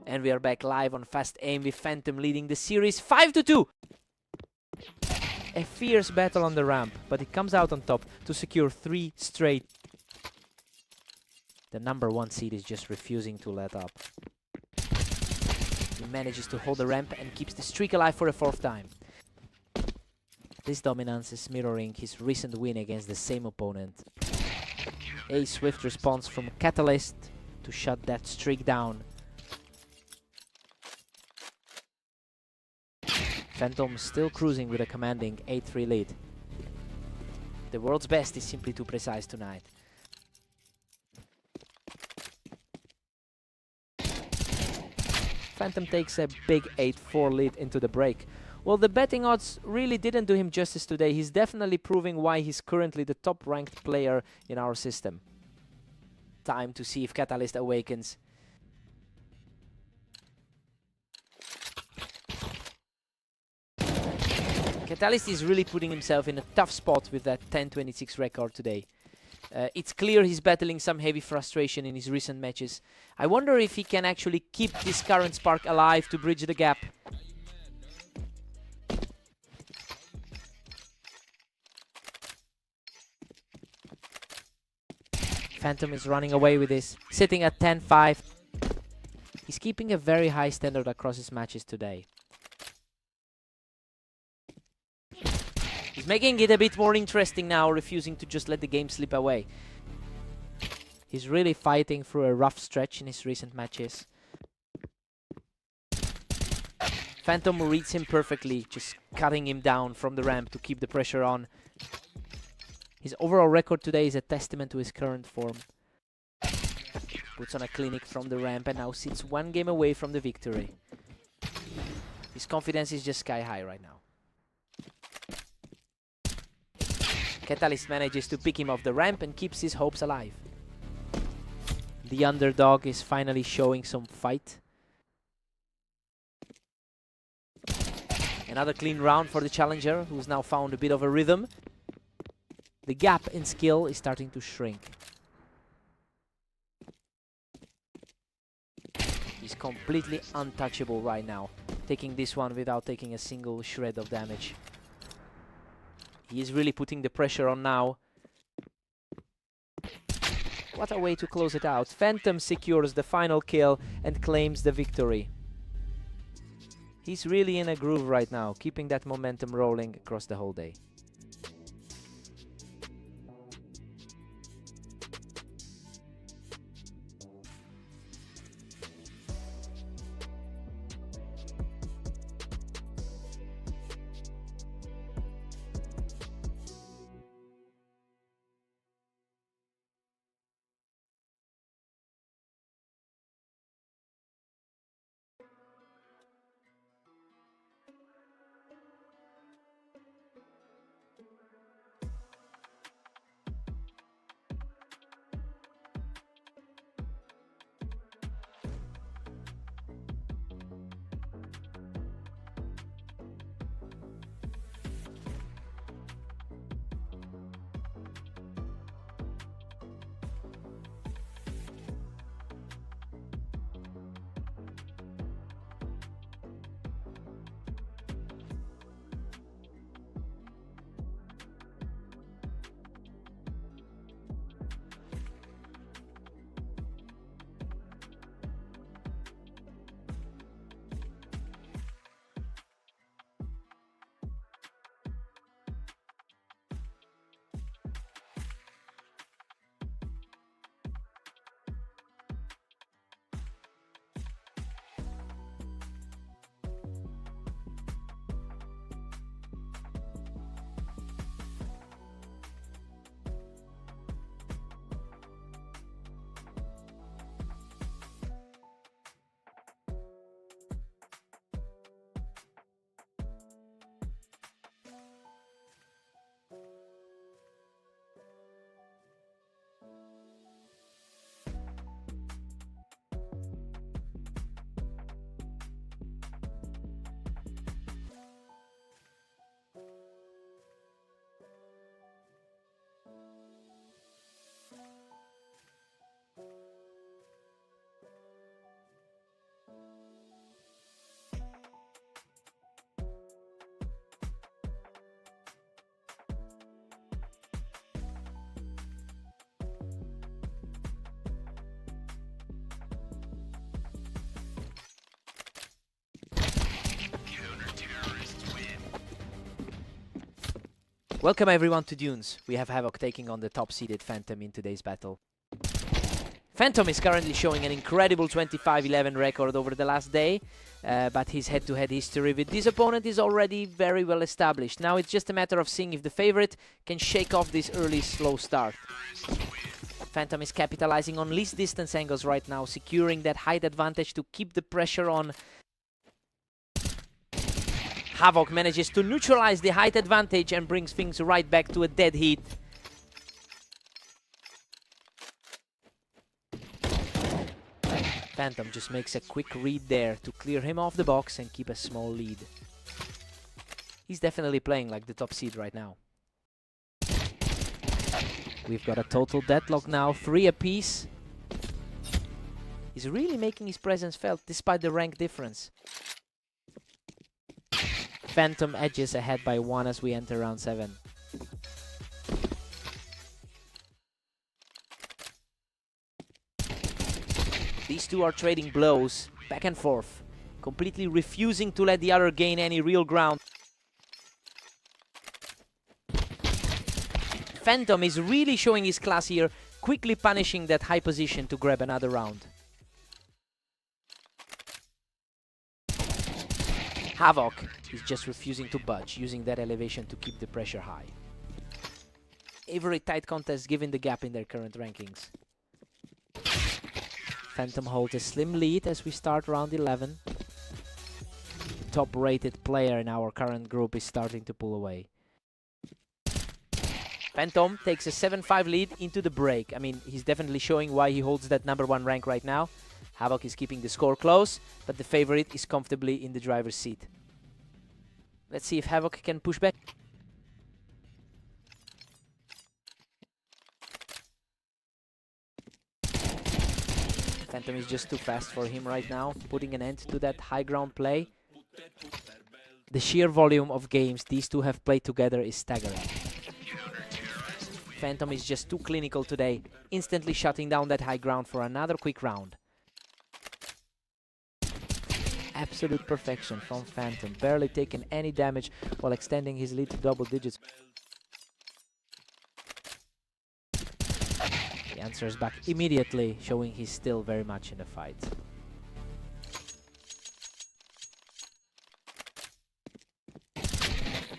And we are back live on Fast Aim with Phantom leading the series 5-2. A fierce battle on the ramp, but he comes out on top to secure 3 straight. The #1 seed is just refusing to let up. He manages to hold the ramp and keeps the streak alive for a 4th time. This dominance is mirroring his recent win against the same opponent. A swift response from Catalyst to shut that streak down. Phantom still cruising with a commanding 8-3 lead. The world's best is simply too precise tonight. Phantom takes a big 8-4 lead into the break. Well, the betting odds really didn't do him justice today. He's definitely proving why he's currently the top-ranked player in our system. Time to see if Catalyst awakens. Catalyst is really putting himself in a tough spot with that 10-26 record today. It's clear he's battling some heavy frustration in his recent matches. I wonder if he can actually keep this current spark alive to bridge the gap. Phantom is running away with this, sitting at 10-5. He's keeping a very high standard across his matches today. He's making it a bit more interesting now, refusing to just let the game slip away. He's really fighting through a rough stretch in his recent matches. Phantom reads him perfectly, just cutting him down from the ramp to keep the pressure on. His overall record today is a testament to his current form. Puts on a clinic from the ramp and now sits 1 game away from the victory. His confidence is just sky high right now. Catalyst manages to pick him off the ramp and keeps his hopes alive. The underdog is finally showing some fight. Another clean round for the challenger, who's now found a bit of a rhythm. The gap in skill is starting to shrink. He's completely untouchable right now, taking this one without taking a single shred of damage. He is really putting the pressure on now. What a way to close it out. Phantom secures the final kill and claims the victory. He's really in a groove right now, keeping that momentum rolling across the whole day. Welcome everyone to Dunes. We have Havoc taking on the top-seeded Phantom in today's battle. Phantom is currently showing an incredible 25-11 record over the last day, but his head-to-head history with this opponent is already very well established. Now it's just a matter of seeing if the favorite can shake off this early slow start. Phantom is capitalizing on least distance angles right now, securing that height advantage to keep the pressure on. Havoc manages to neutralize the height advantage and brings things right back to a dead heat. Phantom just makes a quick read there to clear him off the box and keep a small lead. He's definitely playing like the top seed right now. We've got a total deadlock now, 3 apiece. He's really making his presence felt despite the rank difference. Phantom edges ahead by 1 as we enter round 7. These two are trading blows, back and forth, completely refusing to let the other gain any real ground. Phantom is really showing his class here, quickly punishing that high position to grab another round. Havoc is just refusing to budge, using that elevation to keep the pressure high. A very tight contest given the gap in their current rankings. Phantom holds a slim lead as we start round 11. The top-rated player in our current group is starting to pull away. Phantom takes a 7-5 lead into the break. I mean, he's definitely showing why he holds that #1 rank right now. Havoc is keeping the score close, but the favorite is comfortably in the driver's seat. Let's see if Havoc can push back. Phantom is just too fast for him right now, putting an end to that high ground play. The sheer volume of games these two have played together is staggering. Phantom is just too clinical today, instantly shutting down that high ground for another quick round. Absolute perfection from Phantom, barely taking any damage while extending his lead to double digits. He answers back immediately, showing he's still very much in the fight.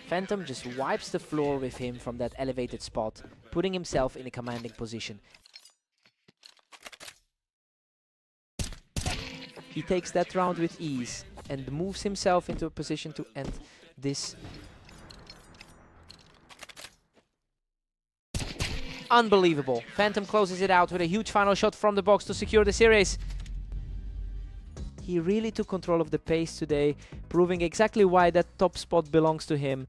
Phantom just wipes the floor with him from that elevated spot, putting himself in a commanding position. He takes that round with ease and moves himself into a position to end this. Unbelievable. Phantom closes it out with a huge final shot from the box to secure the series. He really took control of the pace today, proving exactly why that top spot belongs to him.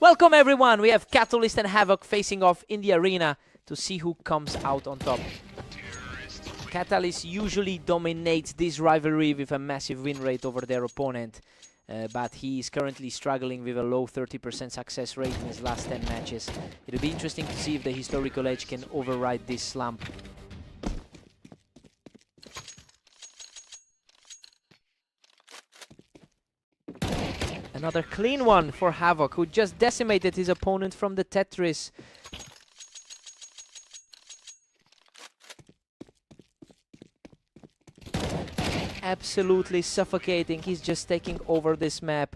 Welcome everyone, we have Catalyst and Havoc facing off in the arena to see who comes out on top. Catalyst usually dominates this rivalry with a massive win rate over their opponent, but he is currently struggling with a low 30% success rate in his last 10 matches. It'll be interesting to see if the historical edge can override this slump. Another clean one for Havoc, who just decimated his opponent from the Tetris. Absolutely suffocating. He's just taking over this map.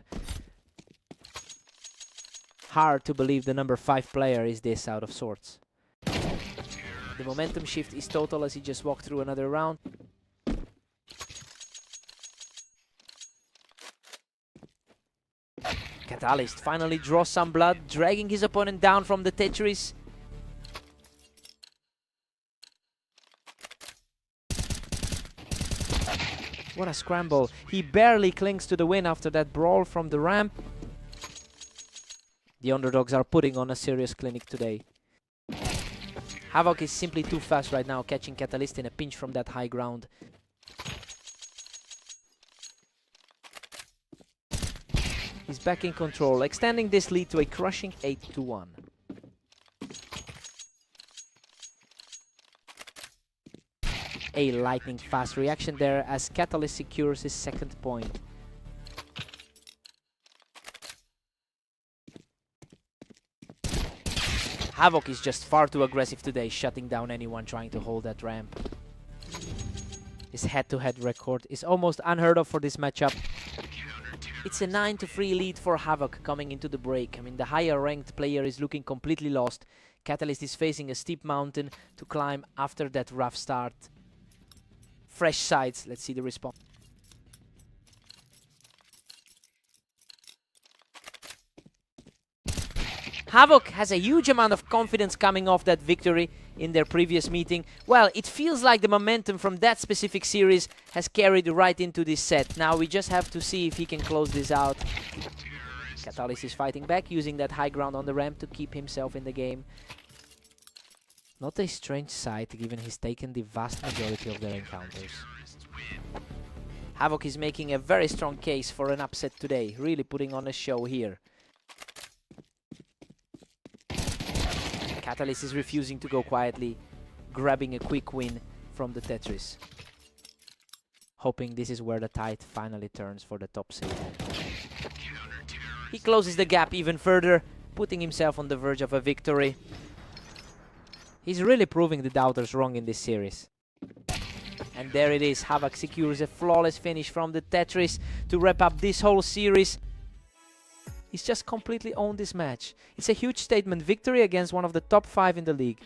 Hard to believe the number 5 player is this out of sorts. The momentum shift is total as he just walked through another round. Catalyst finally draws some blood, dragging his opponent down from the Tetris. What a scramble. He barely clings to the win after that brawl from the ramp. The underdogs are putting on a serious clinic today. Havoc is simply too fast right now, catching Catalyst in a pinch from that high ground. He's back in control, extending this lead to a crushing 8-1. A lightning fast reaction there as Catalyst secures his second point. Havoc is just far too aggressive today, shutting down anyone trying to hold that ramp. His head-to-head record is almost unheard of for this matchup. It's a 9-3 lead for Havoc coming into the break. I mean, the higher ranked player is looking completely lost. Catalyst is facing a steep mountain to climb after that rough start. Fresh sides, let's see the response. Havoc has a huge amount of confidence coming off that victory in their previous meeting. Well, it feels like the momentum from that specific series has carried right into this set. Now we just have to see if he can close this out. Catalyst is fighting back, using that high ground on the ramp to keep himself in the game. Not a strange sight, given he's taken the vast majority of their encounters. Havoc is making a very strong case for an upset today, really putting on a show here. Catalyst is refusing to go quietly, grabbing a quick win from the Tetris. Hoping this is where the tide finally turns for the top seed. He closes the gap even further, putting himself on the verge of a victory. He's really proving the doubters wrong in this series. And there it is, Havoc secures a flawless finish from the Tetris to wrap up this whole series. He's just completely owned this match. It's a huge statement victory against one of the top 5 in the league.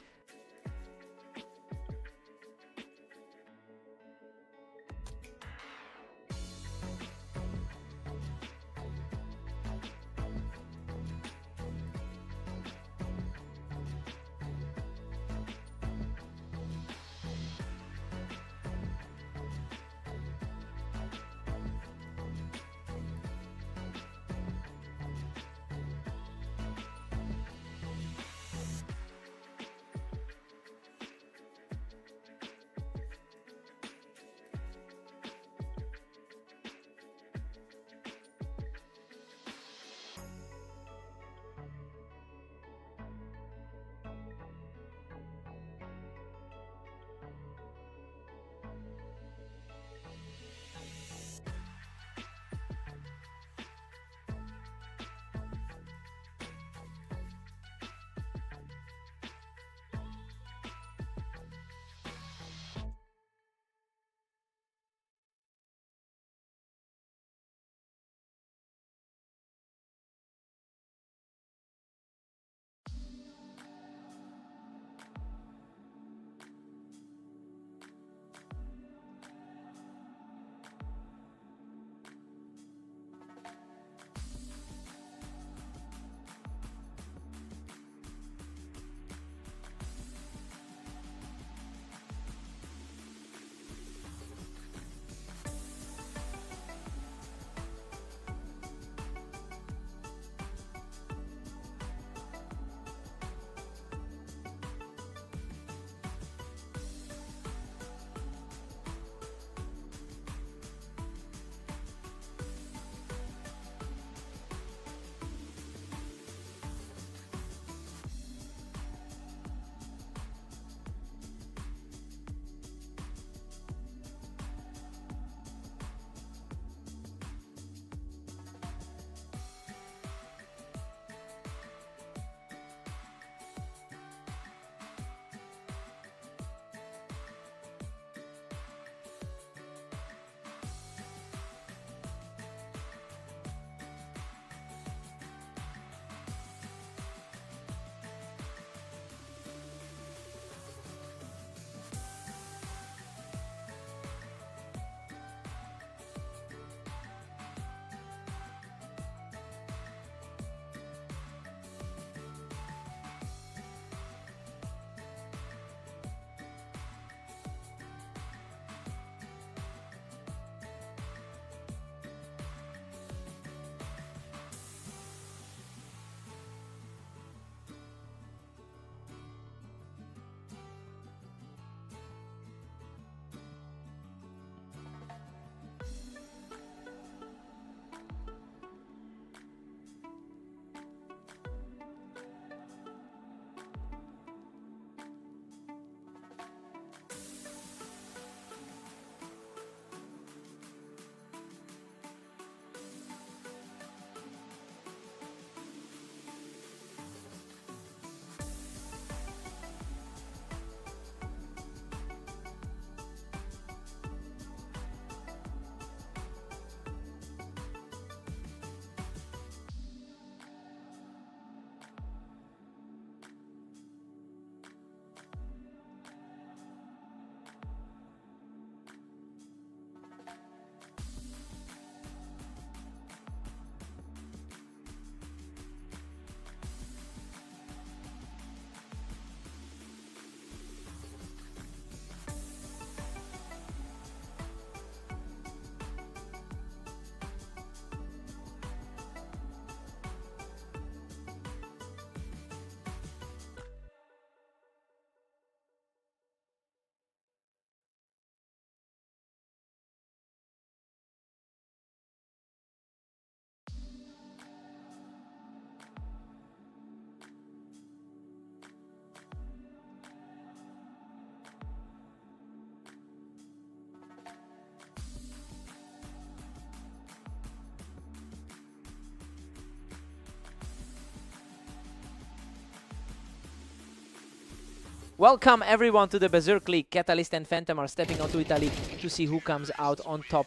Welcome everyone to the Berserk League. Catalyst and Phantom are stepping onto Italy to see who comes out on top.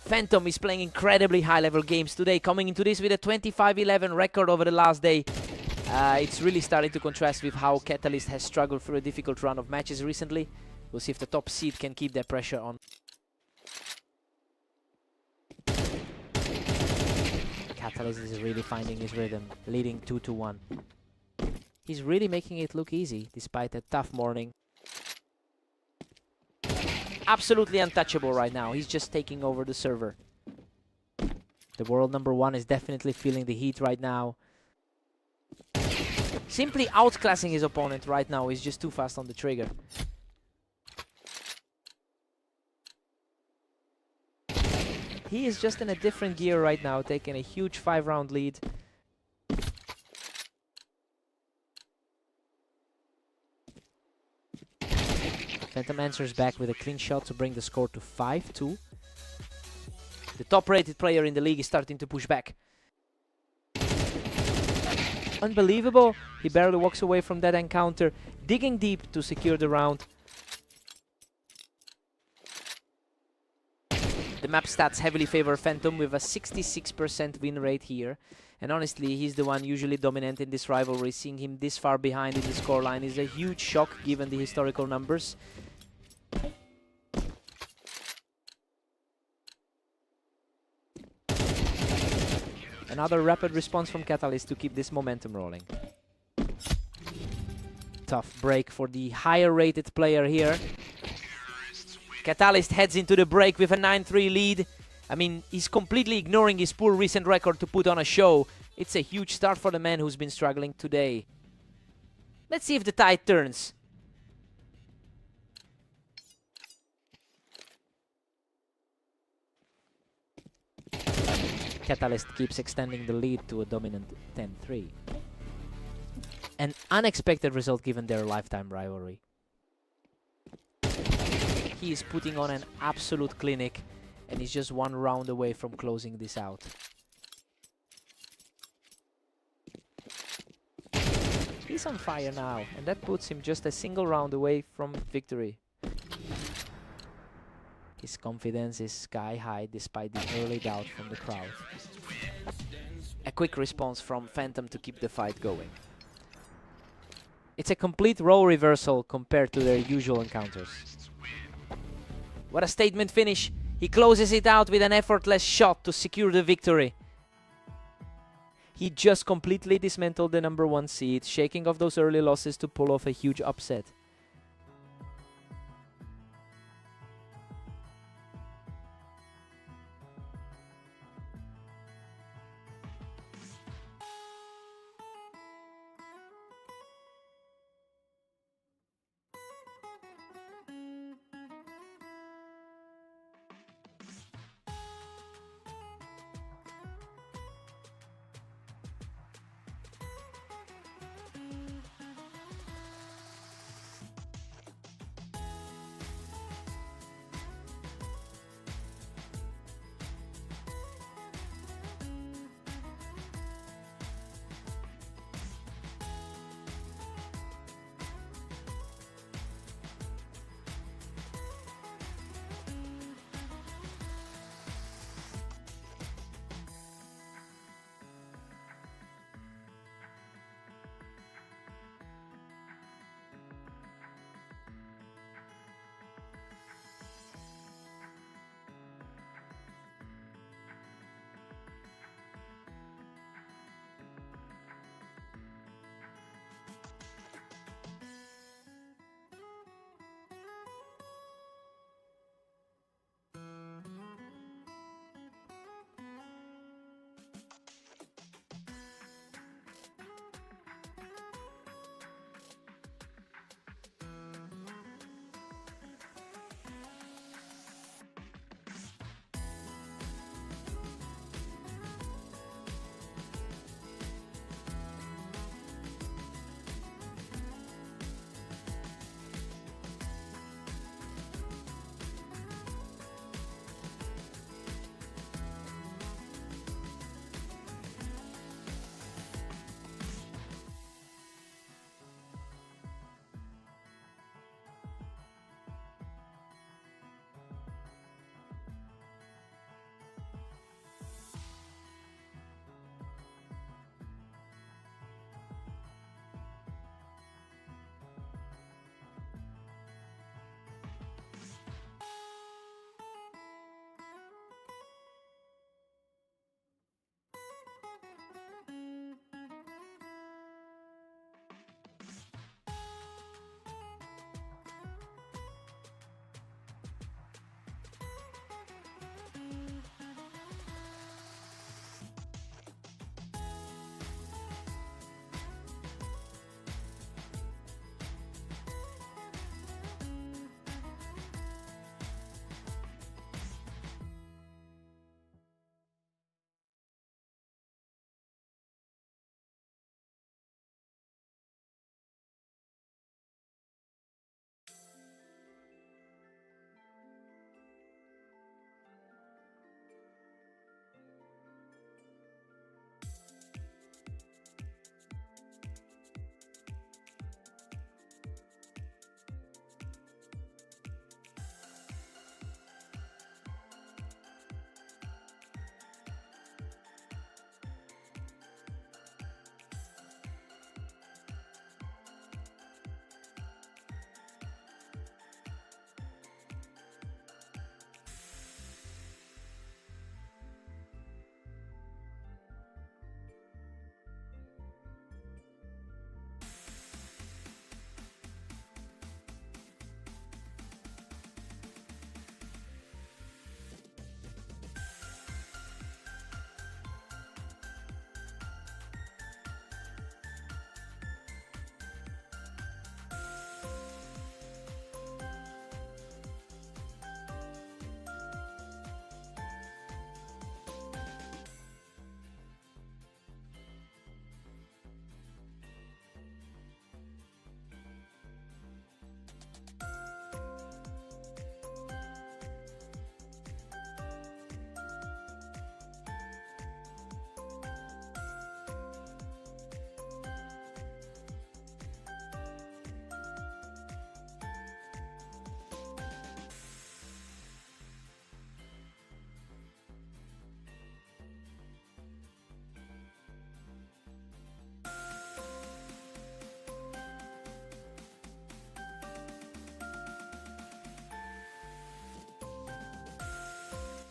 Phantom is playing incredibly high-level games today, coming into this with a 25-11 record over the last day. It's really starting to contrast with how Catalyst has struggled through a difficult run of matches recently. We'll see if the top seed can keep that pressure on. Catalyst is really finding his rhythm, leading 2-1. He's really making it look easy, despite a tough morning. Absolutely untouchable right now. He's just taking over the server. The world #1 is definitely feeling the heat right now. Simply outclassing his opponent right now. He's just too fast on the trigger. He is just in a different gear right now, taking a huge 5-round lead. Phantom answers back with a clean shot to bring the score to 5-2. The top-rated player in the league is starting to push back. Unbelievable. He barely walks away from that encounter, digging deep to secure the round. The map stats heavily favor Phantom with a 66% win rate here. And honestly, he's the one usually dominant in this rivalry. Seeing him this far behind in the scoreline is a huge shock given the historical numbers. Another rapid response from Catalyst to keep this momentum rolling. Tough break for the higher rated player here. Catalyst heads into the break with a 9-3 lead. I mean, he's completely ignoring his poor recent record to put on a show. It's a huge start for the man who's been struggling today. Let's see if the tide turns. Catalyst keeps extending the lead to a dominant 10-3. An unexpected result given their lifetime rivalry. He is putting on an absolute clinic, and he's just one round away from closing this out. He's on fire now, and that puts him just a single round away from victory. His confidence is sky high despite the early doubt from the crowd. A quick response from Phantom to keep the fight going. It's a complete role reversal compared to their usual encounters. What a statement finish! He closes it out with an effortless shot to secure the victory. He just completely dismantled the #1 seed, shaking off those early losses to pull off a huge upset.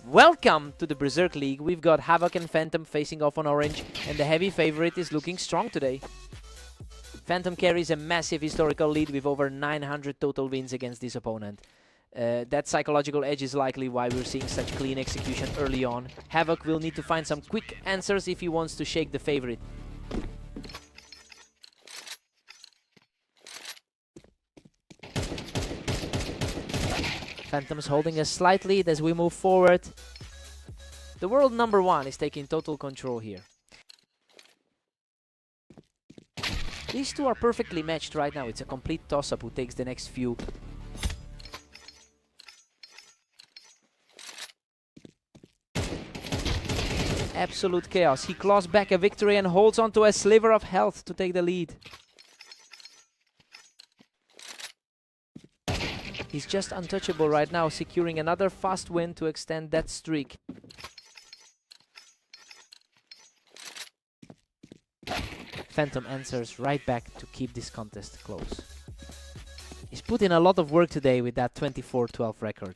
Welcome to the Berserk League. We've got Havoc and Phantom facing off on orange, and the heavy favorite is looking strong today. Phantom carries a massive historical lead with over 900 total wins against this opponent. That psychological edge is likely why we're seeing such clean execution early on. Havoc will need to find some quick answers if he wants to shake the favorite. Phantom's holding a slight lead as we move forward. The world number one is taking total control here. These two are perfectly matched right now. It's a complete toss-up who takes the next few. Absolute chaos. He claws back a victory and holds on to a sliver of health to take the lead. He's just untouchable right now, securing another fast win to extend that streak. Phantom answers right back to keep this contest close. He's put in a lot of work today with that 24-12 record.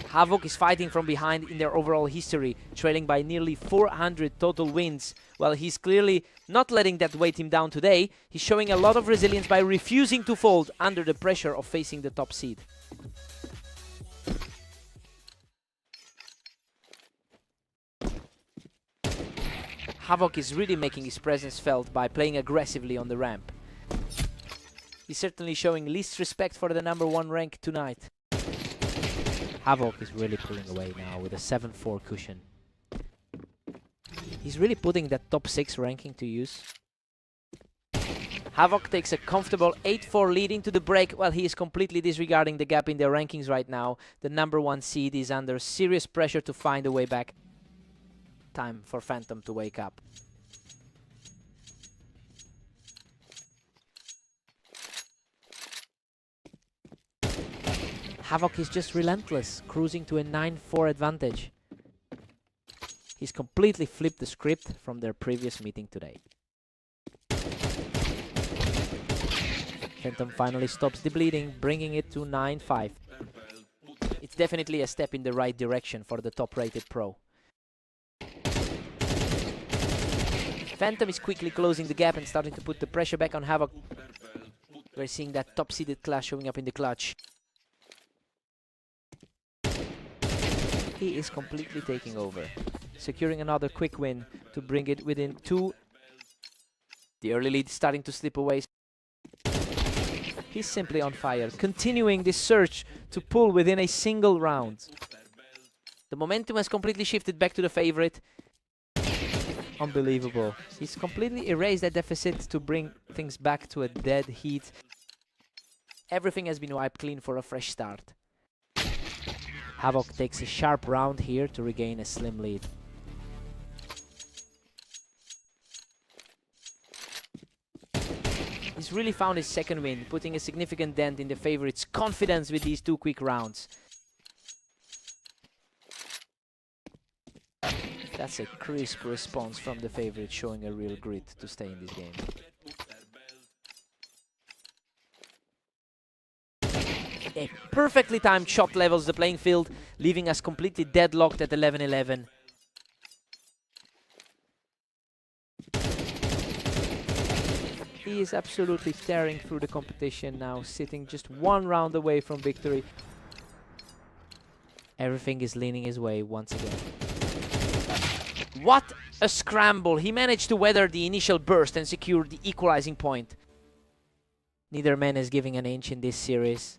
Havoc is fighting from behind in their overall history, trailing by nearly 400 total wins. While he's clearly not letting that weight him down today, he's showing a lot of resilience by refusing to fold under the pressure of facing the top seed. Havoc is really making his presence felt by playing aggressively on the ramp. He's certainly showing least respect for the #1 rank tonight. Havoc is really pulling away now with a 7-4 cushion. He's really putting that top 6 ranking to use. Havoc takes a comfortable 8-4 lead into the break while he is completely disregarding the gap in their rankings right now. The #1 seed is under serious pressure to find a way back. Time for Phantom to wake up. Havoc is just relentless, cruising to a 9-4 advantage. He's completely flipped the script from their previous meeting today. Phantom finally stops the bleeding, bringing it to 9-5. It's definitely a step in the right direction for the top-rated pro. Phantom is quickly closing the gap and starting to put the pressure back on Havoc. We're seeing that top-seeded clash showing up in the clutch. He is completely taking over, securing another quick win to bring it within 2. The early lead is starting to slip away. He's simply on fire, continuing this search to pull within a single round. The momentum has completely shifted back to the favorite. Unbelievable. He's completely erased that deficit to bring things back to a dead heat. Everything has been wiped clean for a fresh start. Havoc takes a sharp round here to regain a slim lead. He's really found his second win, putting a significant dent in the favorite's confidence with these 2 quick rounds. That's a crisp response from the favorite, showing a real grit to stay in this game. A perfectly timed shot levels the playing field, leaving us completely deadlocked at 11-11. He is absolutely tearing through the competition now, sitting just 1 round away from victory. Everything is leaning his way once again. What a scramble! He managed to weather the initial burst and secure the equalizing point. Neither man is giving an inch in this series.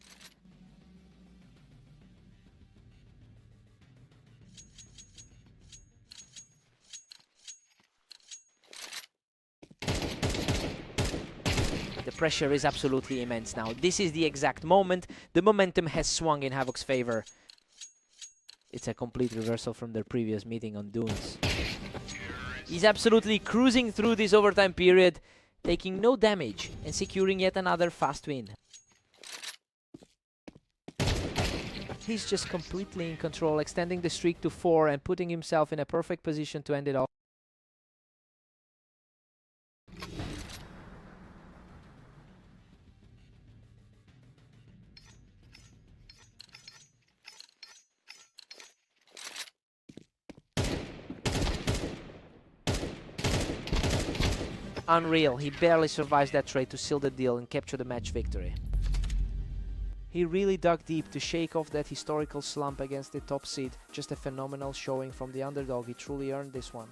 The pressure is absolutely immense now. This is the exact moment. The momentum has swung in Havoc's favor. It's a complete reversal from their previous meeting on Dunes. He's absolutely cruising through this overtime period, taking no damage and securing yet another fast win. He's just completely in control, extending the streak to 4 and putting himself in a perfect position to end it off. Unreal, he barely survives that trade to seal the deal and capture the match victory. He really dug deep to shake off that historical slump against the top seed. Just a phenomenal showing from the underdog. He truly earned this one.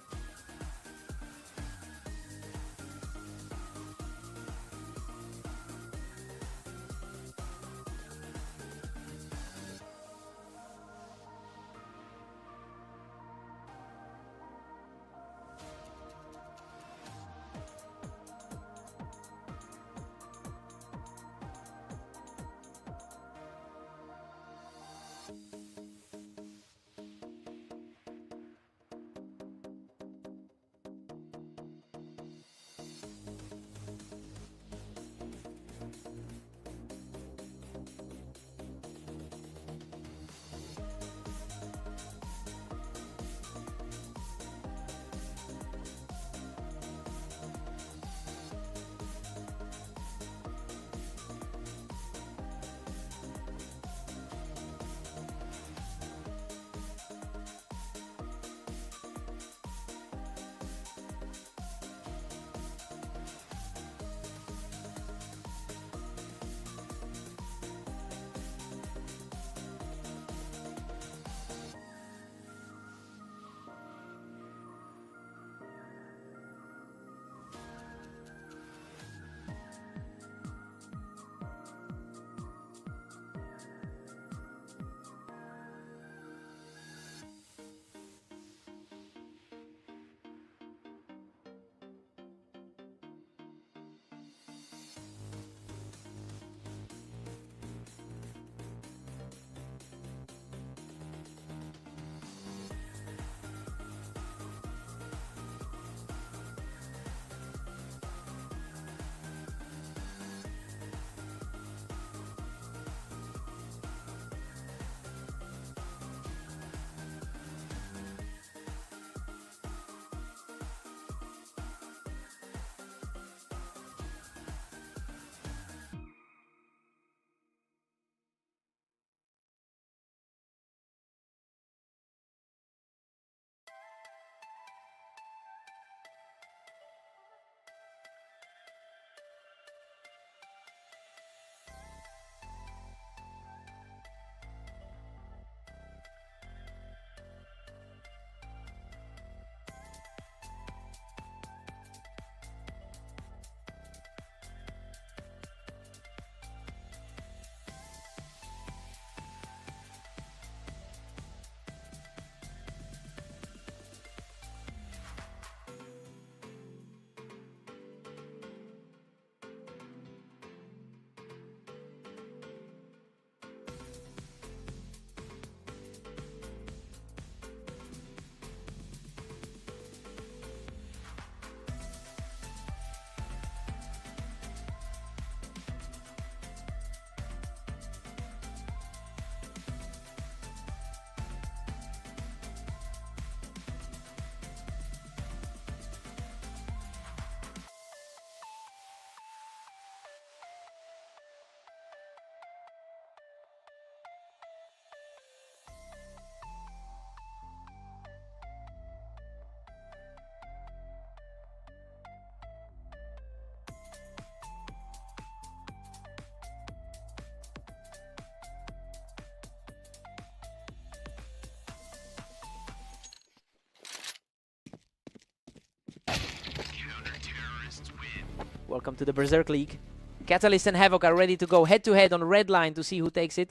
Welcome to the Berserk League. Catalyst and Havoc are ready to go head-to-head on red line to see who takes it.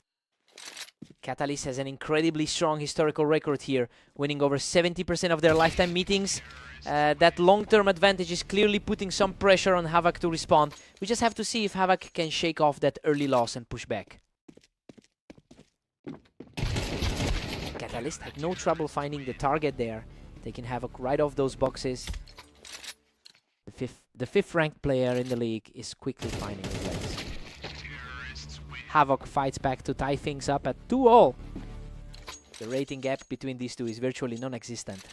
Catalyst has an incredibly strong historical record here, winning over 70% of their lifetime meetings. That long-term advantage is clearly putting some pressure on Havoc to respond. We just have to see if Havoc can shake off that early loss and push back. Catalyst had no trouble finding the target there, taking Havoc right off those boxes. The fifth ranked player in the league is quickly finding his legs. Havoc fights back to tie things up at 2-all. The rating gap between these two is virtually non-existent.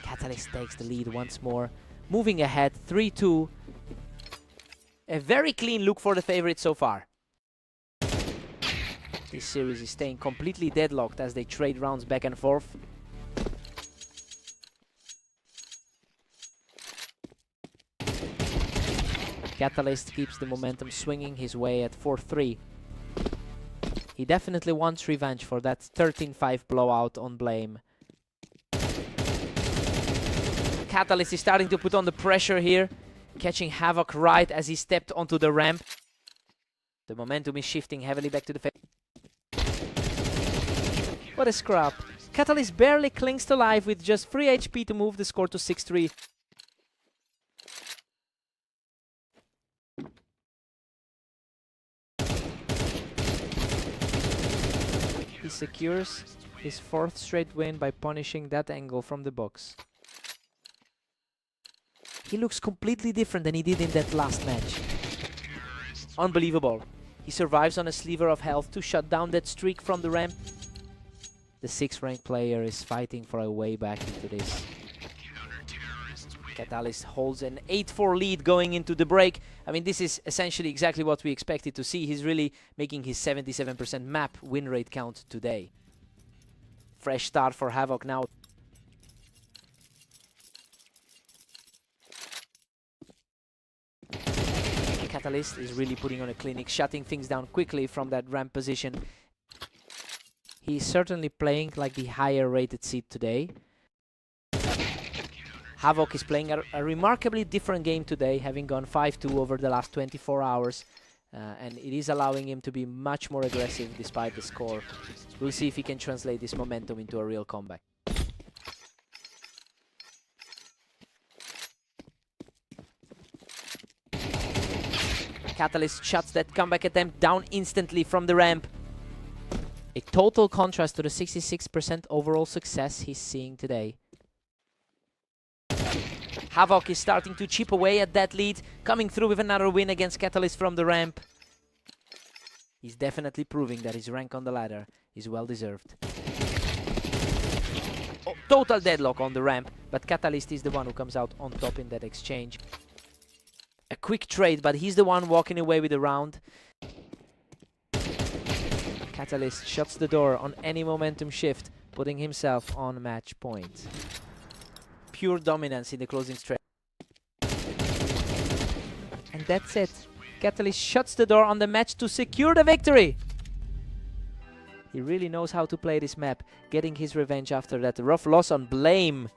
Catalyst takes the lead once more, moving ahead 3-2. A very clean look for the favorite so far. This series is staying completely deadlocked as they trade rounds back and forth. Catalyst keeps the momentum swinging his way at 4-3. He definitely wants revenge for that 13-5 blowout on Blame. Catalyst is starting to put on the pressure here, catching Havoc right as he stepped onto the ramp. The momentum is shifting heavily back to the face. What a scrap. Catalyst barely clings to life with just 3 HP to move the score to 6-3. He secures his 4th straight win by punishing that angle from the box. He looks completely different than he did in that last match. Unbelievable. He survives on a sliver of health to shut down that streak from the ramp. The 6th ranked player is fighting for a way back into this. Catalyst holds an 8-4 lead going into the break. I mean, this is essentially exactly what we expected to see. He's really making his 77% map win rate count today. Fresh start for Havoc now. Catalyst is really putting on a clinic, shutting things down quickly from that ramp position. He's certainly playing like the higher rated seed today. Havoc is playing a remarkably different game today, having gone 5-2 over the last 24 hours. And it is allowing him to be much more aggressive despite the score. We'll see if he can translate this momentum into a real comeback. Catalyst shuts that comeback attempt down instantly from the ramp. A total contrast to the 66% overall success he's seeing today. Havoc is starting to chip away at that lead, coming through with another win against Catalyst from the ramp. He's definitely proving that his rank on the ladder is well deserved. Oh, total deadlock on the ramp, but Catalyst is the one who comes out on top in that exchange. A quick trade, but he's the one walking away with the round. Catalyst shuts the door on any momentum shift, putting himself on match point. Pure dominance in the closing stretch. And that's it. Catalyst shuts the door on the match to secure the victory. He really knows how to play this map, getting his revenge after that rough loss on Blame.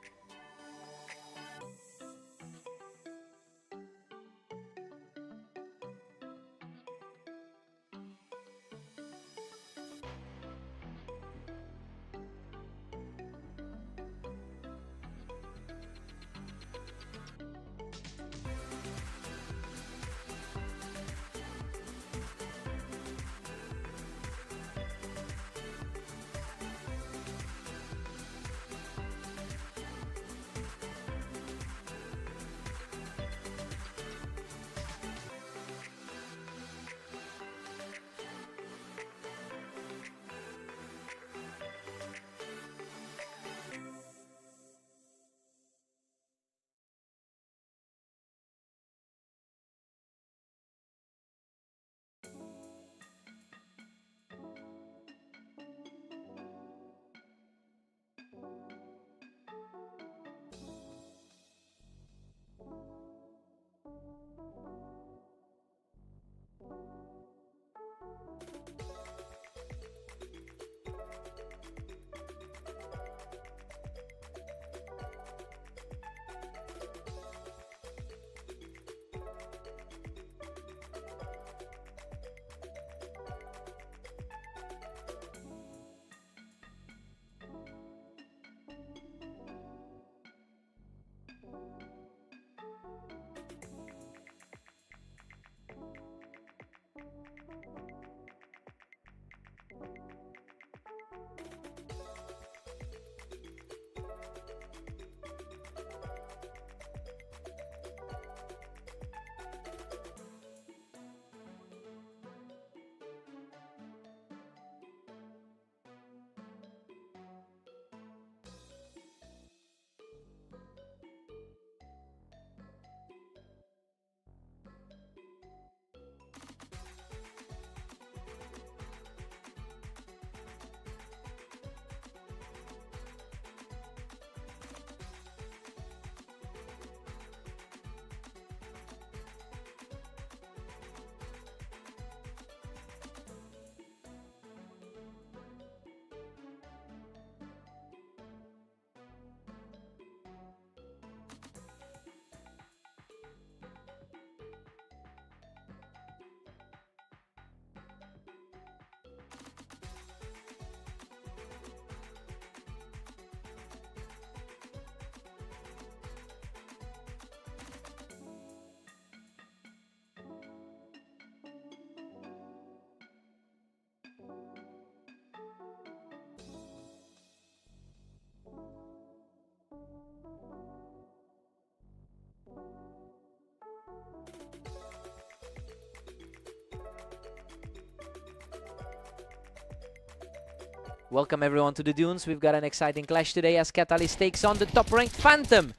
Welcome everyone to the Dunes. We've got an exciting clash today as Catalyst takes on the top-ranked Phantom.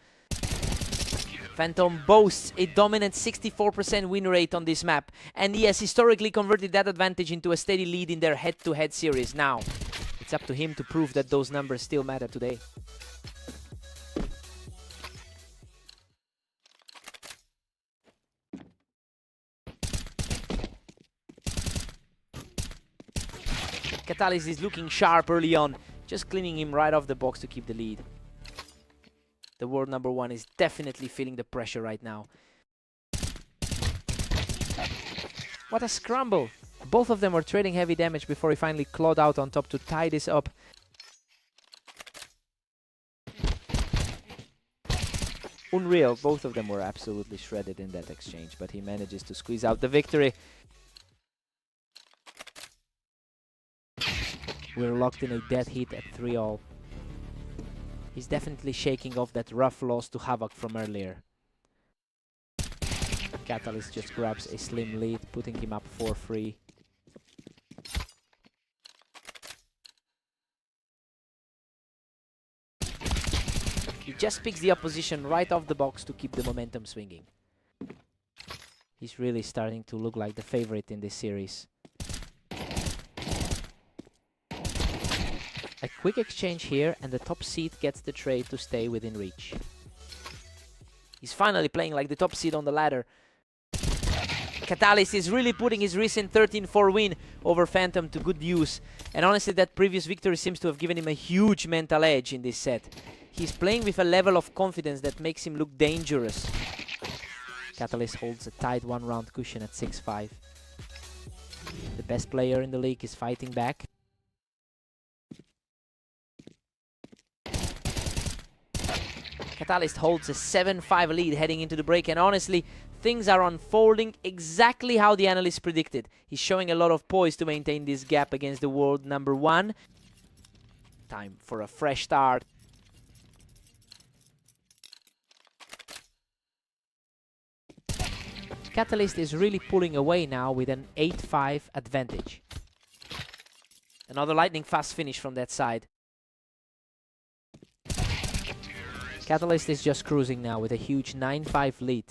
Phantom boasts a dominant 64% win rate on this map, and he has historically converted that advantage into a steady lead in their head-to-head series. Now, it's up to him to prove that those numbers still matter today. Catalyst is looking sharp early on, just cleaning him right off the box to keep the lead. The world number one is definitely feeling the pressure right now. What a scramble! Both of them were trading heavy damage before he finally clawed out on top to tie this up. Unreal, both of them were absolutely shredded in that exchange, but he manages to squeeze out the victory. We're locked in a dead heat at 3-all. He's definitely shaking off that rough loss to Havoc from earlier. Catalyst just grabs a slim lead, putting him up 4-3. He just picks the opposition right off the box to keep the momentum swinging. He's really starting to look like the favorite in this series. A quick exchange here, and the top seed gets the trade to stay within reach. He's finally playing like the top seed on the ladder. Catalyst is really putting his recent 13-4 win over Phantom to good use. And honestly, that previous victory seems to have given him a huge mental edge in this set. He's playing with a level of confidence that makes him look dangerous. Catalyst holds a tight one-round cushion at 6-5. The best player in the league is fighting back. Catalyst holds a 7-5 lead heading into the break, and honestly, things are unfolding exactly how the analysts predicted. He's showing a lot of poise to maintain this gap against the world number one. Time for a fresh start. Catalyst is really pulling away now with an 8-5 advantage. Another lightning fast finish from that side. Catalyst is just cruising now with a huge 9-5 lead.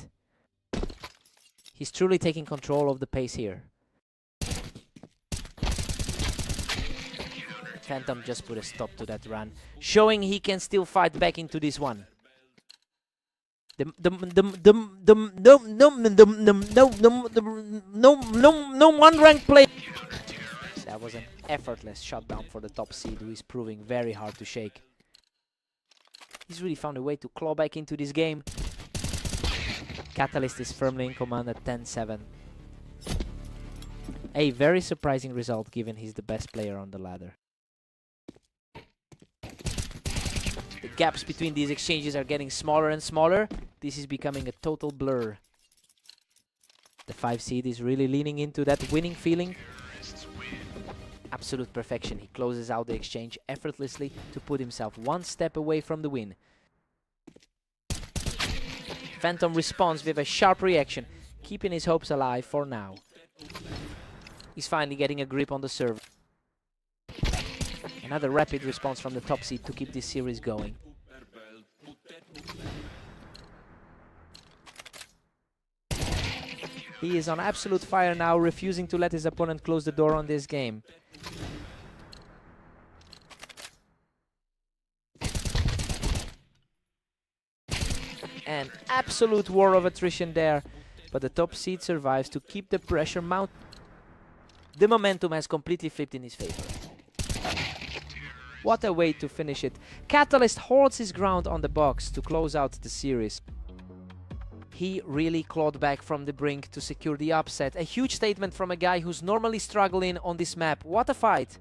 He's truly taking control of the pace here. Phantom just put a stop to that run, showing he can still fight back into this one. No one rank play. That was an effortless shutdown for the top seed, who is proving very hard to shake. He's really found a way to claw back into this game. Catalyst is firmly in command at 10-7. A very surprising result given he's the best player on the ladder. The gaps between these exchanges are getting smaller and smaller. This is becoming a total blur. The 5 seed is really leaning into that winning feeling. Absolute perfection. He closes out the exchange effortlessly to put himself one step away from the win. Phantom responds with a sharp reaction, keeping his hopes alive for now. He's finally getting a grip on the serve. Another rapid response from the top seed to keep this series going. He is on absolute fire now, refusing to let his opponent close the door on this game. An absolute war of attrition there, but the top seed survives to keep the pressure mounted. The momentum has completely flipped in his favor. What a way to finish it. Catalyst holds his ground on the box to close out the series. He really clawed back from the brink to secure the upset. A huge statement from a guy who's normally struggling on this map. What a fight!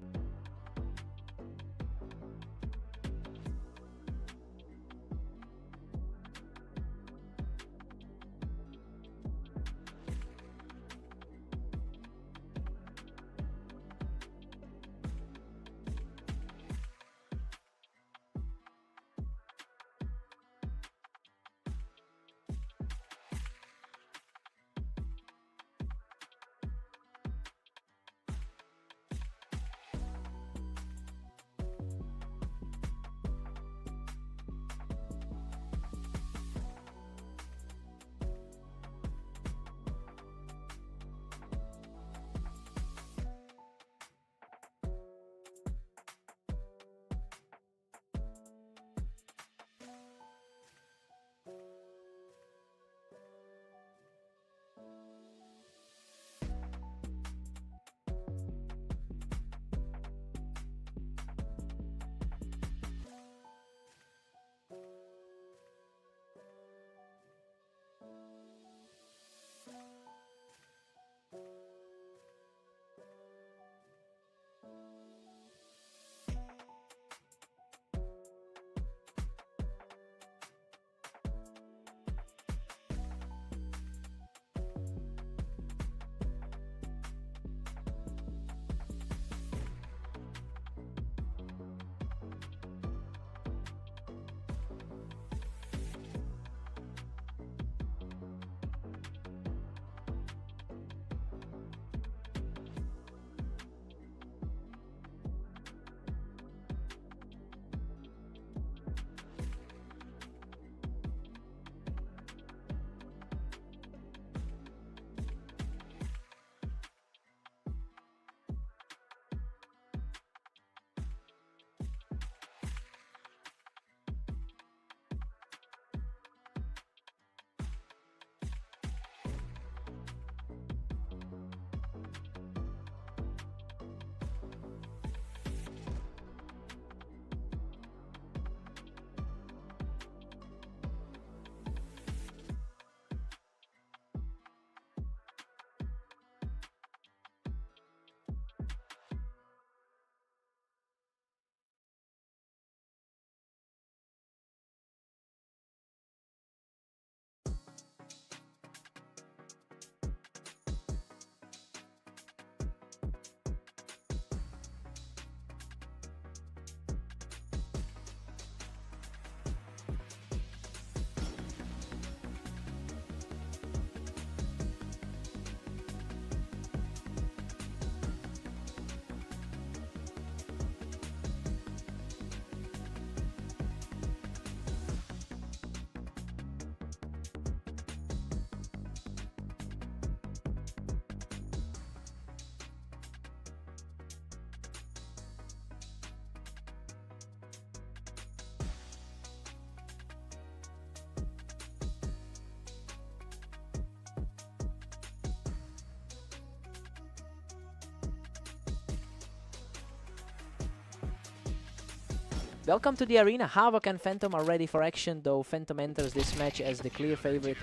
Welcome to the arena. Havoc and Phantom are ready for action, though Phantom enters this match as the clear favorite.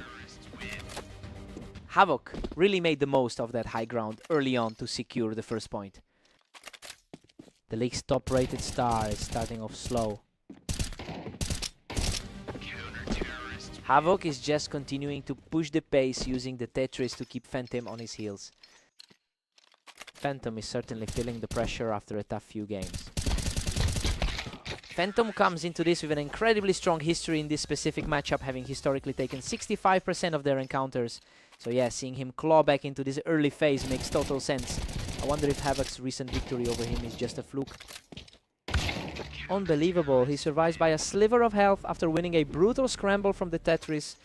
Havoc really made the most of that high ground early on to secure the first point. The league's top-rated star is starting off slow. Havoc is just continuing to push the pace using the Tetris to keep Phantom on his heels. Phantom is certainly feeling the pressure after a tough few games. Phantom comes into this with an incredibly strong history in this specific matchup, having historically taken 65% of their encounters. So yeah, seeing him claw back into this early phase makes total sense. I wonder if Havoc's recent victory over him is just a fluke. Unbelievable, he survives by a sliver of health after winning a brutal scramble from the Tetris.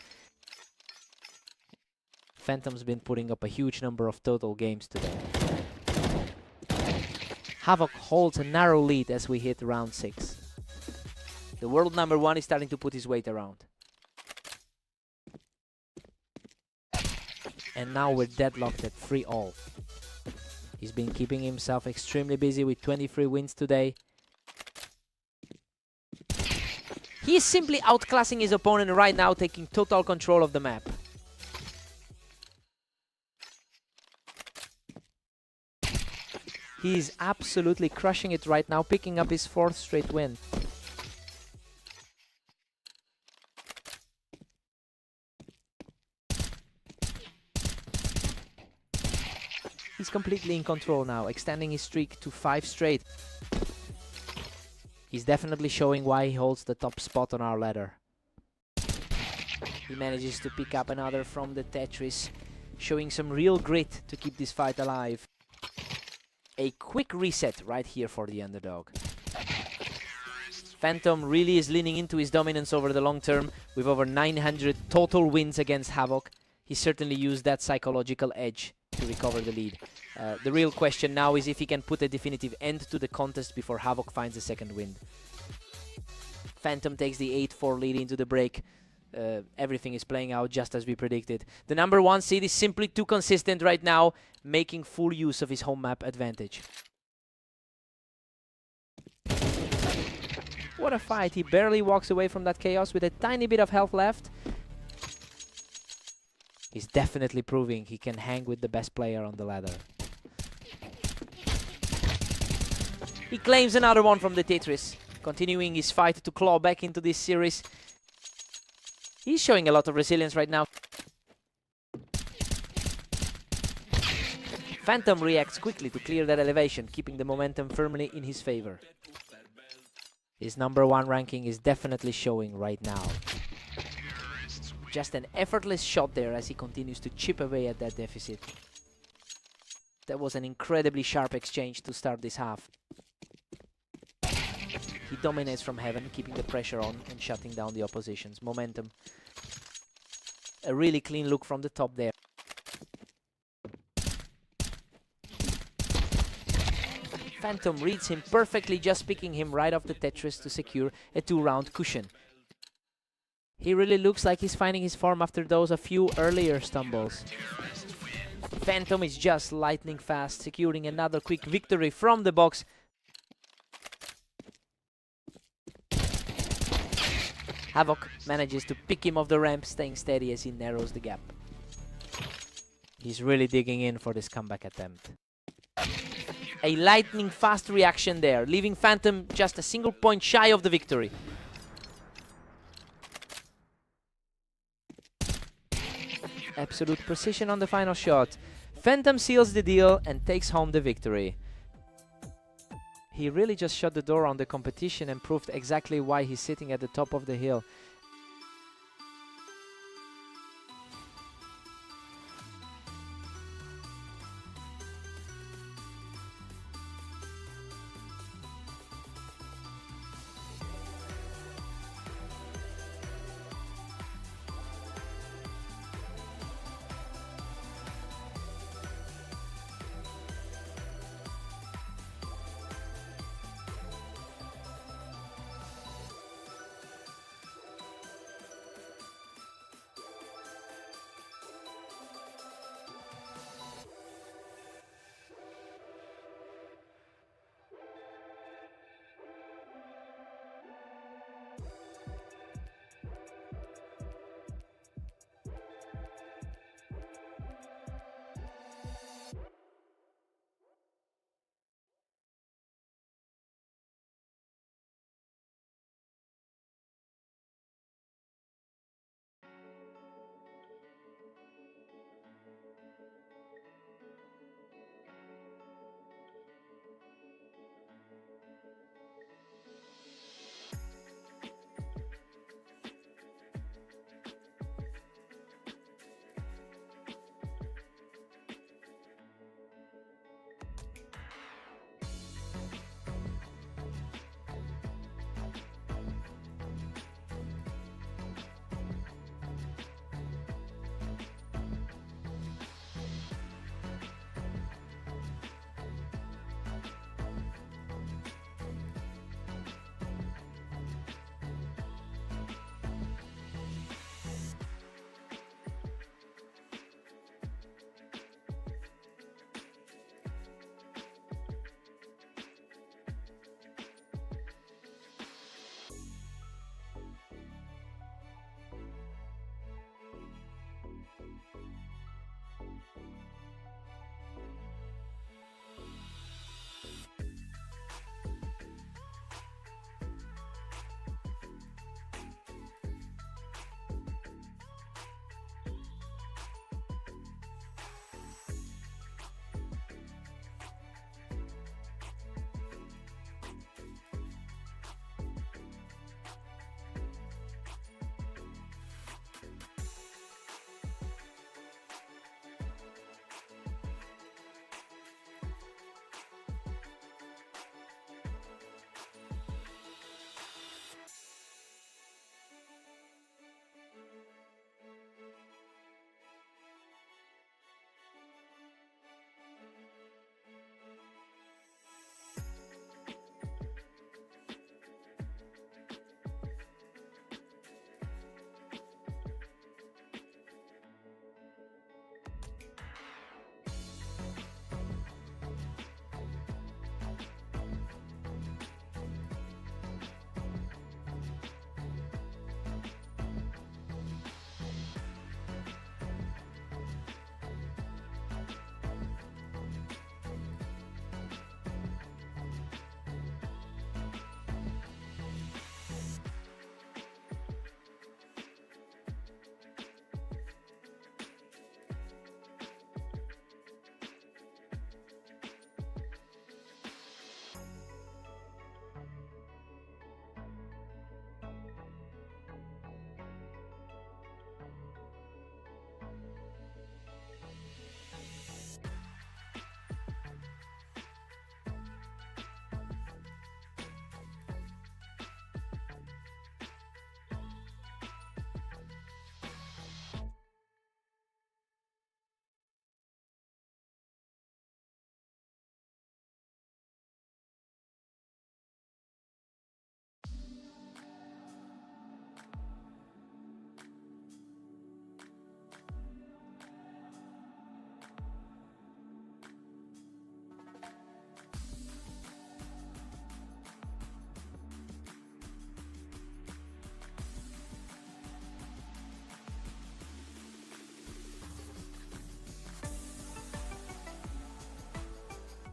Phantom's been putting up a huge number of total games today. Havoc holds a narrow lead as we hit round 6. The world number 1 is starting to put his weight around. And now we're deadlocked at 3-all. He's been keeping himself extremely busy with 23 wins today. He is simply outclassing his opponent right now, taking total control of the map. He is absolutely crushing it right now, picking up his 4th straight win. He's completely in control now, extending his streak to 5 straight. He's definitely showing why he holds the top spot on our ladder. He manages to pick up another from the Tetris, showing some real grit to keep this fight alive. A quick reset right here for the underdog. Phantom really is leaning into his dominance over the long term, with over 900 total wins against Havoc. He certainly used that psychological edge to recover the lead. The real question now is if he can put a definitive end to the contest before Havoc finds a second win. Phantom takes the 8-4 lead into the break. Everything is playing out just as we predicted. The number 1 seed is simply too consistent right now, making full use of his home map advantage. What a fight. He barely walks away from that chaos with a tiny bit of health left. He's definitely proving he can hang with the best player on the ladder. He claims another one from the Tetris, continuing his fight to claw back into this series. He's showing a lot of resilience right now. Phantom reacts quickly to clear that elevation, keeping the momentum firmly in his favor. His number 1 ranking is definitely showing right now. Just an effortless shot there as he continues to chip away at that deficit. That was an incredibly sharp exchange to start this half. He dominates from heaven, keeping the pressure on and shutting down the opposition's momentum. A really clean look from the top there. Phantom reads him perfectly, just picking him right off the Tetris to secure a 2-round cushion. He really looks like he's finding his form after those a few earlier stumbles. Phantom is just lightning fast, securing another quick victory from the box. Havoc manages to pick him off the ramp, staying steady as he narrows the gap. He's really digging in for this comeback attempt. A lightning fast reaction there, leaving Phantom just a single point shy of the victory. Absolute precision on the final shot. Phantom seals the deal and takes home the victory. He really just shut the door on the competition and proved exactly why he's sitting at the top of the hill.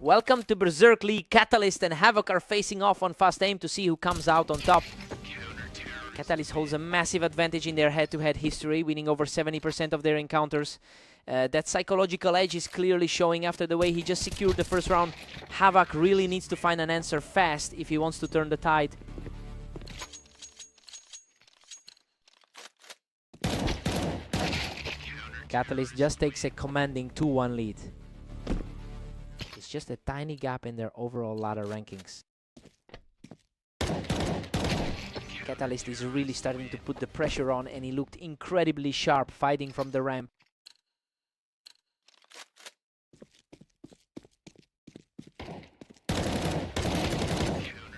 Welcome to Berserk League. Catalyst and Havoc are facing off on fast aim to see who comes out on top. Catalyst holds a massive advantage in their head-to-head history, winning over 70% of their encounters. That psychological edge is clearly showing after the way he just secured the first round. Havoc really needs to find an answer fast if he wants to turn the tide. Catalyst just takes a commanding 2-1 lead. It's just a tiny gap in their overall ladder rankings. Catalyst is really starting to put the pressure on, and he looked incredibly sharp fighting from the ramp.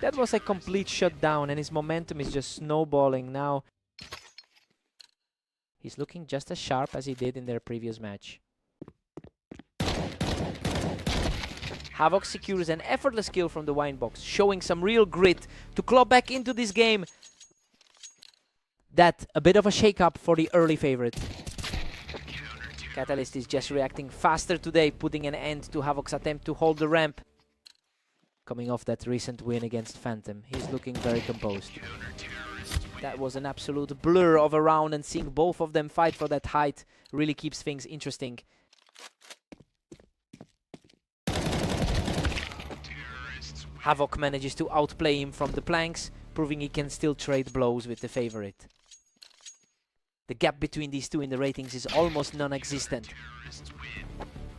That was a complete shutdown, and his momentum is just snowballing now. He's looking just as sharp as he did in their previous match. Havoc secures an effortless kill from the wine box, showing some real grit to claw back into this game. That a bit of a shake-up for the early favorite. Catalyst is just reacting faster today, putting an end to Havoc's attempt to hold the ramp. Coming off that recent win against Phantom, he's looking very composed. That was an absolute blur of a round, and seeing both of them fight for that height really keeps things interesting. Havoc manages to outplay him from the planks, proving he can still trade blows with the favorite. The gap between these two in the ratings is almost non-existent.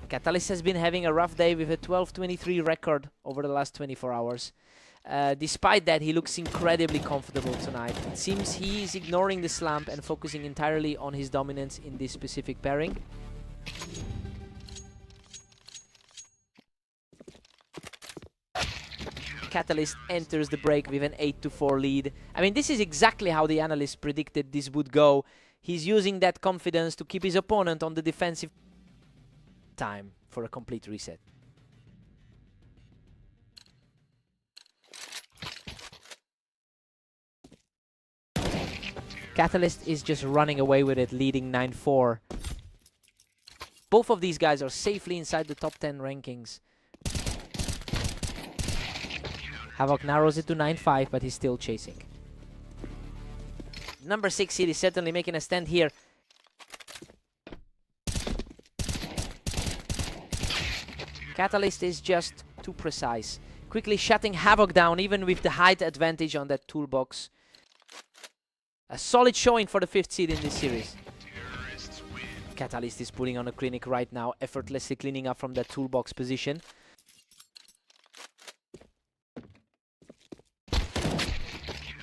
Catalyst has been having a rough day with a 12-23 record over the last 24 hours. Despite that, he looks incredibly comfortable tonight. It seems he is ignoring the slump and focusing entirely on his dominance in this specific pairing. Catalyst enters the break with an 8-4 lead. I mean, this is exactly how the analysts predicted this would go. He's using that confidence to keep his opponent on the defensive. Time for a complete reset. Catalyst is just running away with it, leading 9-4. Both of these guys are safely inside the top 10 rankings. Havoc narrows it to 9-5, but he's still chasing. Number 6 seed is certainly making a stand here. Catalyst is just too precise, quickly shutting Havoc down even with the height advantage on that toolbox. A solid showing for the 5th seed in this series. Catalyst is putting on a clinic right now, effortlessly cleaning up from that toolbox position.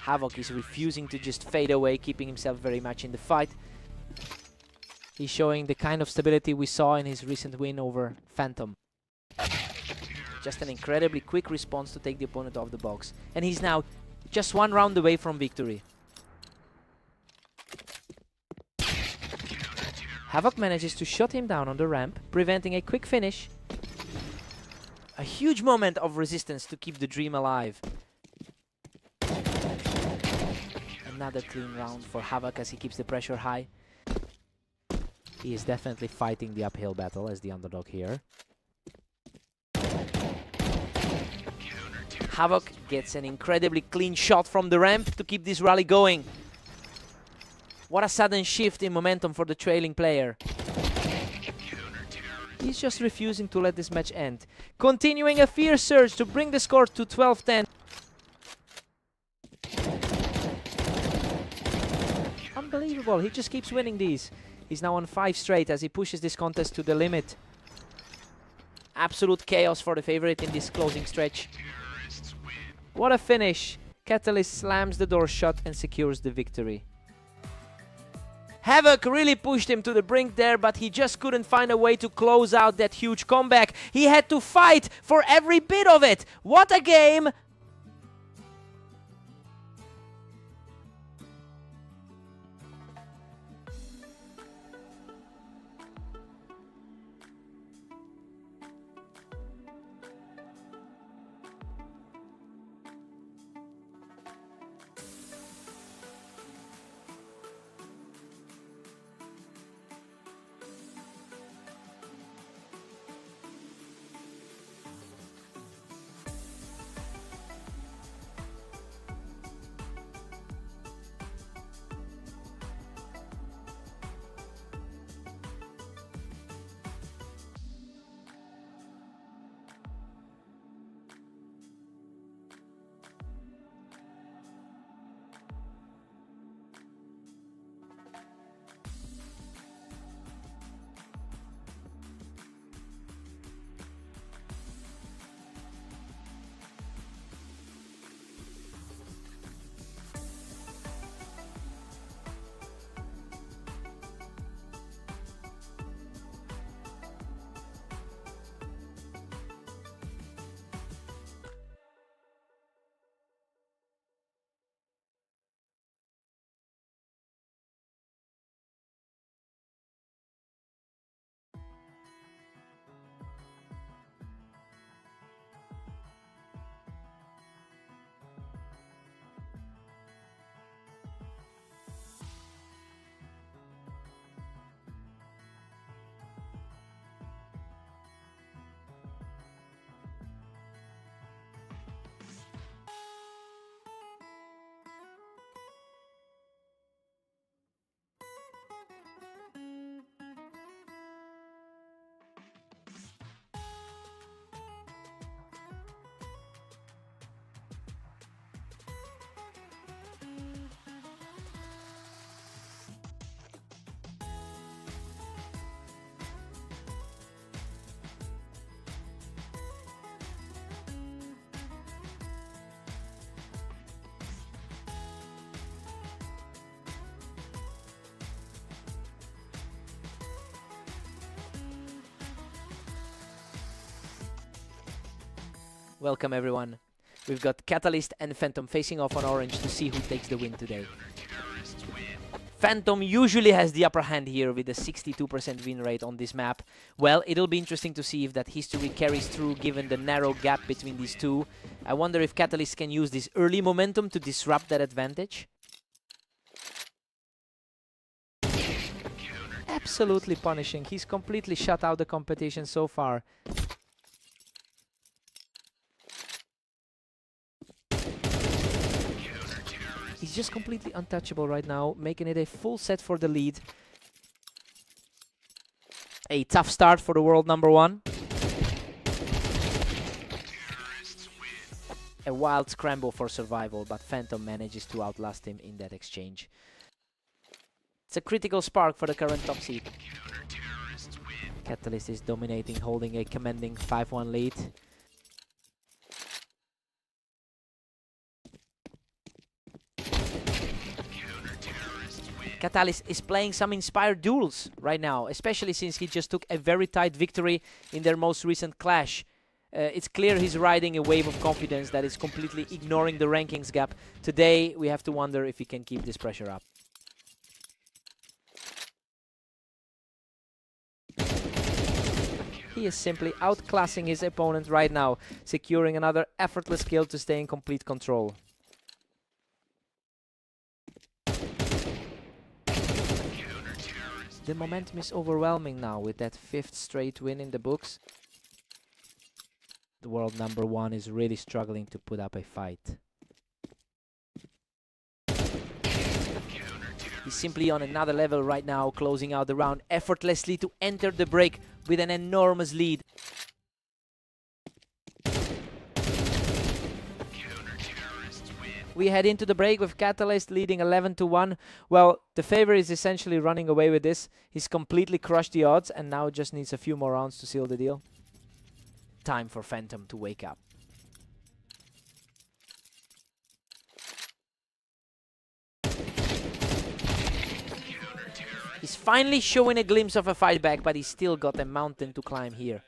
Havoc is refusing to just fade away, keeping himself very much in the fight. He's showing the kind of stability we saw in his recent win over Phantom. Just an incredibly quick response to take the opponent off the box. And he's now just one round away from victory. Havoc manages to shut him down on the ramp, preventing a quick finish. A huge moment of resistance to keep the dream alive. Another clean round for Havoc as he keeps the pressure high. He is definitely fighting the uphill battle as the underdog here. Havoc gets an incredibly clean shot from the ramp to keep this rally going. What a sudden shift in momentum for the trailing player. He's just refusing to let this match end. Continuing a fierce surge to bring the score to 12-10. Unbelievable, he just keeps winning these. He's now on 5 straight as he pushes this contest to the limit. Absolute chaos for the favorite in this closing stretch. What a finish! Catalyst slams the door shut and secures the victory. Havoc really pushed him to the brink there, but he just couldn't find a way to close out that huge comeback. He had to fight for every bit of it. What a game! Welcome everyone. We've got Catalyst and Phantom facing off on orange to see who takes the win today. Phantom usually has the upper hand here with a 62% win rate on this map. Well, it'll be interesting to see if that history carries through given the narrow gap between these two. I wonder if Catalyst can use this early momentum to disrupt that advantage. Absolutely punishing. He's completely shut out the competition so far. He's just completely untouchable right now, making it a full set for the lead. A tough start for the world number one. A wild scramble for survival, but Phantom manages to outlast him in that exchange. It's a critical spark for the current top seed. Catalyst is dominating, holding a commanding 5-1 lead. Catalyst is playing some inspired duels right now, especially since he just took a very tight victory in their most recent clash. It's clear he's riding a wave of confidence that is completely ignoring the rankings gap. Today, we have to wonder if he can keep this pressure up. He is simply outclassing his opponent right now, securing another effortless kill to stay in complete control. The momentum is overwhelming now with that 5th straight win in the books. The world number one is really struggling to put up a fight. He's simply on another level right now, closing out the round effortlessly to enter the break with an enormous lead. We head into the break with Catalyst leading 11-1. Well, the favorite is essentially running away with this. He's completely crushed the odds and now just needs a few more rounds to seal the deal. Time for Phantom to wake up. He's finally showing a glimpse of a fight back, but he's still got a mountain to climb here.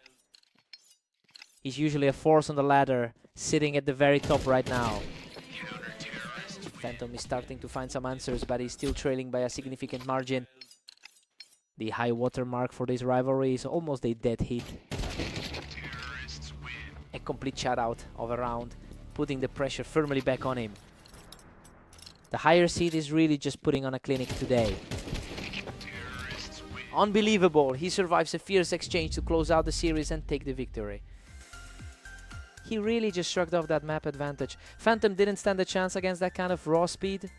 He's usually a force on the ladder, sitting at the very top right now. Phantom is starting to find some answers, but he's still trailing by a significant margin. The high water mark for this rivalry is almost a dead heat. A complete shutout of a round, putting the pressure firmly back on him. The higher seed is really just putting on a clinic today. Unbelievable, he survives a fierce exchange to close out the series and take the victory. He really just shrugged off that map advantage. Phantom didn't stand a chance against that kind of raw speed.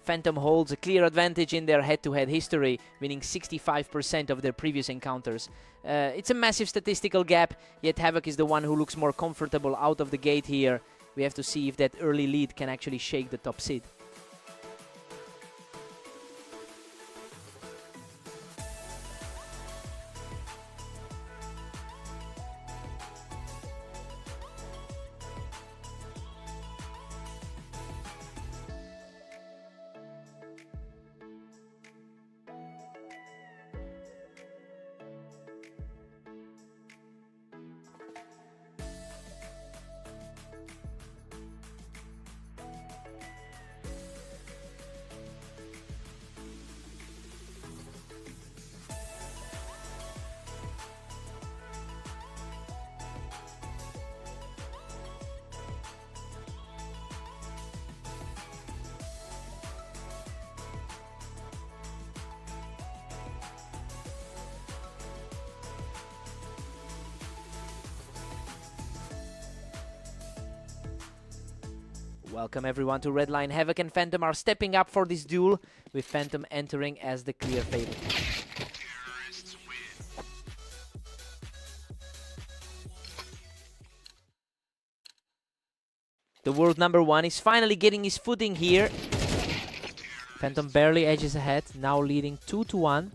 Phantom holds a clear advantage in their head-to-head history, winning 65% of their previous encounters. It's a massive statistical gap, yet Havoc is the one who looks more comfortable out of the gate here. We have to see if that early lead can actually shake the top seed. Welcome everyone to Redline. Havoc and Phantom are stepping up for this duel, with Phantom entering as the clear favorite. The world #1 is finally getting his footing here. Phantom barely edges ahead, now leading 2-1.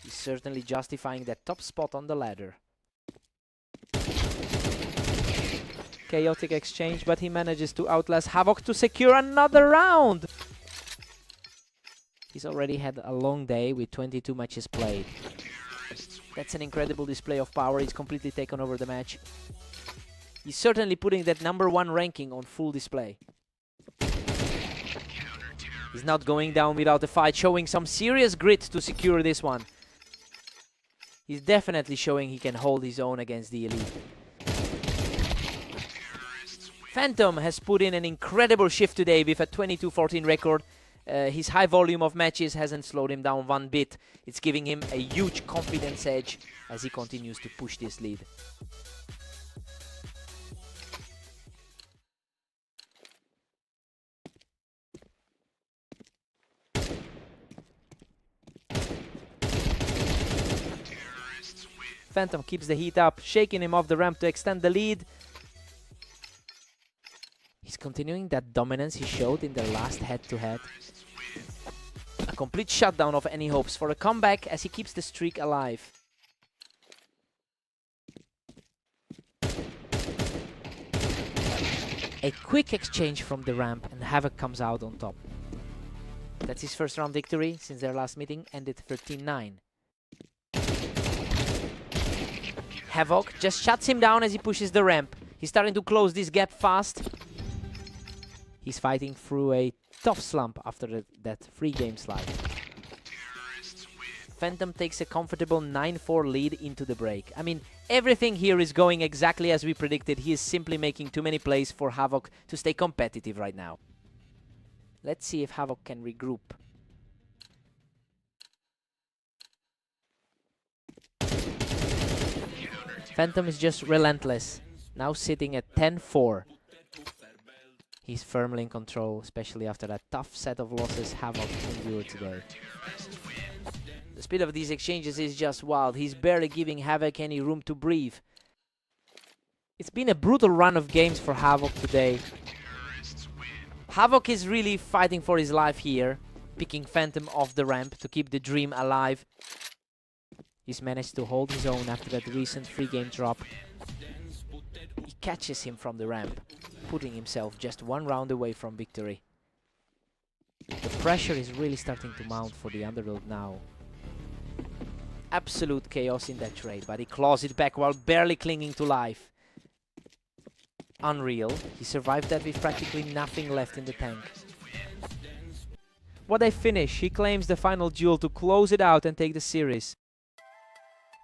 He's certainly justifying that top spot on the ladder. Chaotic exchange, but he manages to outlast Havoc to secure another round. He's already had a long day with 22 matches played. That's an incredible display of power. He's completely taken over the match. He's certainly putting that #1 ranking on full display. He's not going down without a fight, showing some serious grit to secure this one. He's definitely showing he can hold his own against the elite. Phantom has put in an incredible shift today with a 22-14 record. His high volume of matches hasn't slowed him down one bit. It's giving him a huge confidence edge as he continues to push this lead. Phantom keeps the heat up, shaking him off the ramp to extend the lead. He's continuing that dominance he showed in their last head-to-head. A complete shutdown of any hopes for a comeback as he keeps the streak alive. A quick exchange from the ramp and Havoc comes out on top. That's his first round victory since their last meeting, ended 13-9. Havoc just shuts him down as he pushes the ramp. He's starting to close this gap fast. He's fighting through a tough slump after that free game slide. Phantom takes a comfortable 9-4 lead into the break. I mean, everything here is going exactly as we predicted. He is simply making too many plays for Havoc to stay competitive right now. Let's see if Havoc can regroup. Phantom is just relentless, now sitting at 10-4. He's firmly in control, especially after that tough set of losses Havoc endured today. The speed of these exchanges is just wild. He's barely giving Havoc any room to breathe. It's been a brutal run of games for Havoc today. Havoc is really fighting for his life here, picking Phantom off the ramp to keep the dream alive. He's managed to hold his own after that recent free game drop. He catches him from the ramp, putting himself just one round away from victory. The pressure is really starting to mount for the underdog now. Absolute chaos in that trade, but he claws it back while barely clinging to life. Unreal. He survived that with practically nothing left in the tank. What a finish. He claims the final duel to close it out and take the series.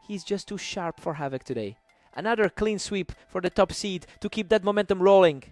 He's just too sharp for Havoc today. Another clean sweep for the top seed to keep that momentum rolling.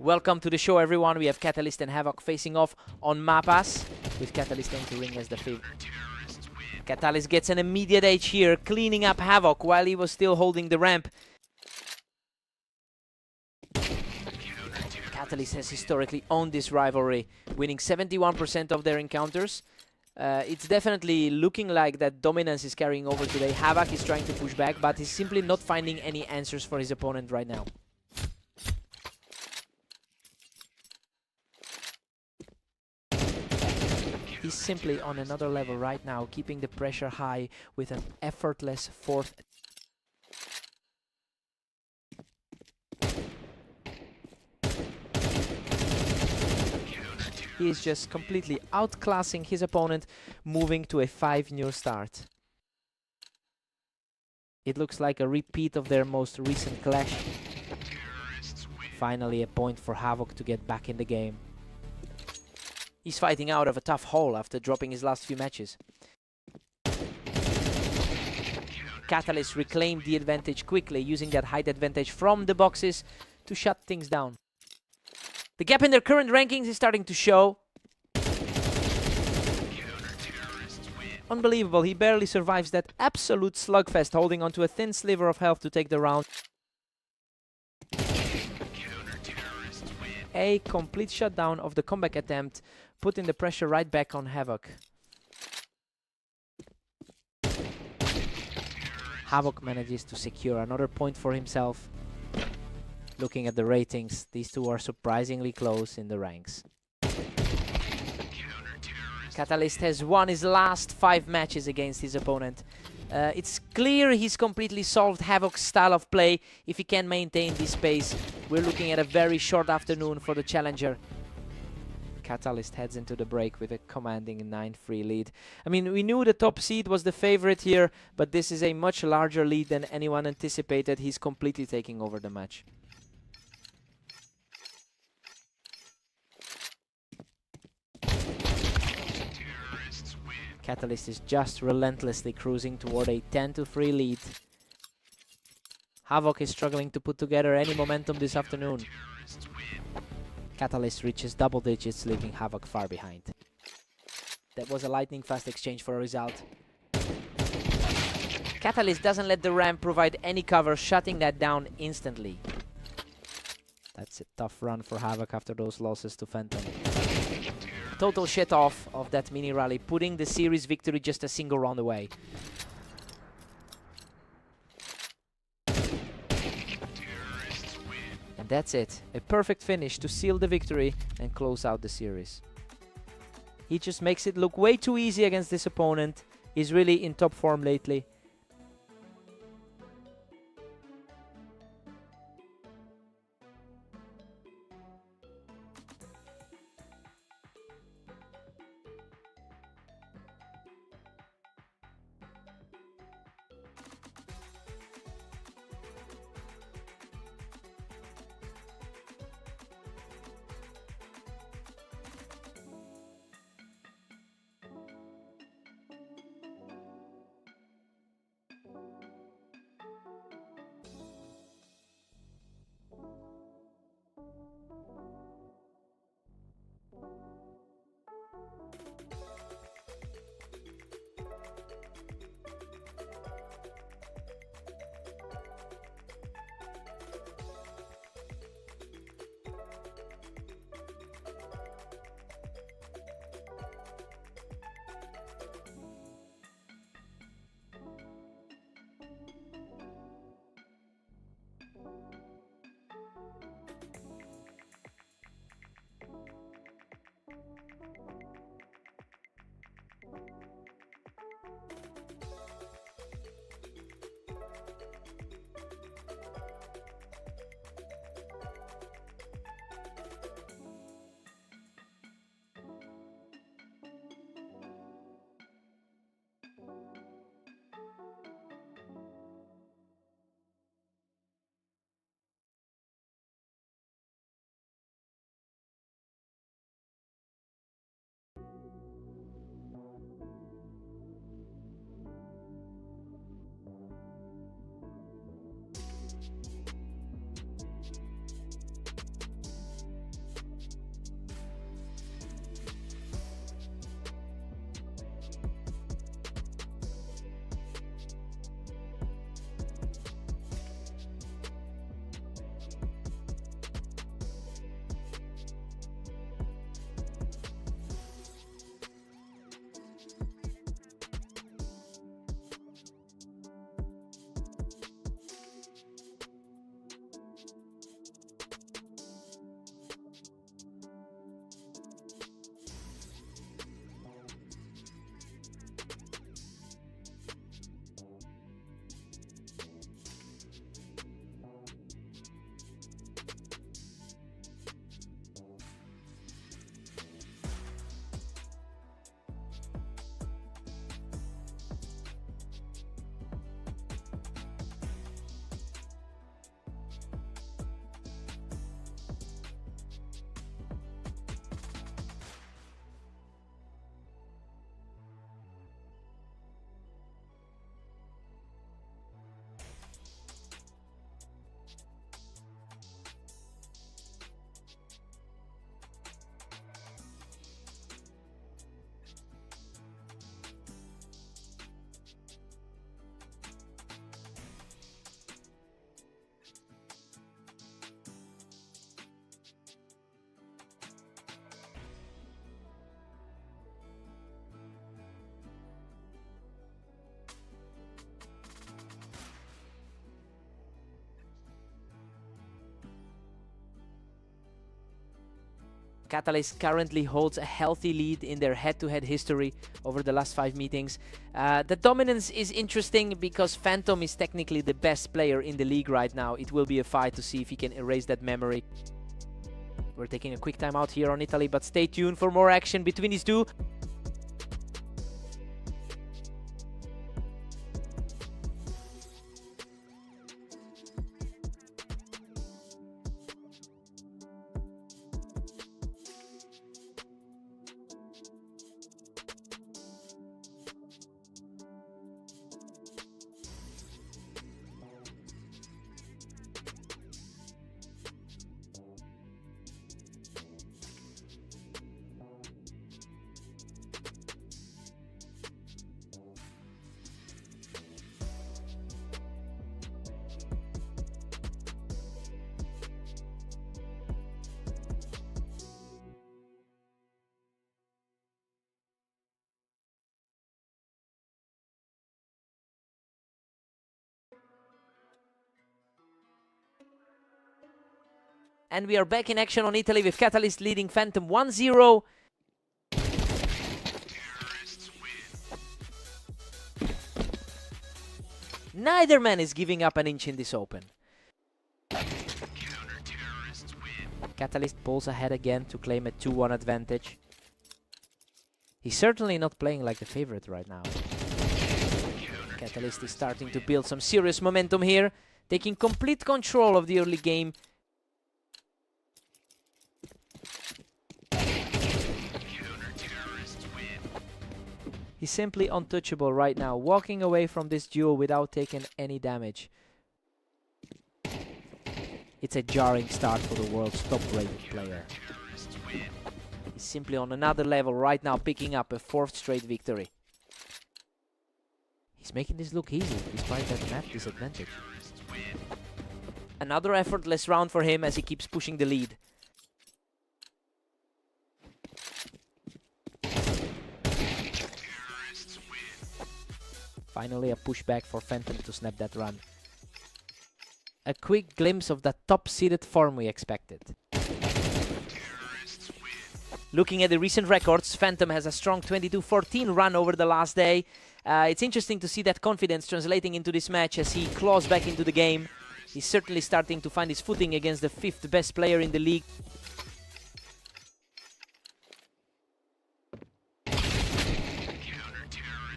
Welcome to the show, everyone. We have Catalyst and Havoc facing off on Mapas, with Catalyst entering as the favorite. Catalyst gets an immediate edge here, cleaning up Havoc while he was still holding the ramp. Catalyst has historically owned this rivalry, winning 71% of their encounters. It's definitely looking like that dominance is carrying over today. Havoc is trying to push back, but he's simply not finding any answers for his opponent right now. He's simply on another level right now, keeping the pressure high with an effortless fourth. He is just completely outclassing his opponent, moving to a 5-0 start. It looks like a repeat of their most recent clash. Finally a point for Havoc to get back in the game. He's fighting out of a tough hole after dropping his last few matches. Catalyst reclaimed the advantage quickly, using that height advantage from the boxes to shut things down. The gap in their current rankings is starting to show. Unbelievable, he barely survives that absolute slugfest, holding onto a thin sliver of health to take the round. A complete shutdown of the comeback attempt, putting the pressure right back on Havoc. Havoc manages to secure another point for himself. Looking at the ratings, these two are surprisingly close in the ranks. Catalyst has won his last 5 matches against his opponent. It's clear he's completely solved Havoc's style of play. If he can maintain this pace, we're looking at a very short afternoon for the challenger. Catalyst heads into the break with a commanding 9-3 lead. I mean, we knew the top seed was the favorite here, but this is a much larger lead than anyone anticipated. He's completely taking over the match. Catalyst is just relentlessly cruising toward a 10-3 lead. Havoc is struggling to put together any momentum this afternoon. Catalyst reaches double digits, leaving Havoc far behind. That was a lightning fast exchange for a result. Catalyst doesn't let the ramp provide any cover, shutting that down instantly. That's a tough run for Havoc after those losses to Phantom. Total shit off of that mini rally, putting the series victory just a single round away. And that's it. A perfect finish to seal the victory and close out the series. He just makes it look way too easy against this opponent. He's really in top form lately. Catalyst currently holds a healthy lead in their head-to-head history over the last 5 meetings. The dominance is interesting because Phantom is technically the best player in the league right now. It will be a fight to see if he can erase that memory. We're taking a quick time out here on Italy, but stay tuned for more action between these two. And we are back in action on Italy with Catalyst leading Phantom 1-0. Neither man is giving up an inch in this open. Catalyst pulls ahead again to claim a 2-1 advantage. He's certainly not playing like the favorite right now. Catalyst is starting to build some serious momentum here, taking complete control of the early game. He's simply untouchable right now, walking away from this duel without taking any damage. It's a jarring start for the world's top-rated player. He's simply on another level right now, picking up a 4th straight victory. He's making this look easy, despite that map disadvantage. Another effortless round for him as he keeps pushing the lead. Finally a pushback for Phantom to snap that run. A quick glimpse of that top-seeded form we expected. Looking at the recent records, Phantom has a strong 22-14 run over the last day. It's interesting to see that confidence translating into this match as he claws back into the game. He's certainly starting to find his footing against the 5th best player in the league.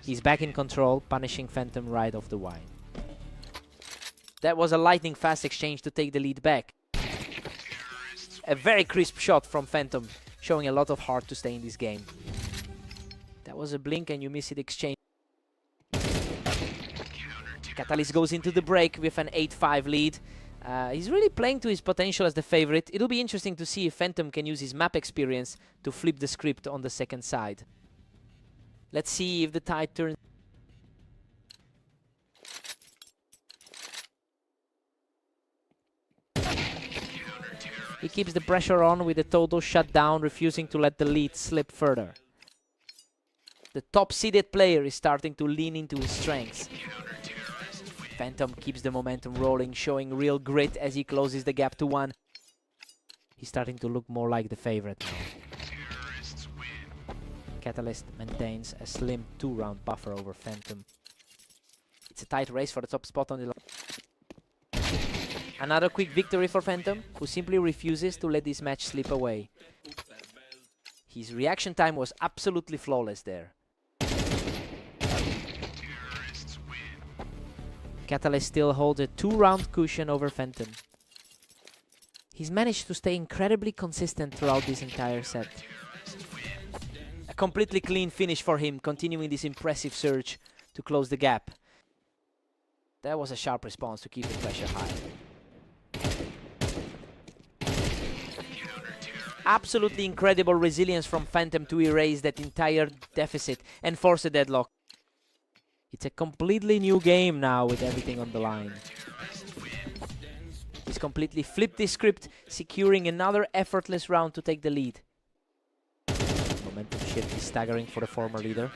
He's back in control, punishing Phantom right off the wine. That was a lightning-fast exchange to take the lead back. A very crisp shot from Phantom, showing a lot of heart to stay in this game. That was a blink and you miss it exchange. Catalyst goes into the break with an 8-5 lead. He's really playing to his potential as the favorite. It'll be interesting to see if Phantom can use his map experience to flip the script on the second side. Let's see if the tide turns. He keeps the pressure on with a total shutdown, refusing to let the lead slip further. The top-seeded player is starting to lean into his strengths. Phantom keeps the momentum rolling, showing real grit as he closes the gap to 1. He's starting to look more like the favorite now. Catalyst maintains a slim 2-round buffer over Phantom. It's a tight race for the top spot on the line. Another quick victory for Phantom, who simply refuses to let this match slip away. His reaction time was absolutely flawless there. Catalyst still holds a 2-round cushion over Phantom. He's managed to stay incredibly consistent throughout this entire set. A completely clean finish for him, continuing this impressive surge to close the gap. That was a sharp response to keep the pressure high. Absolutely incredible resilience from Phantom to erase that entire deficit and force a deadlock. It's a completely new game now with everything on the line. He's completely flipped the script, securing another effortless round to take the lead. Momentum shift is staggering for the former leader.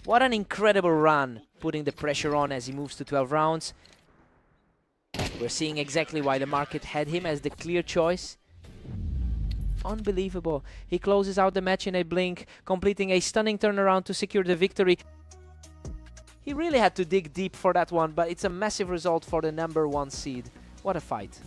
What an incredible run, putting the pressure on as he moves to 12 rounds. We're seeing exactly why the market had him as the clear choice. Unbelievable. He closes out the match in a blink, completing a stunning turnaround to secure the victory. He really had to dig deep for that one, but it's a massive result for the #1 seed. What a fight.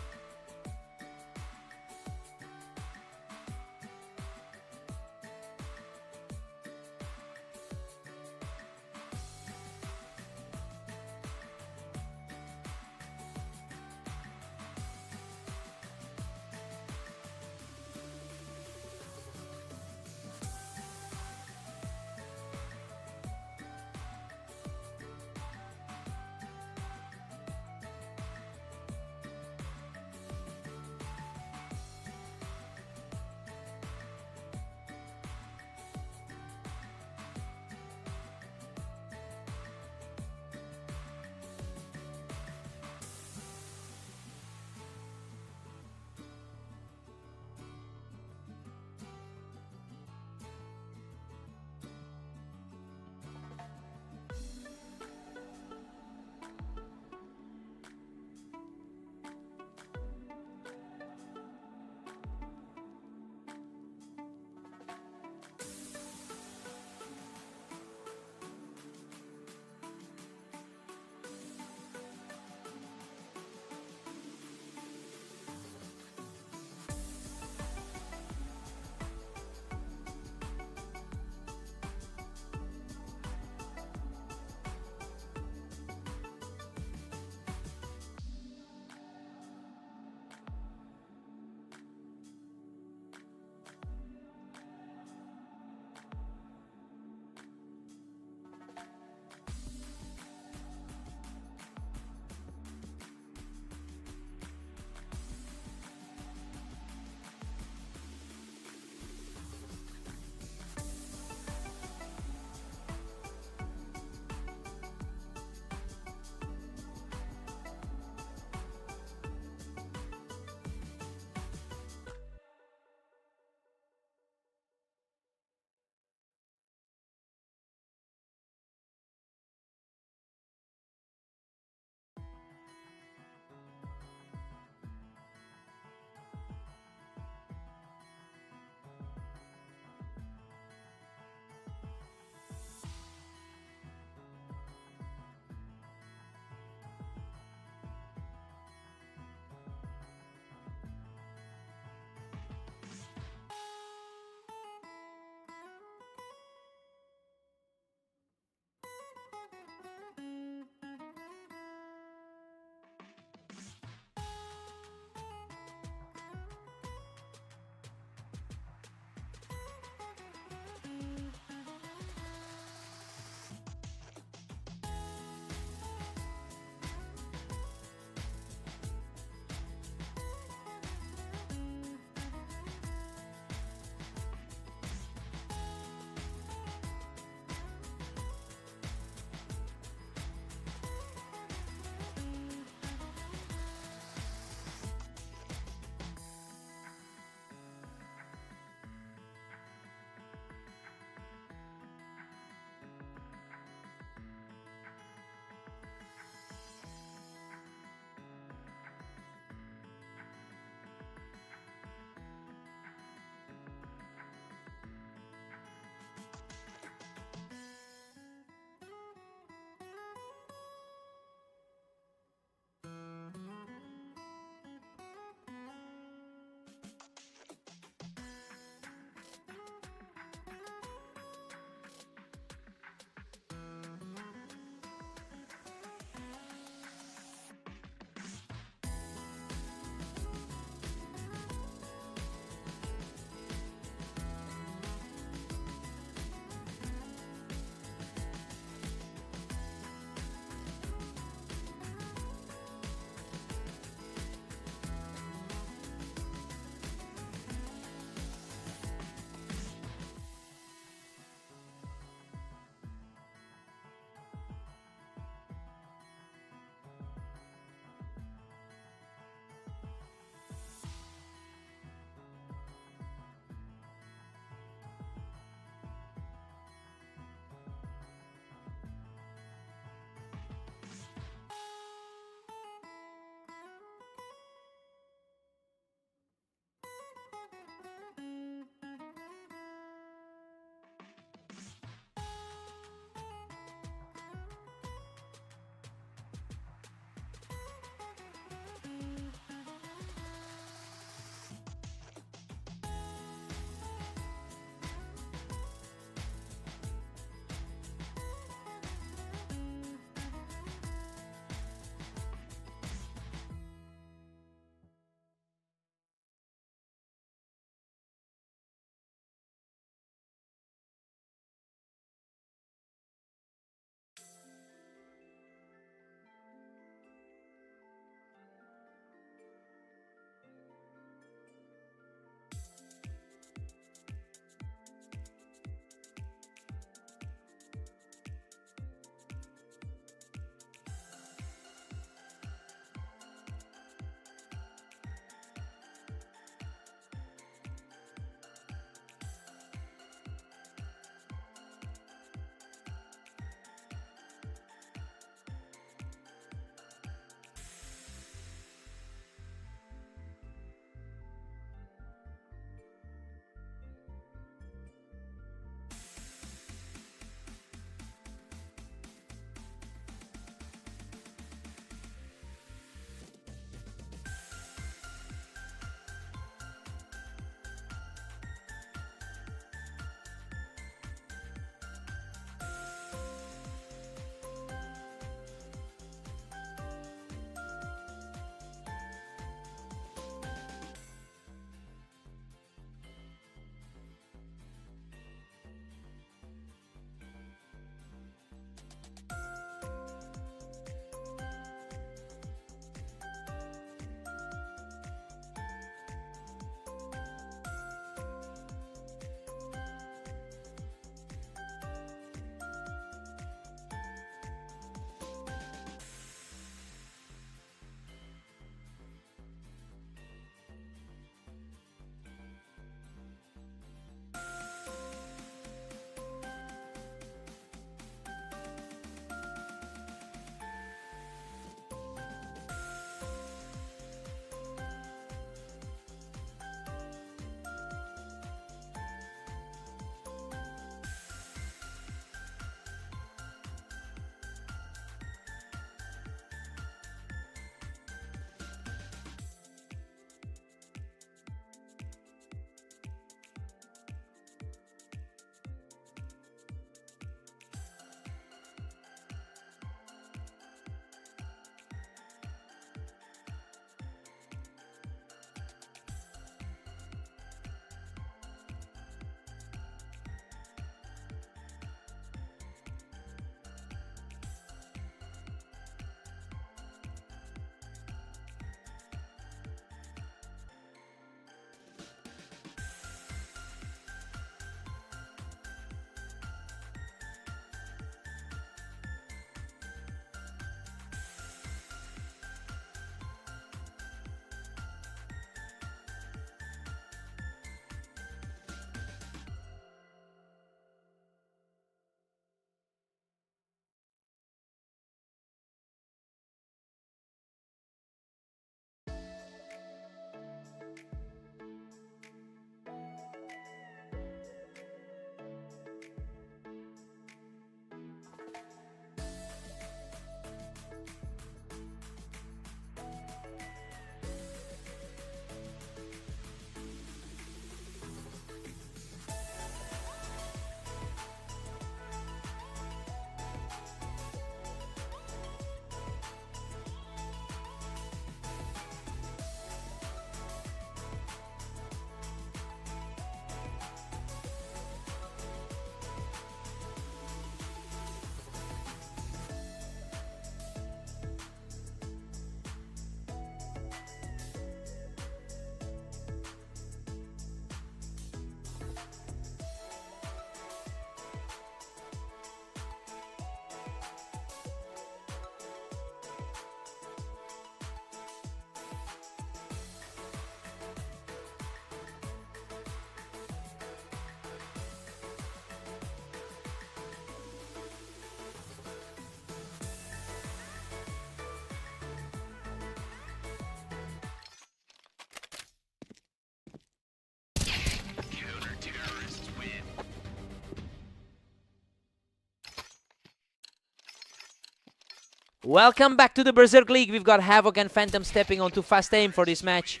Welcome back to the Berserk League. We've got Havoc and Phantom stepping onto fast aim for this match.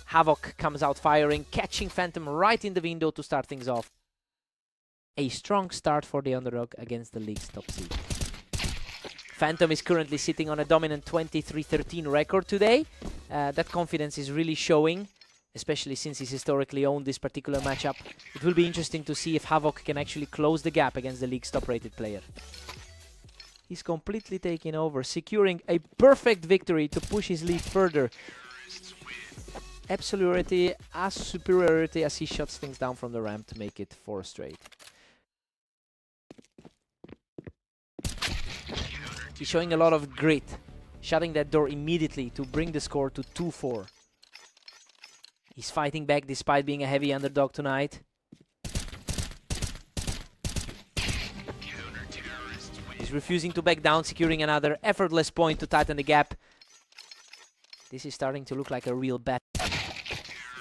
Havoc comes out firing, catching Phantom right in the window to start things off. A strong start for the underdog against the league's top seed. Phantom is currently sitting on a dominant 23-13 record today. That confidence is really showing, especially since he's historically owned this particular matchup. It will be interesting to see if Havoc can actually close the gap against the league's top-rated player. He's completely taking over, securing a perfect victory to push his lead further. Absolutely as superiority as he shuts things down from the ramp to make it 4 straight. He's showing a lot of grit, shutting that door immediately to bring the score to 2-4. He's fighting back despite being a heavy underdog tonight. He's refusing to back down, securing another effortless point to tighten the gap. This is starting to look like a real battle.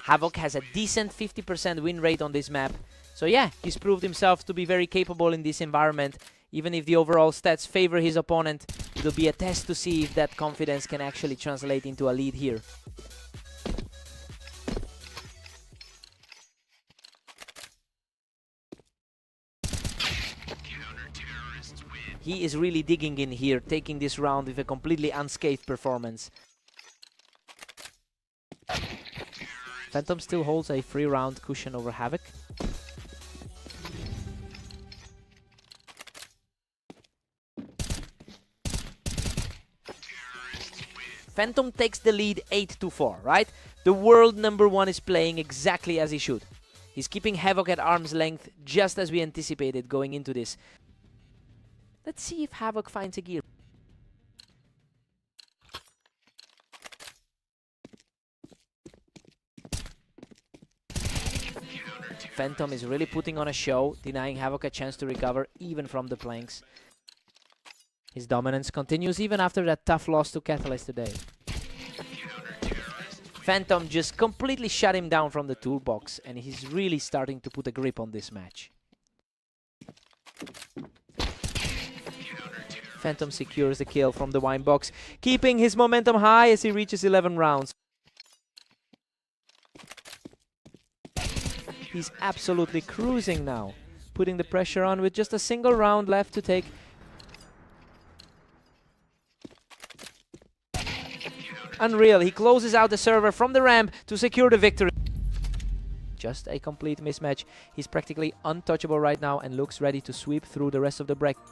Havoc has a decent 50% win rate on this map. So yeah, he's proved himself to be very capable in this environment. Even if the overall stats favor his opponent, it'll be a test to see if that confidence can actually translate into a lead here. He is really digging in here, taking this round with a completely unscathed performance. Phantom still holds a 3-round cushion over Havoc. Phantom takes the lead 8-4, right? The world #1 is playing exactly as he should. He's keeping Havoc at arm's length, just as we anticipated going into this. Let's see if Havoc finds a gear. Phantom is really putting on a show, denying Havoc a chance to recover, even from the planks. His dominance continues even after that tough loss to Catalyst today. Phantom just completely shut him down from the toolbox, and he's really starting to put a grip on this match. Phantom secures the kill from the wine box, keeping his momentum high as he reaches 11 rounds. He's absolutely cruising now, putting the pressure on with just a single round left to take. Unreal, he closes out the server from the ramp to secure the victory. Just a complete mismatch. He's practically untouchable right now and looks ready to sweep through the rest of the bracket.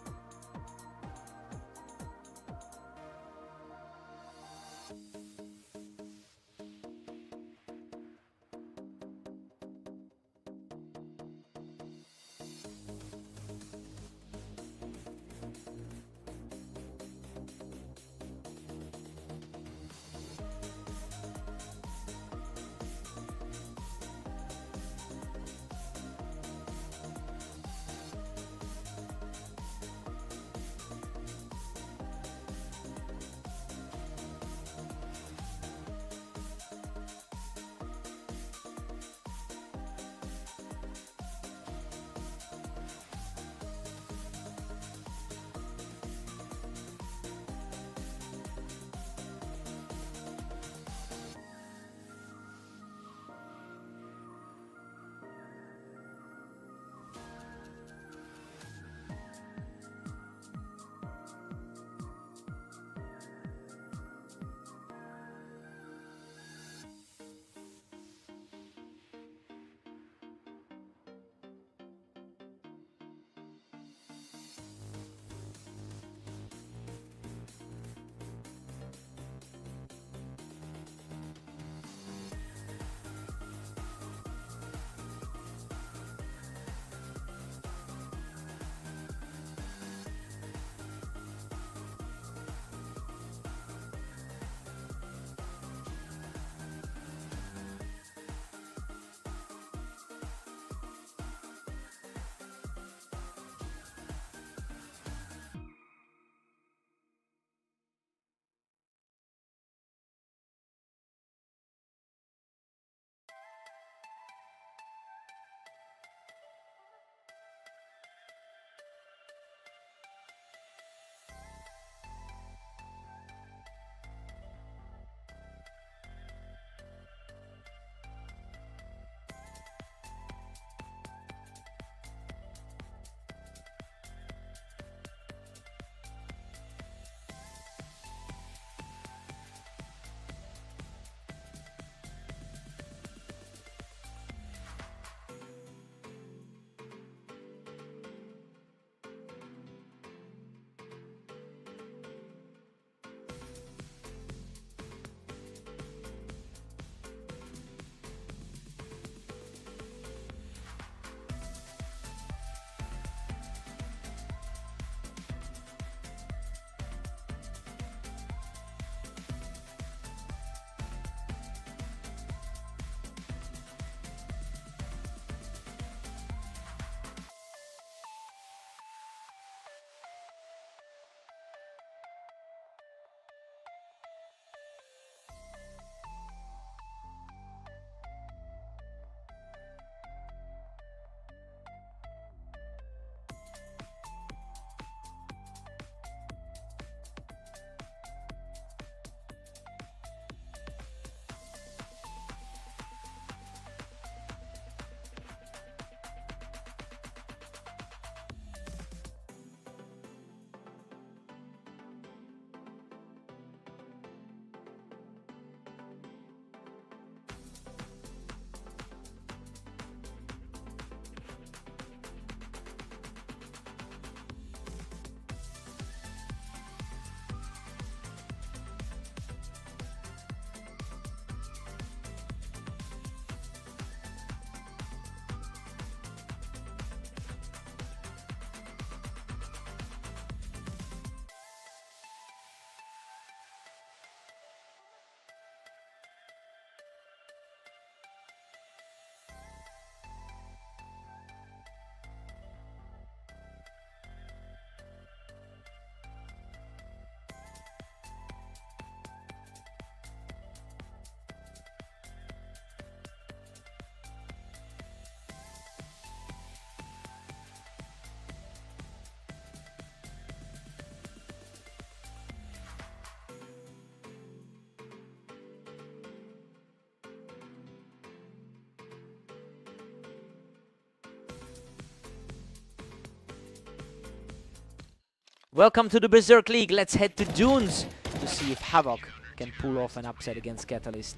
Welcome to the Berserk League. Let's head to Dunes to see if Havoc can pull off an upset against Catalyst.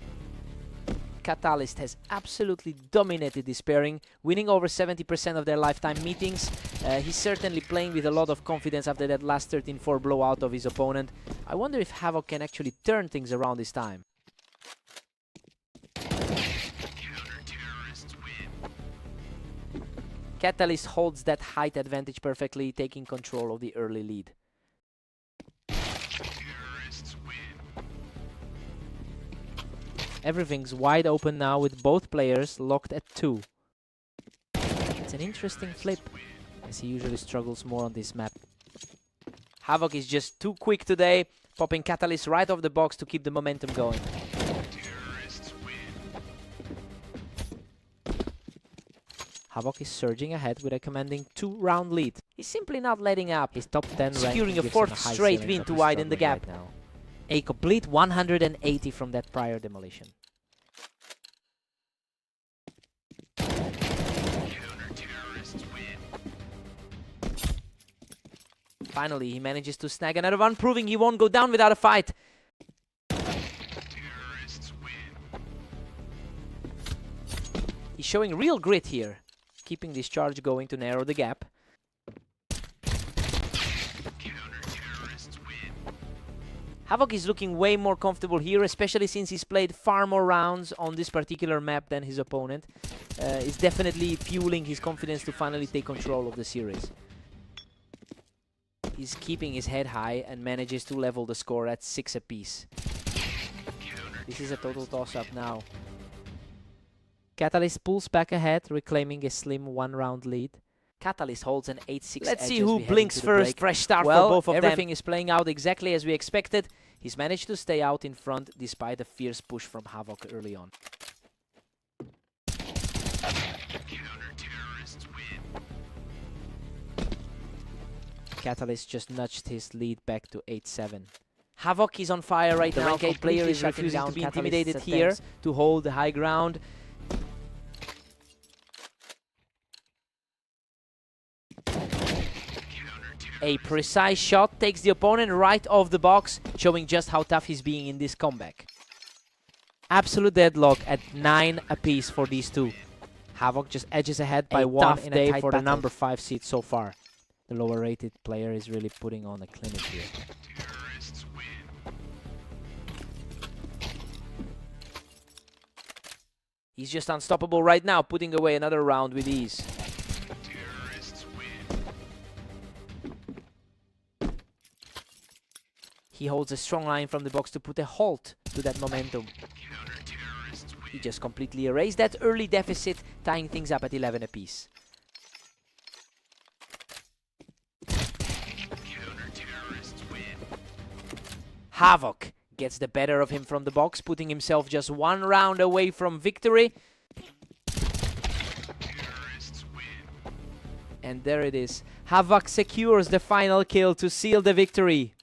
Catalyst has absolutely dominated this pairing, winning over 70% of their lifetime meetings. He's certainly playing with a lot of confidence after that last 13-4 blowout of his opponent. I wonder if Havoc can actually turn things around this time. Catalyst holds that height advantage perfectly, taking control of the early lead. Everything's wide open now with both players locked at 2. It's an interesting flip, as he usually struggles more on this map. Havoc is just too quick today, popping Catalyst right off the box to keep the momentum going. Havoc is surging ahead with a commanding 2-round lead. He's simply not letting up. His top 10 securing a 4th straight win to widen the gap. Right now. A complete 180 from that prior demolition. Finally, he manages to snag another one, proving he won't go down without a fight. He's showing real grit here, keeping this charge going to narrow the gap. Havoc is looking way more comfortable here, especially since he's played far more rounds on this particular map than his opponent. It's definitely fueling his confidence to finally take control of the series. He's keeping his head high and manages to level the score at 6 apiece. This is a total toss-up now. Catalyst pulls back ahead, reclaiming a slim 1-round lead. Catalyst holds an 8-6 Let's see who blinks first. Fresh start for both of them. Everything is playing out exactly as we expected. He's managed to stay out in front despite a fierce push from Havoc early on. Catalyst just nudged his lead back to 8-7. Havoc is on fire right now. The player is refusing to be intimidated here to hold the high ground. A precise shot takes the opponent right off the box, showing just how tough he's being in this comeback. Absolute deadlock at 9 apiece for these two. Havoc just edges ahead by 1 in a tight for the number 5 seed so far. The lower rated player is really putting on a clinic here. He's just unstoppable right now, putting away another round with ease. He holds a strong line from the box to put a halt to that momentum. He just completely erased that early deficit, tying things up at 11 apiece. Havoc gets the better of him from the box, putting himself just 1 round away from victory. And there it is. Havoc secures the final kill to seal the victory.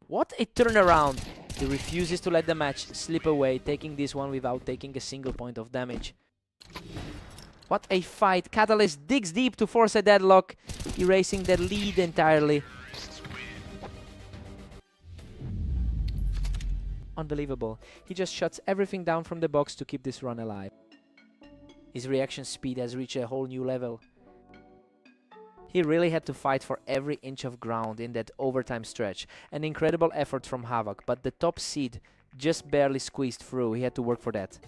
What a turnaround. He refuses to let the match slip away, taking this one without taking a single point of damage. What a fight. Catalyst digs deep to force a deadlock, erasing the lead entirely. Unbelievable. He just shuts everything down from the box to keep this run alive. His reaction speed has reached a whole new level. He really had to fight for every inch of ground in that overtime stretch. An incredible effort from Havoc, but the top seed just barely squeezed through. He had to work for that.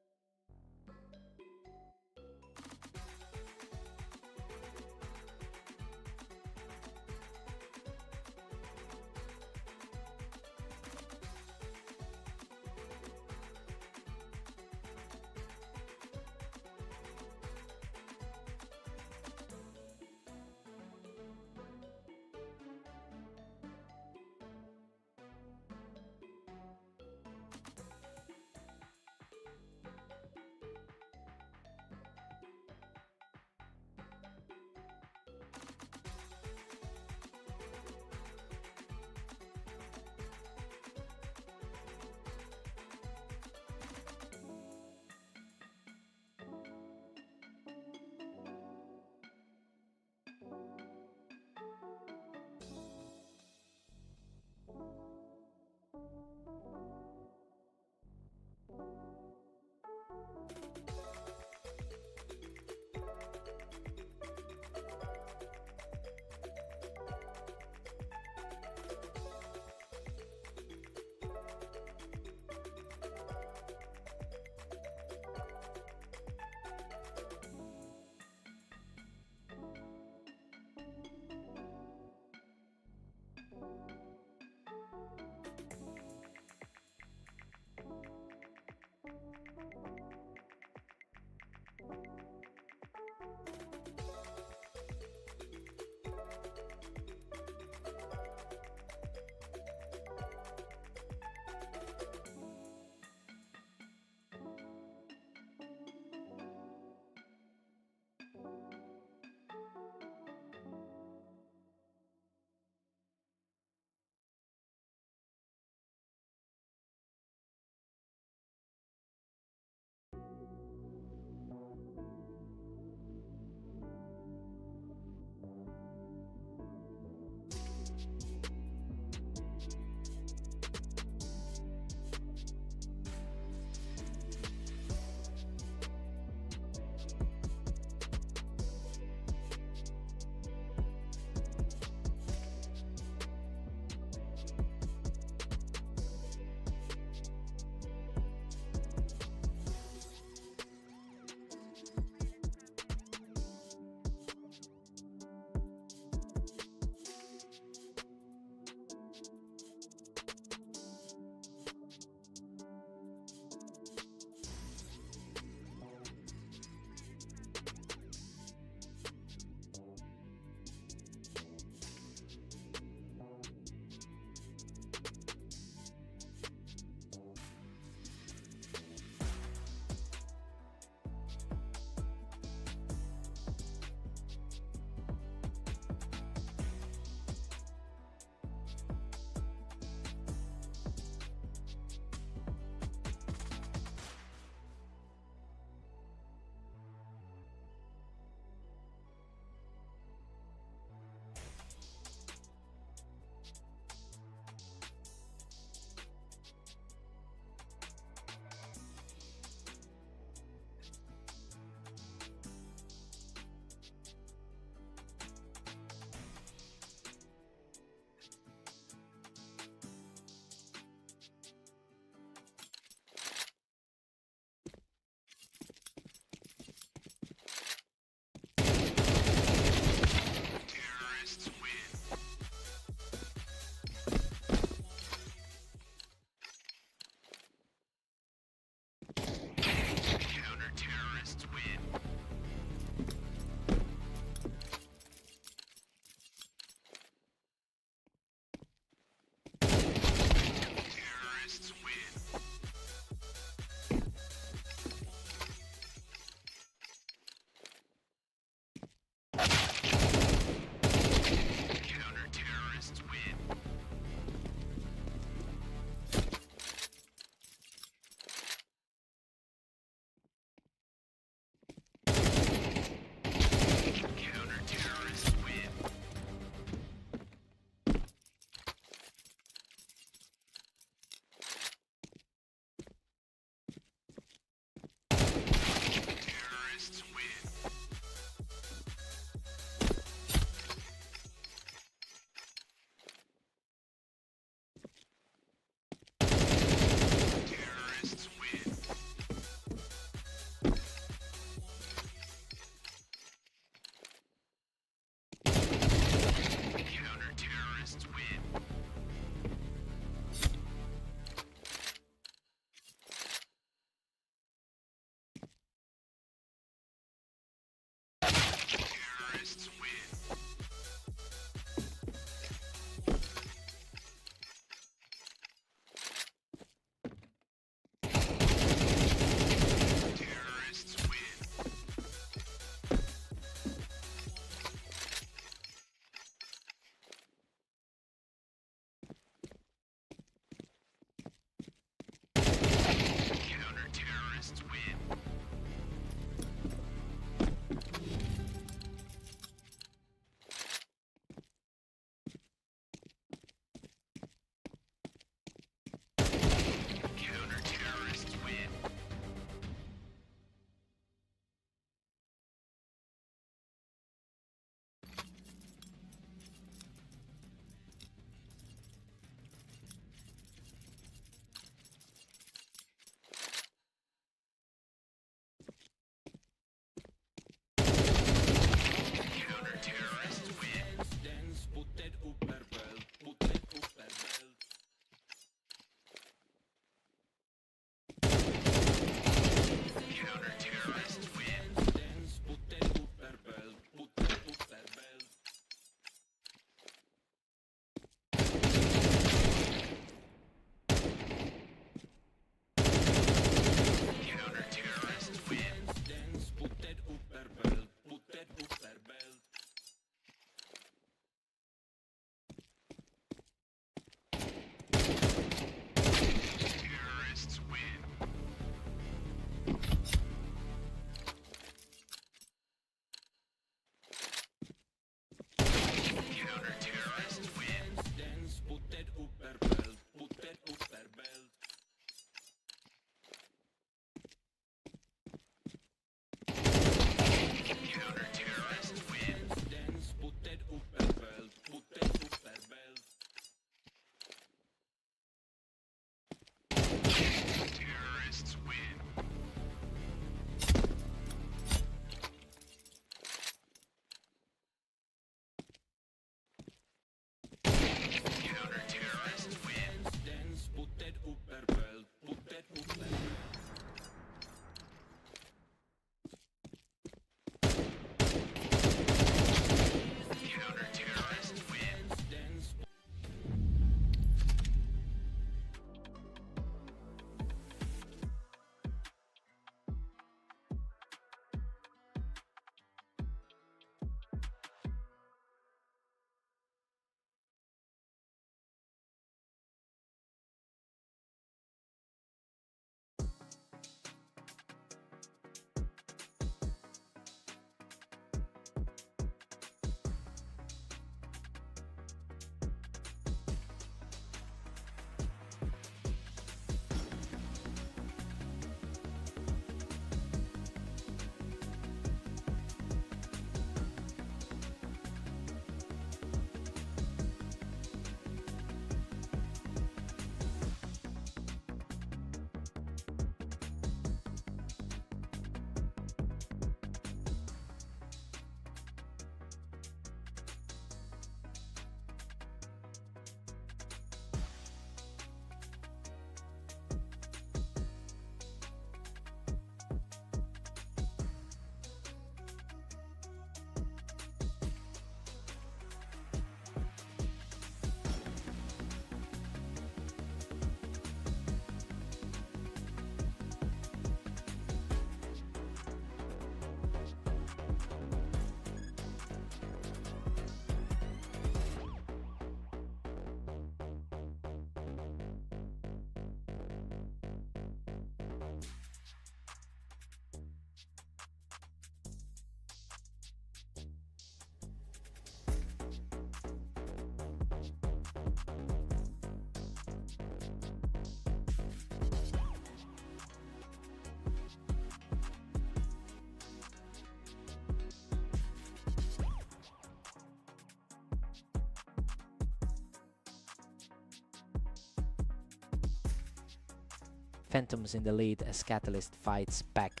Phantom's in the lead as Catalyst fights back.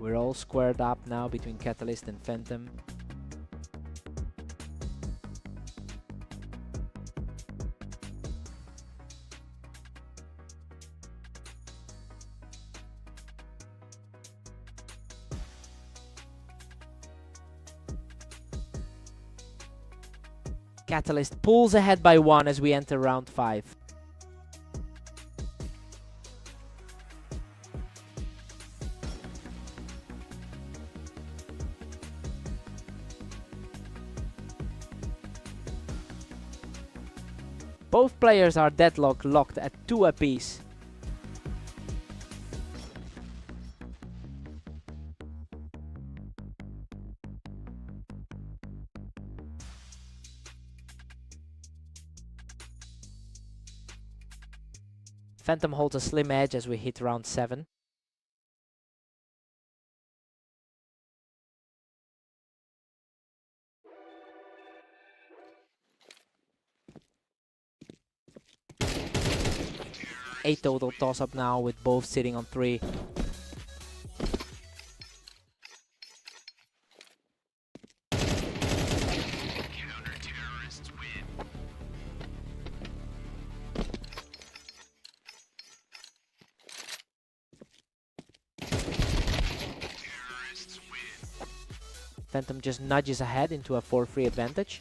We're all squared up now between Catalyst and Phantom. Catalyst pulls ahead by 1 as we enter round 5. Both players are deadlock locked at 2 apiece. Phantom holds a slim edge as we hit round 7. A total toss-up now with both sitting on 3. Phantom just nudges ahead into a 4-3 advantage.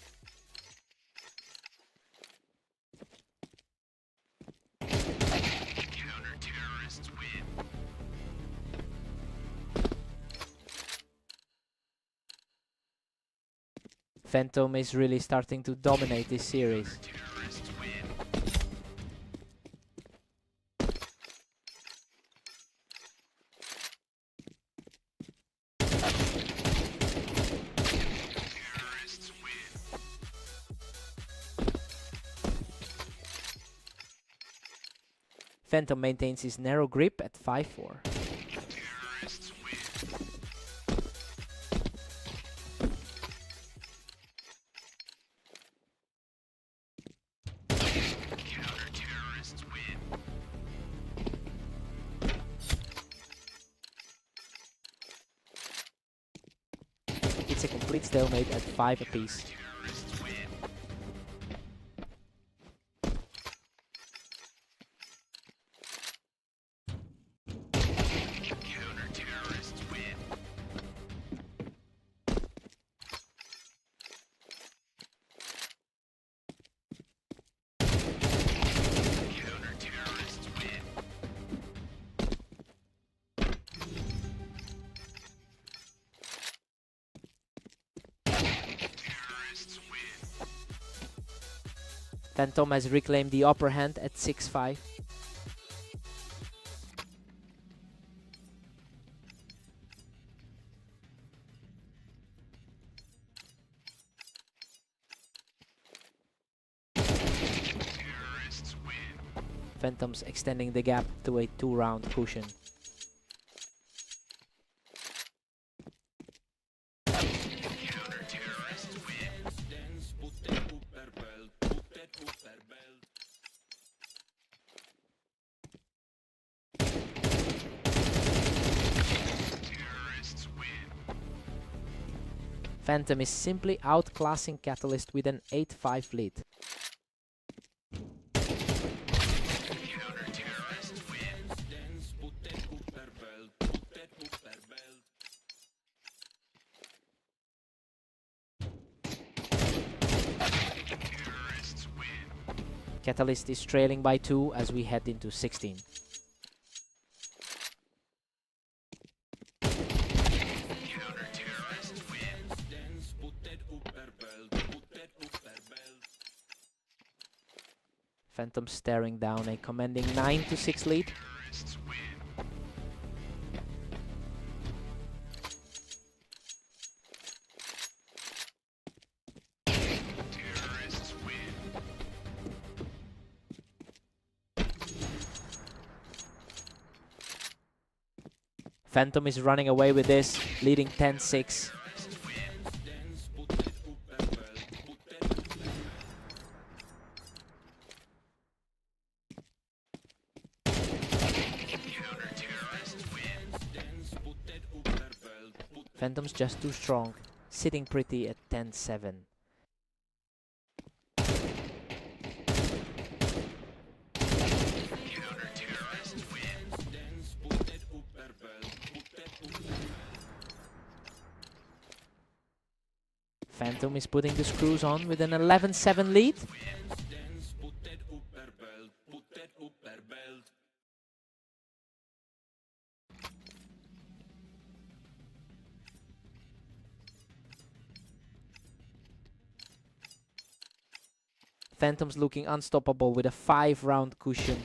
Phantom is really starting to dominate this series. Phantom maintains his narrow grip at 5-4. It's a complete stalemate at 5 apiece. Phantom has reclaimed the upper hand at 6-5. Phantom's extending the gap to a 2-round cushion. Phantom is simply outclassing Catalyst with an 8-5 lead. Catalyst is trailing by 2 as we head into 16. Phantom staring down a commanding 9-6 lead. Phantom is running away with this, leading 10-6. Phantom's just too strong, sitting pretty at 10-7. Phantom is putting the screws on with an 11-7 lead. Phantom's looking unstoppable with a 5-round cushion.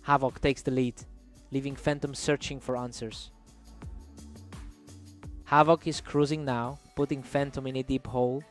Havoc takes the lead, leaving Phantom searching for answers. Havoc is cruising now, putting Phantom in a deep hole.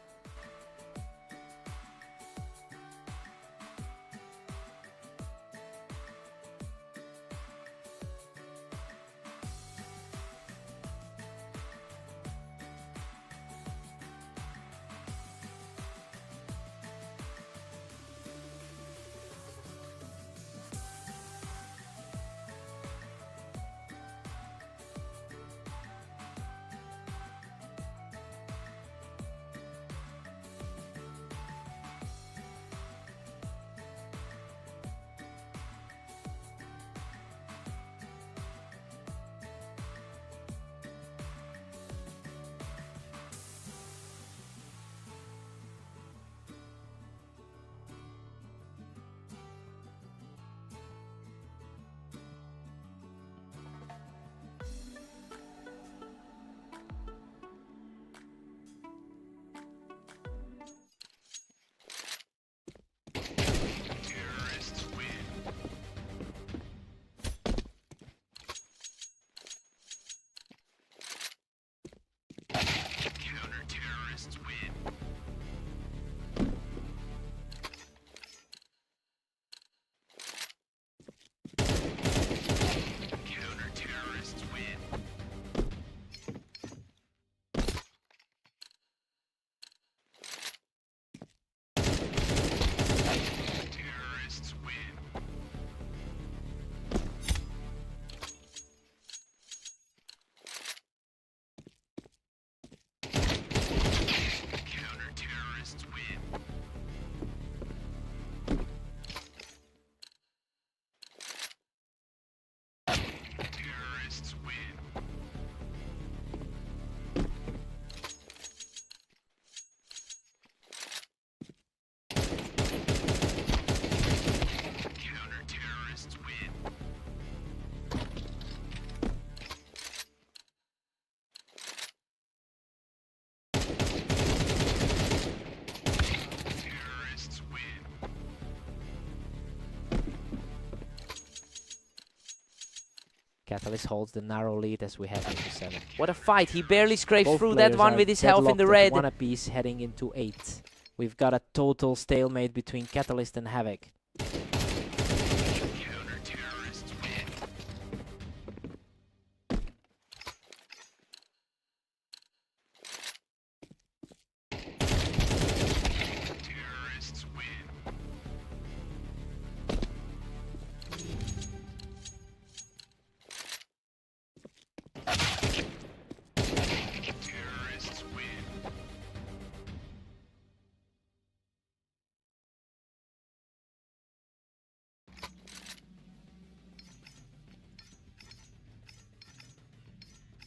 Catalyst holds the narrow lead as we head into 7. What a fight! He barely scrapes Both through that players one are with his health in the deadlocked at red. 1 apiece heading into 8. We've got a total stalemate between Catalyst and Havoc.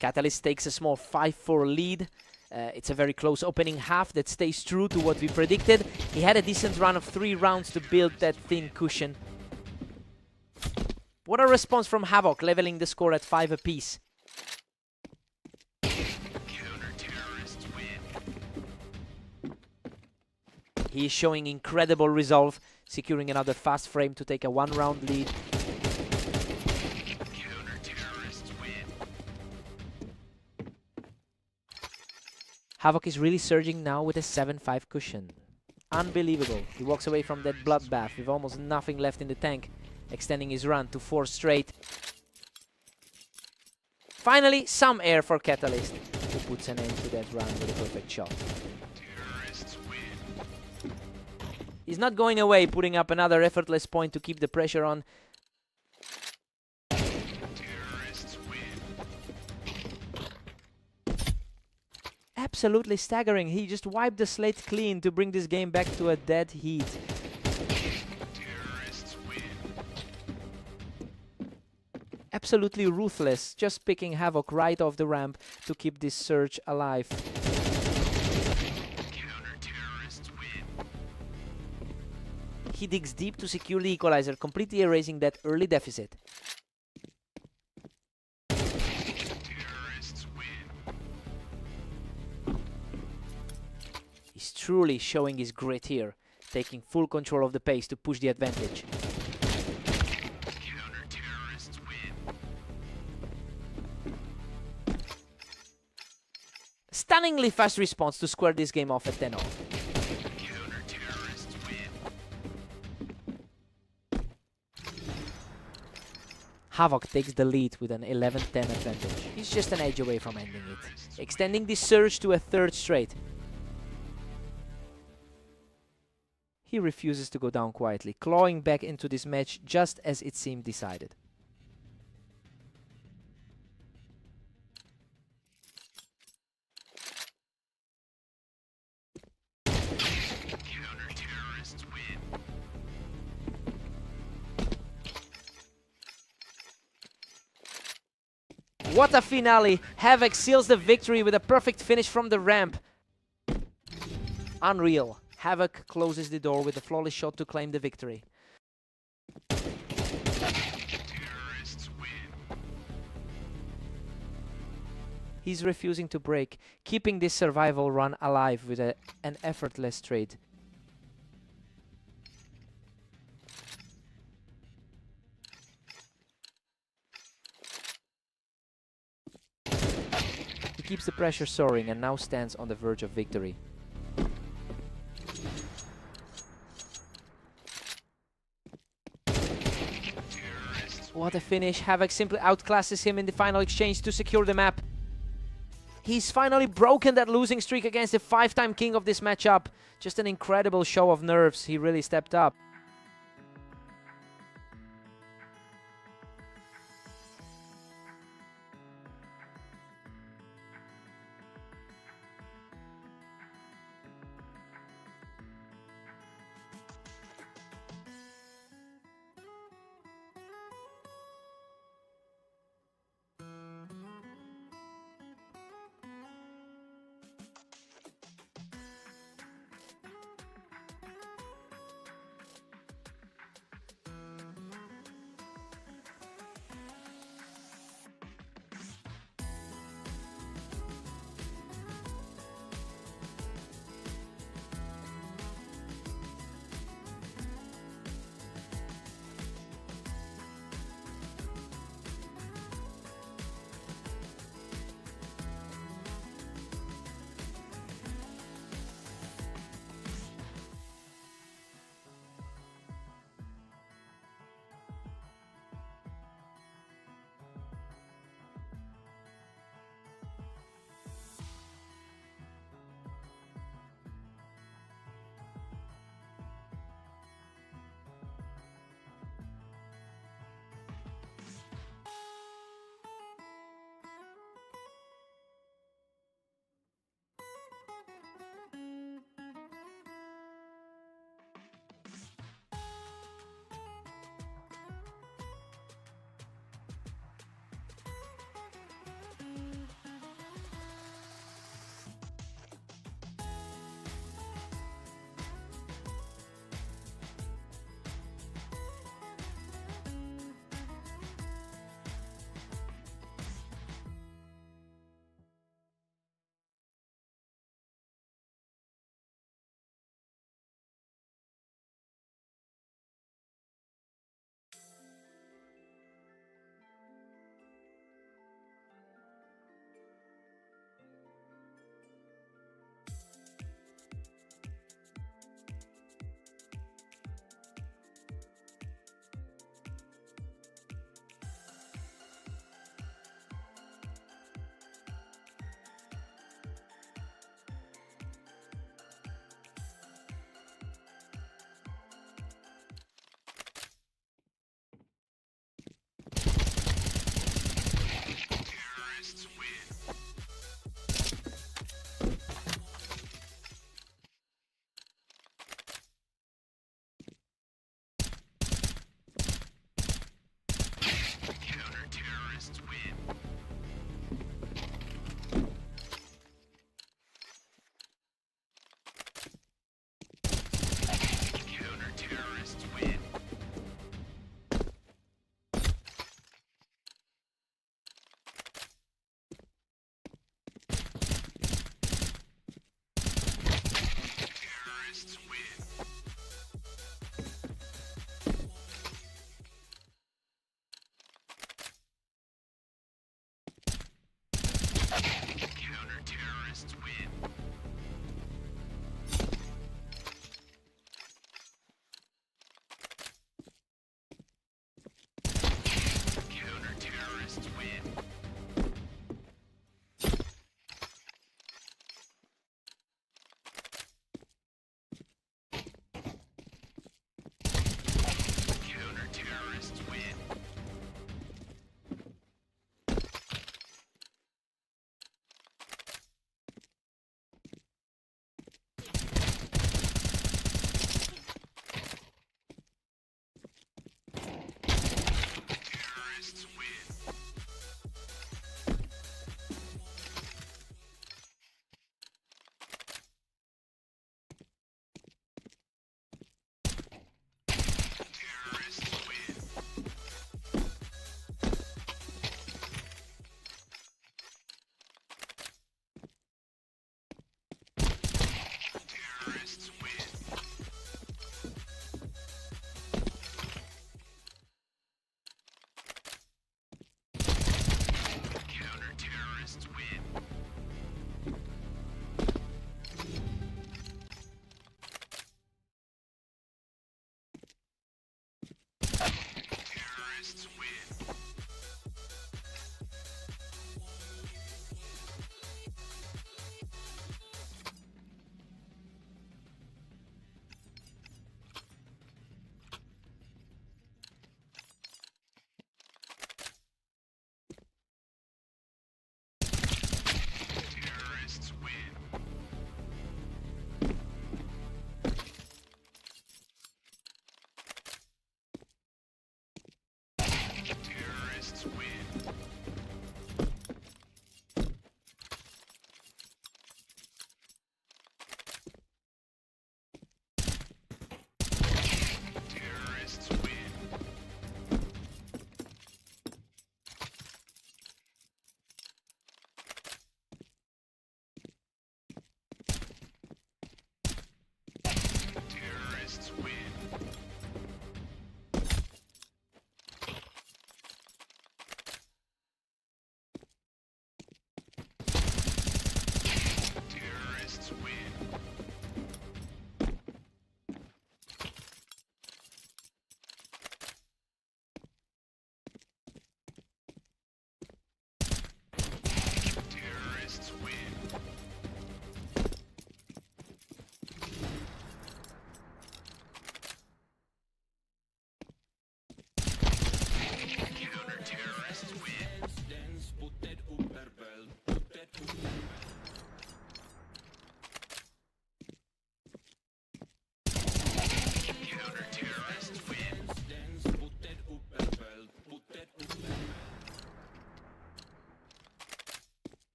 Catalyst takes a small 5-4 lead. It's a very close opening half that stays true to what we predicted. He had a decent run of 3 rounds to build that thin cushion. What a response from Havoc, leveling the score at 5 apiece. He is showing incredible resolve, securing another fast frame to take a 1-round lead. Havoc is really surging now with a 7-5 cushion. Unbelievable. He walks away from that bloodbath with almost nothing left in the tank, extending his run to 4 straight. Finally, some air for Catalyst, who puts an end to that run with a perfect shot. He's not going away, putting up another effortless point to keep the pressure on. Absolutely staggering. He just wiped the slate clean to bring this game back to a dead heat. Absolutely ruthless, just picking Havoc right off the ramp to keep this surge alive. He digs deep to secure the equalizer, completely erasing that early deficit. He's truly showing his grit here, taking full control of the pace to push the advantage. Stunningly fast response to square this game off at 10-0. Havoc takes the lead with an 11-10 advantage. He's just an edge away from ending it, extending this surge to a 3rd straight. He refuses to go down quietly, clawing back into this match just as it seemed decided. What a finale! Havoc seals the victory with a perfect finish from the ramp. Unreal. Havoc closes the door with a flawless shot to claim the victory. He's refusing to break, keeping this survival run alive with an effortless trade. He keeps the pressure soaring and now stands on the verge of victory. What a finish. Havoc simply outclasses him in the final exchange to secure the map. He's finally broken that losing streak against the 5-time king of this matchup. Just an incredible show of nerves. He really stepped up.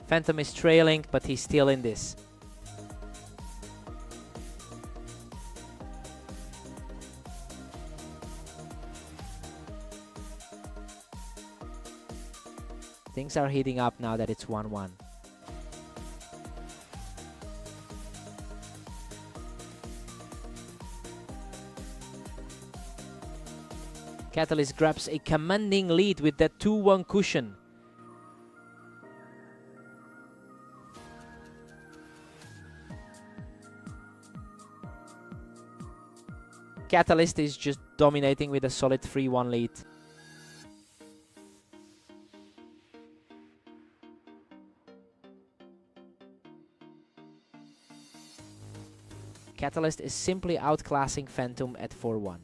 Phantom is trailing, but he's still in this. Things are heating up now that it's 1-1. Catalyst grabs a commanding lead with that 2-1 cushion. Catalyst is just dominating with a solid 3-1 lead. Catalyst is simply outclassing Phantom at 4-1.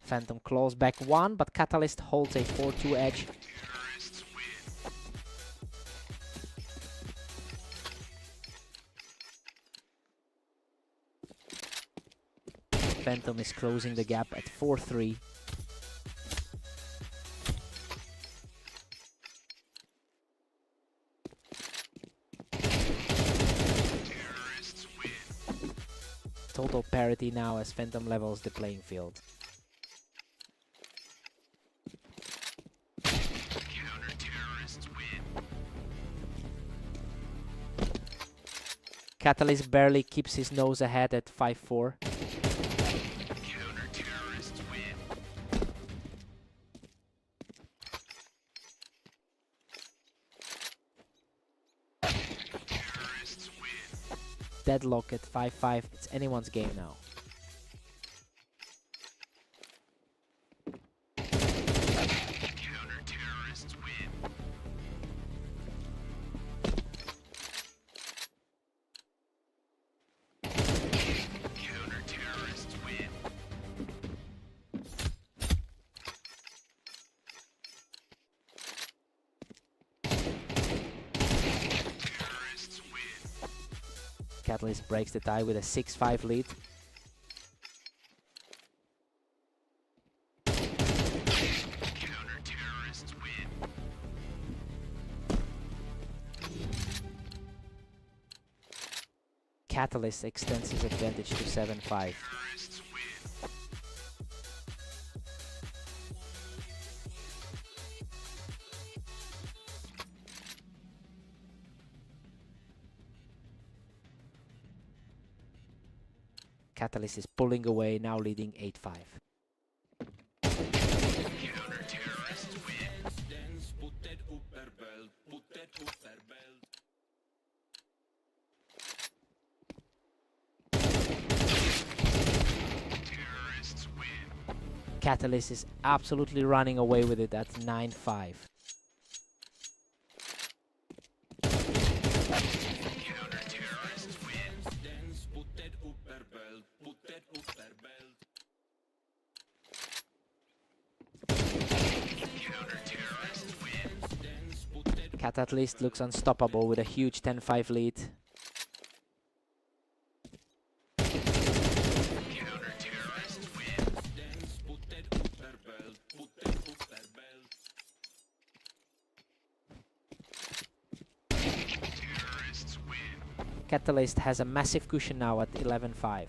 Phantom claws back 1, but Catalyst holds a 4-2 edge. Phantom is closing the gap at 4-3. Total parity now as Phantom levels the playing field. Catalyst barely keeps his nose ahead at 5-4. Deadlock at 5-5. It's anyone's game now. Catalyst breaks the tie with a 6-5 lead. Catalyst extends his advantage to 7-5. Catalyst is pulling away, now leading 8-5. Catalyst is absolutely running away with it at 9-5. Catalyst looks unstoppable with a huge 10-5 lead. Catalyst has a massive cushion now at 11-5.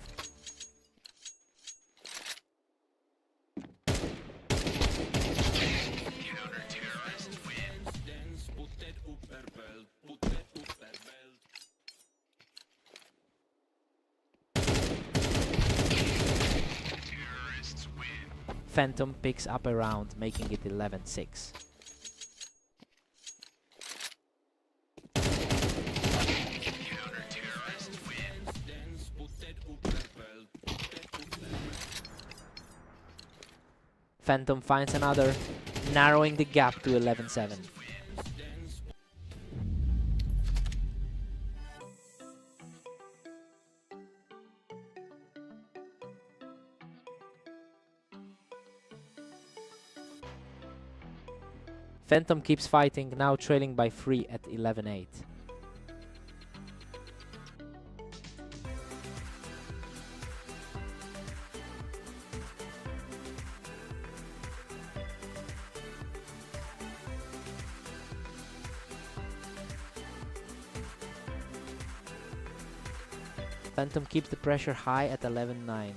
Phantom picks up a round, making it 11-6. Phantom finds another, narrowing the gap to 11-7. Phantom keeps fighting, now trailing by 3 at 11-8. Phantom keeps the pressure high at 11-9.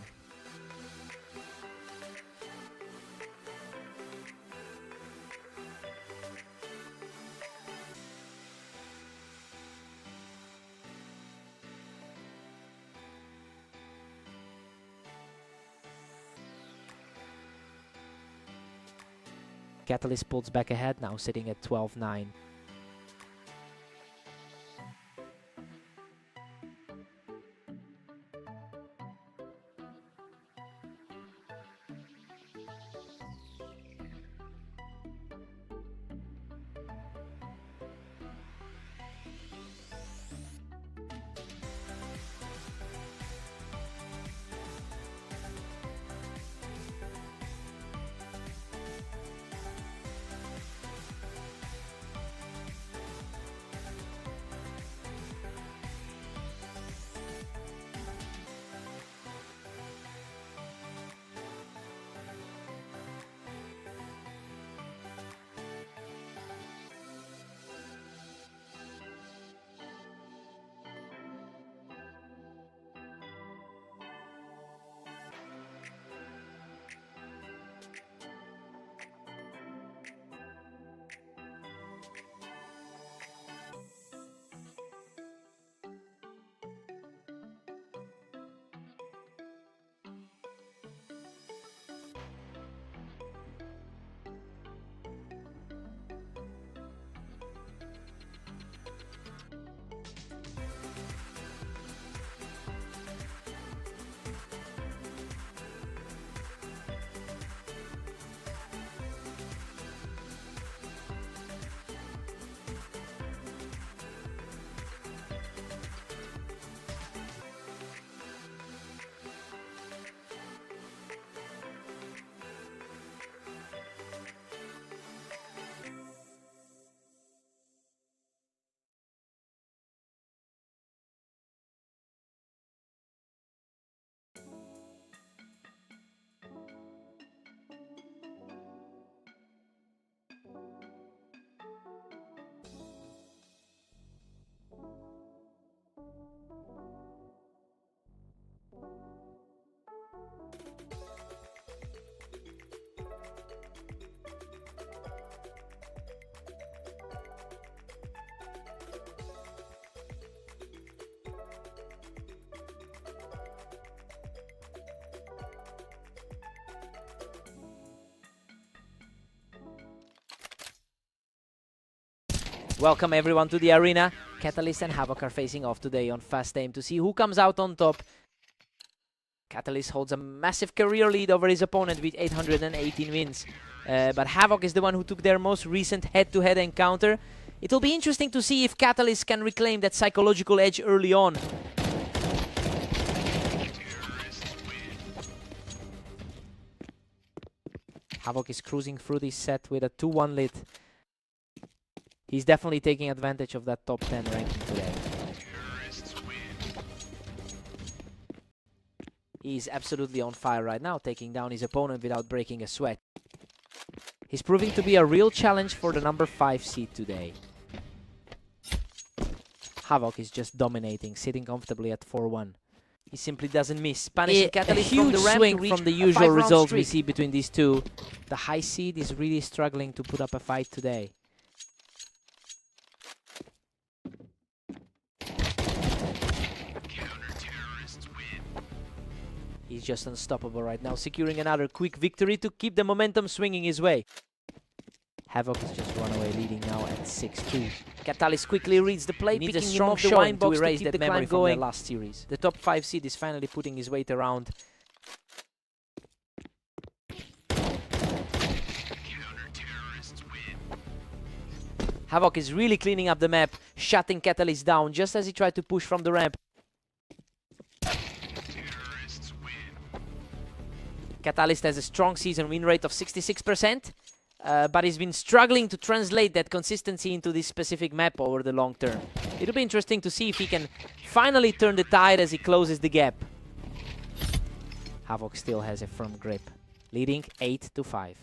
Catalyst pulls back ahead, now sitting at 12-9. Welcome everyone to the arena. Catalyst and Havoc are facing off today on Fast Aim to see who comes out on top. Catalyst holds a massive career lead over his opponent with 818 wins. But Havoc is the one who took their most recent head-to-head encounter. It will be interesting to see if Catalyst can reclaim that psychological edge early on. Havoc is cruising through this set with a 2-1 lead. He's definitely taking advantage of that top 10 ranking today. He's absolutely on fire right now, taking down his opponent without breaking a sweat. He's proving to be a real challenge for the number 5 seed today. Havoc is just dominating, sitting comfortably at 4-1. He simply doesn't miss. Punishing Catalyst from the ramp swing from the usual results we see between these two. The high seed is really struggling to put up a fight today. He's just unstoppable right now, securing another quick victory to keep the momentum swinging his way. Havoc is just run away, leading now at 6-2. Catalyst quickly reads the play, needs a strong showing to erase that memory from their last series. The top 5 seed is finally putting his weight around. Havoc is really cleaning up the map, shutting Catalyst down just as he tried to push from the ramp. Catalyst has a strong season win rate of 66%. but he's been struggling to translate that consistency into this specific map over the long term. It'll be interesting to see if he can finally turn the tide as he closes the gap. Havoc still has a firm grip, leading 8-5.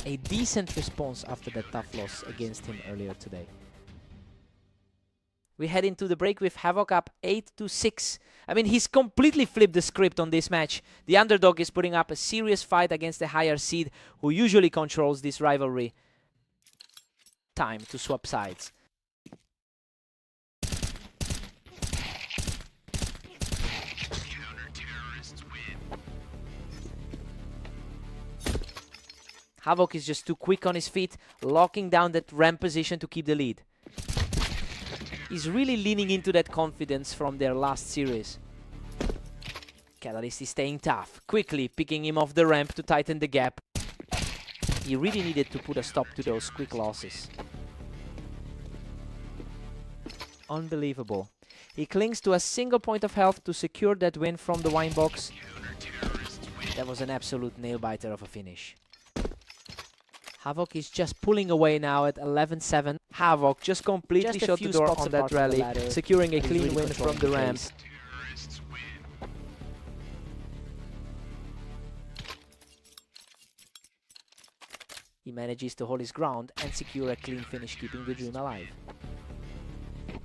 A decent response after that tough loss against him earlier today. We head into the break with Havoc up 8-6. I mean, he's completely flipped the script on this match. The underdog is putting up a serious fight against the higher seed, who usually controls this rivalry. Time to swap sides. Havoc is just too quick on his feet, locking down that ramp position to keep the lead. He's really leaning into that confidence from their last series. Catalyst is staying tough, quickly picking him off the ramp to tighten the gap. He really needed to put a stop to those quick losses. Unbelievable. He clings to a single point of health to secure that win from the wine box. That was an absolute nail-biter of a finish. Havoc is just pulling away now at 11-7. Havoc just completely shut the door on that rally, securing a clean win from the ramp. He manages to hold his ground and secure a clean finish, keeping the dream alive.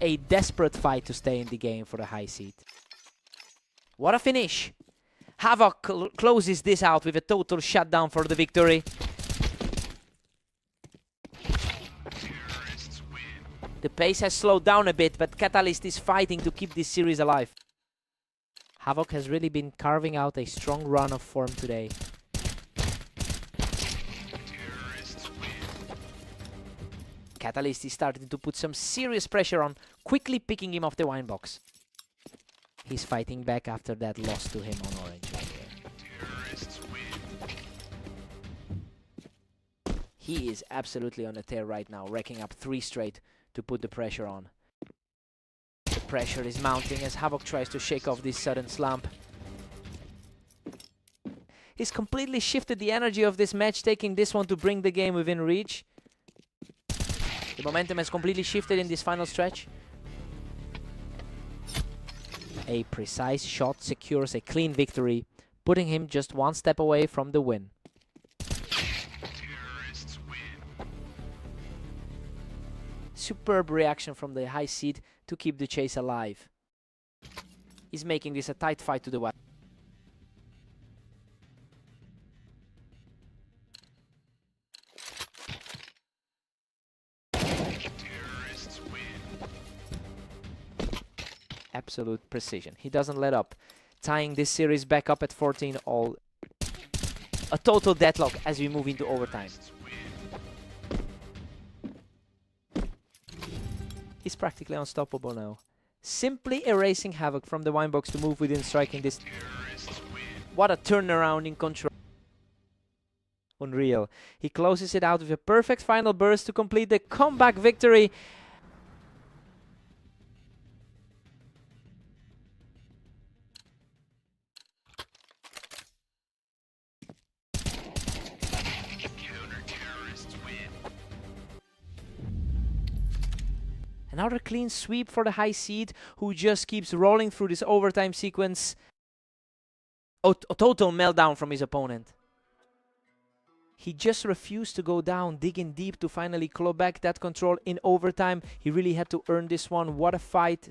A desperate fight to stay in the game for the high seed. What a finish! Havoc closes this out with a total shutdown for the victory. The pace has slowed down a bit, but Catalyst is fighting to keep this series alive. Havoc has really been carving out a strong run of form today. Catalyst is starting to put some serious pressure on, quickly picking him off the wine box. He's fighting back after that loss to him on Orange earlier. He is absolutely on a tear right now, racking up 3 straight to put the pressure on. The pressure is mounting as Havoc tries to shake off this sudden slump. He's completely shifted the energy of this match, taking this one to bring the game within reach. The momentum has completely shifted in this final stretch. A precise shot secures a clean victory, putting him just 1 step away from the win. Superb reaction from the high seed to keep the chase alive. He's making this a tight fight to the wire. Absolute precision. He doesn't let up, tying this series back up at 14 all. A total deadlock as we move into overtime. He's practically unstoppable now. Simply erasing Havoc from the wine box to move within striking distance. What a turnaround in control. Unreal. He closes it out with a perfect final burst to complete the comeback victory. Another clean sweep for the high seed, who just keeps rolling through this overtime sequence. A total meltdown from his opponent. He just refused to go down, digging deep to finally claw back that control in overtime. He really had to earn this one. What a fight.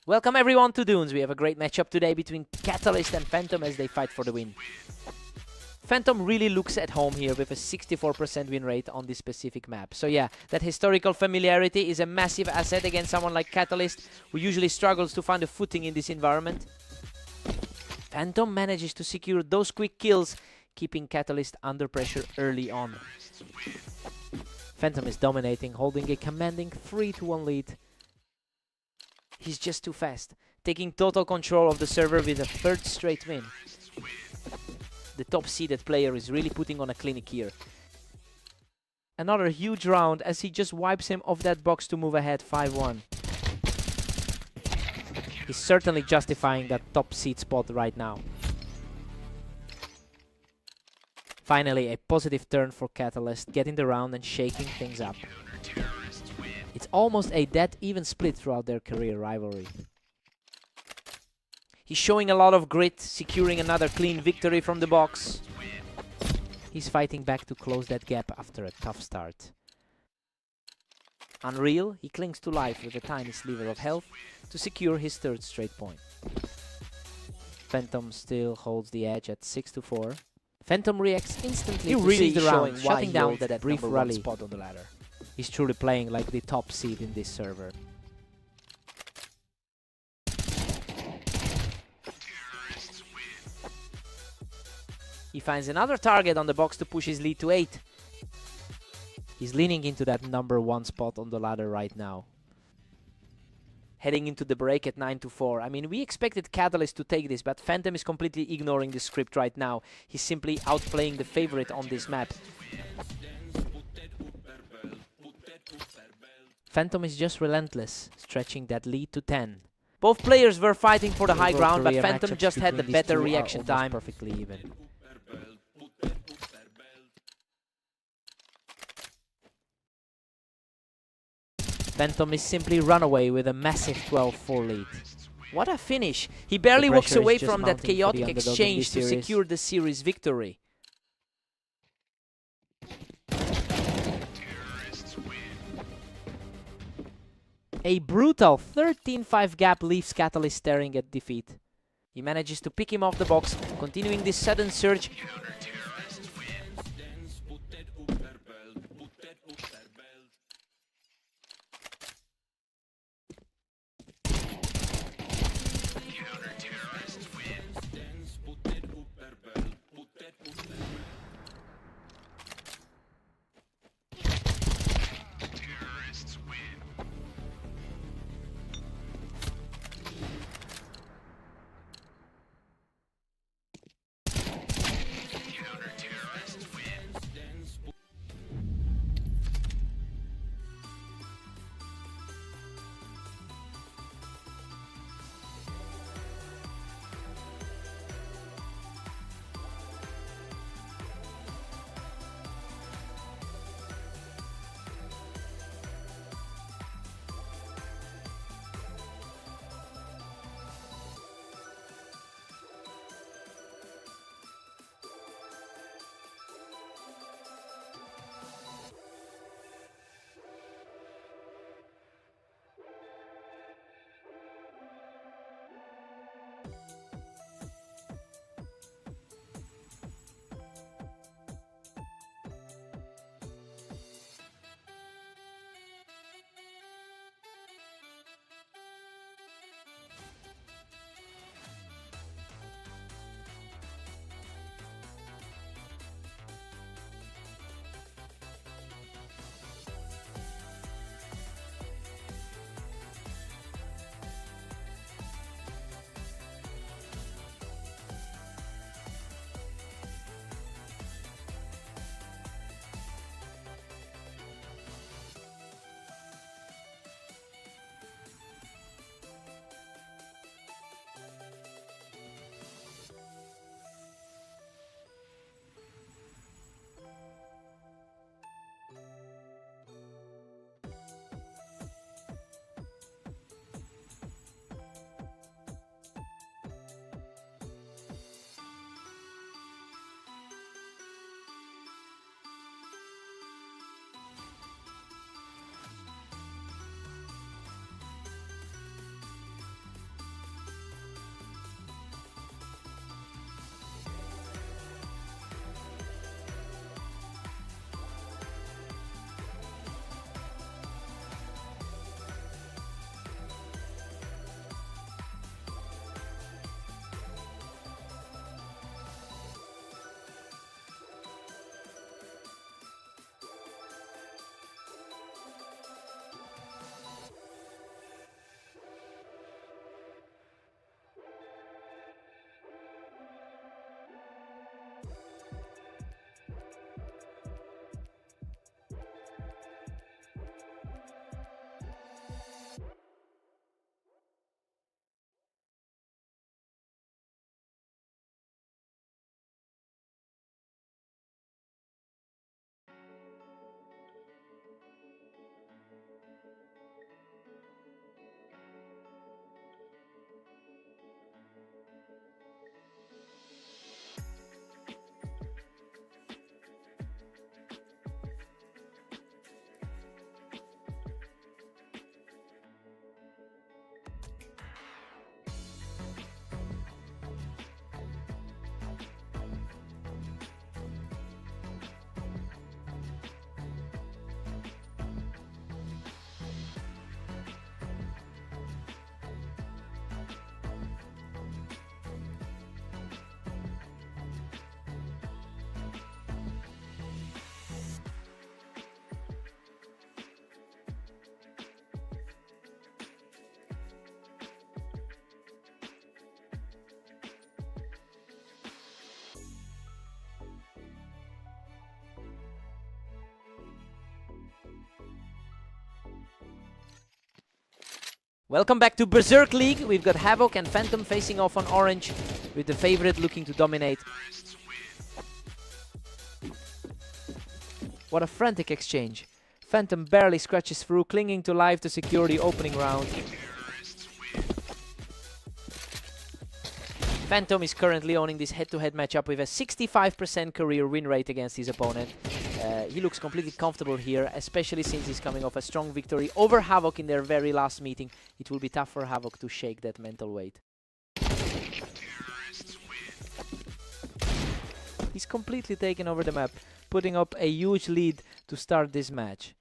Welcome everyone to Dunes. We have a great matchup today between Catalyst and Phantom as they fight for the win. Phantom really looks at home here with a 64% win rate on this specific map. So yeah, that historical familiarity is a massive asset against someone like Catalyst, who usually struggles to find a footing in this environment. Phantom manages to secure those quick kills, keeping Catalyst under pressure early on. Phantom is dominating, holding a commanding 3-1 lead. He's just too fast, taking total control of the server with a third straight win. The top-seeded player is really putting on a clinic here. Another huge round as he just wipes him off that box to move ahead 5-1. He's certainly justifying that top seed spot right now. Finally, a positive turn for Catalyst, getting the round and shaking things up. It's almost a dead even split throughout their career rivalry. He's showing a lot of grit, securing another clean victory from the box. He's fighting back to close that gap after a tough start. Unreal, he clings to life with a tiny sliver of health to secure his third straight point. Phantom still holds the edge at 6-4. Phantom reacts instantly to seize the round, shutting down that brief rally spot on the ladder. He's truly playing like the top seed in this server. He finds another target on the box to push his lead to 8. He's leaning into that #1 spot on the ladder right now. Heading into the break at 9-4. I mean, we expected Catalyst to take this, but Phantom is completely ignoring the script right now. He's simply outplaying the favorite on this map. Phantom is just relentless, stretching that lead to 10. Both players were fighting for the high ground, but Phantom just had the better reaction time. Perfectly even. Phantom is simply run away with a massive 12-4 lead. What a finish! He barely walks away from that chaotic exchange to secure the series victory. A brutal 13-5 gap leaves Catalyst staring at defeat. He manages to pick him off the box, continuing this sudden surge. Welcome back to Berserk League. We've got Havoc and Phantom facing off on orange, with the favorite looking to dominate. What a frantic exchange. Phantom barely scratches through, clinging to life to secure the opening round. Phantom is currently owning this head-to-head matchup with a 65% career win rate against his opponent. He looks completely comfortable here, especially since he's coming off a strong victory over Havoc in their very last meeting. It will be tough for Havoc to shake that mental weight. He's completely taken over the map, putting up a huge lead to start this match.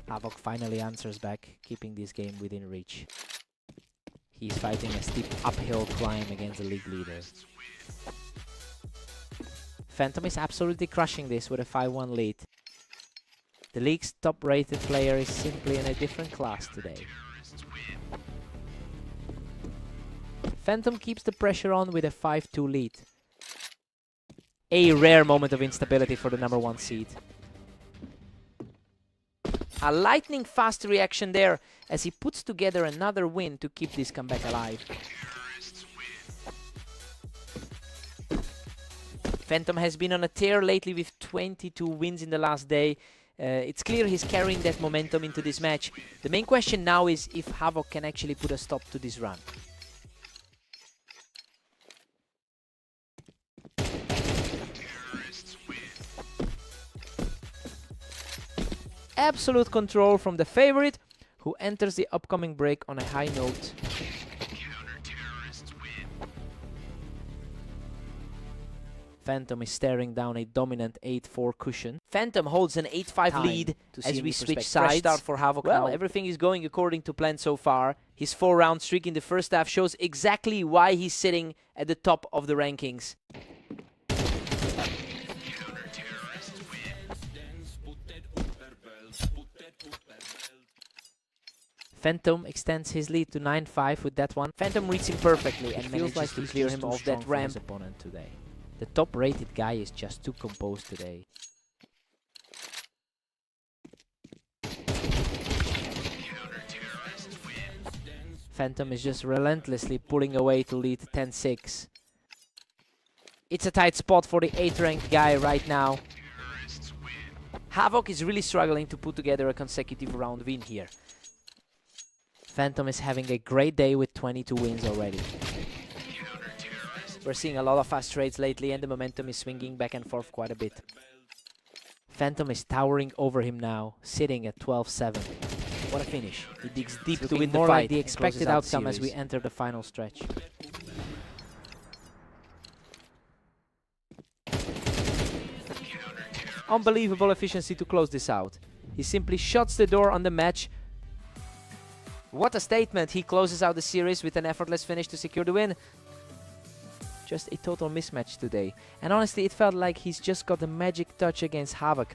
Havoc finally answers back, keeping this game within reach. He's fighting a steep uphill climb against the league leader. Phantom is absolutely crushing this with a 5-1 lead. The league's top-rated player is simply in a different class today. Phantom keeps the pressure on with a 5-2 lead. A rare moment of instability for the #1 seed. A lightning-fast reaction there as he puts together another win to keep this comeback alive. Phantom has been on a tear lately with 22 wins in the last day. It's clear he's carrying that momentum into this match. The main question now is if Havoc can actually put a stop to this run. Absolute control from the favorite, who enters the upcoming break on a high note. Phantom is staring down a dominant 8-4 cushion. Phantom holds an 8-5 lead as we switch sides. Fresh start for Havoc now. Everything is going according to plan so far. His 4-round streak in the first half shows exactly why he's sitting at the top of the rankings. Phantom extends his lead to 9-5 with that one. Phantom reads him perfectly and manages to clear him off that ramp. Opponent today. The top-rated guy is just too composed today. Phantom is just relentlessly pulling away to lead 10-6. It's a tight spot for the 8th-ranked guy right now. Havoc is really struggling to put together a consecutive round win here. Phantom is having a great day with 22 wins already. We're seeing a lot of fast trades lately and the momentum is swinging back and forth quite a bit. Phantom is towering over him now, sitting at 12-7. What a finish. He digs deep to win the fight. Like the expected outcome as we enter the final stretch. Unbelievable efficiency to close this out. He simply shuts the door on the match. What a statement. He closes out the series with an effortless finish to secure the win. Just a total mismatch today. And honestly, it felt like he's just got the magic touch against Havoc.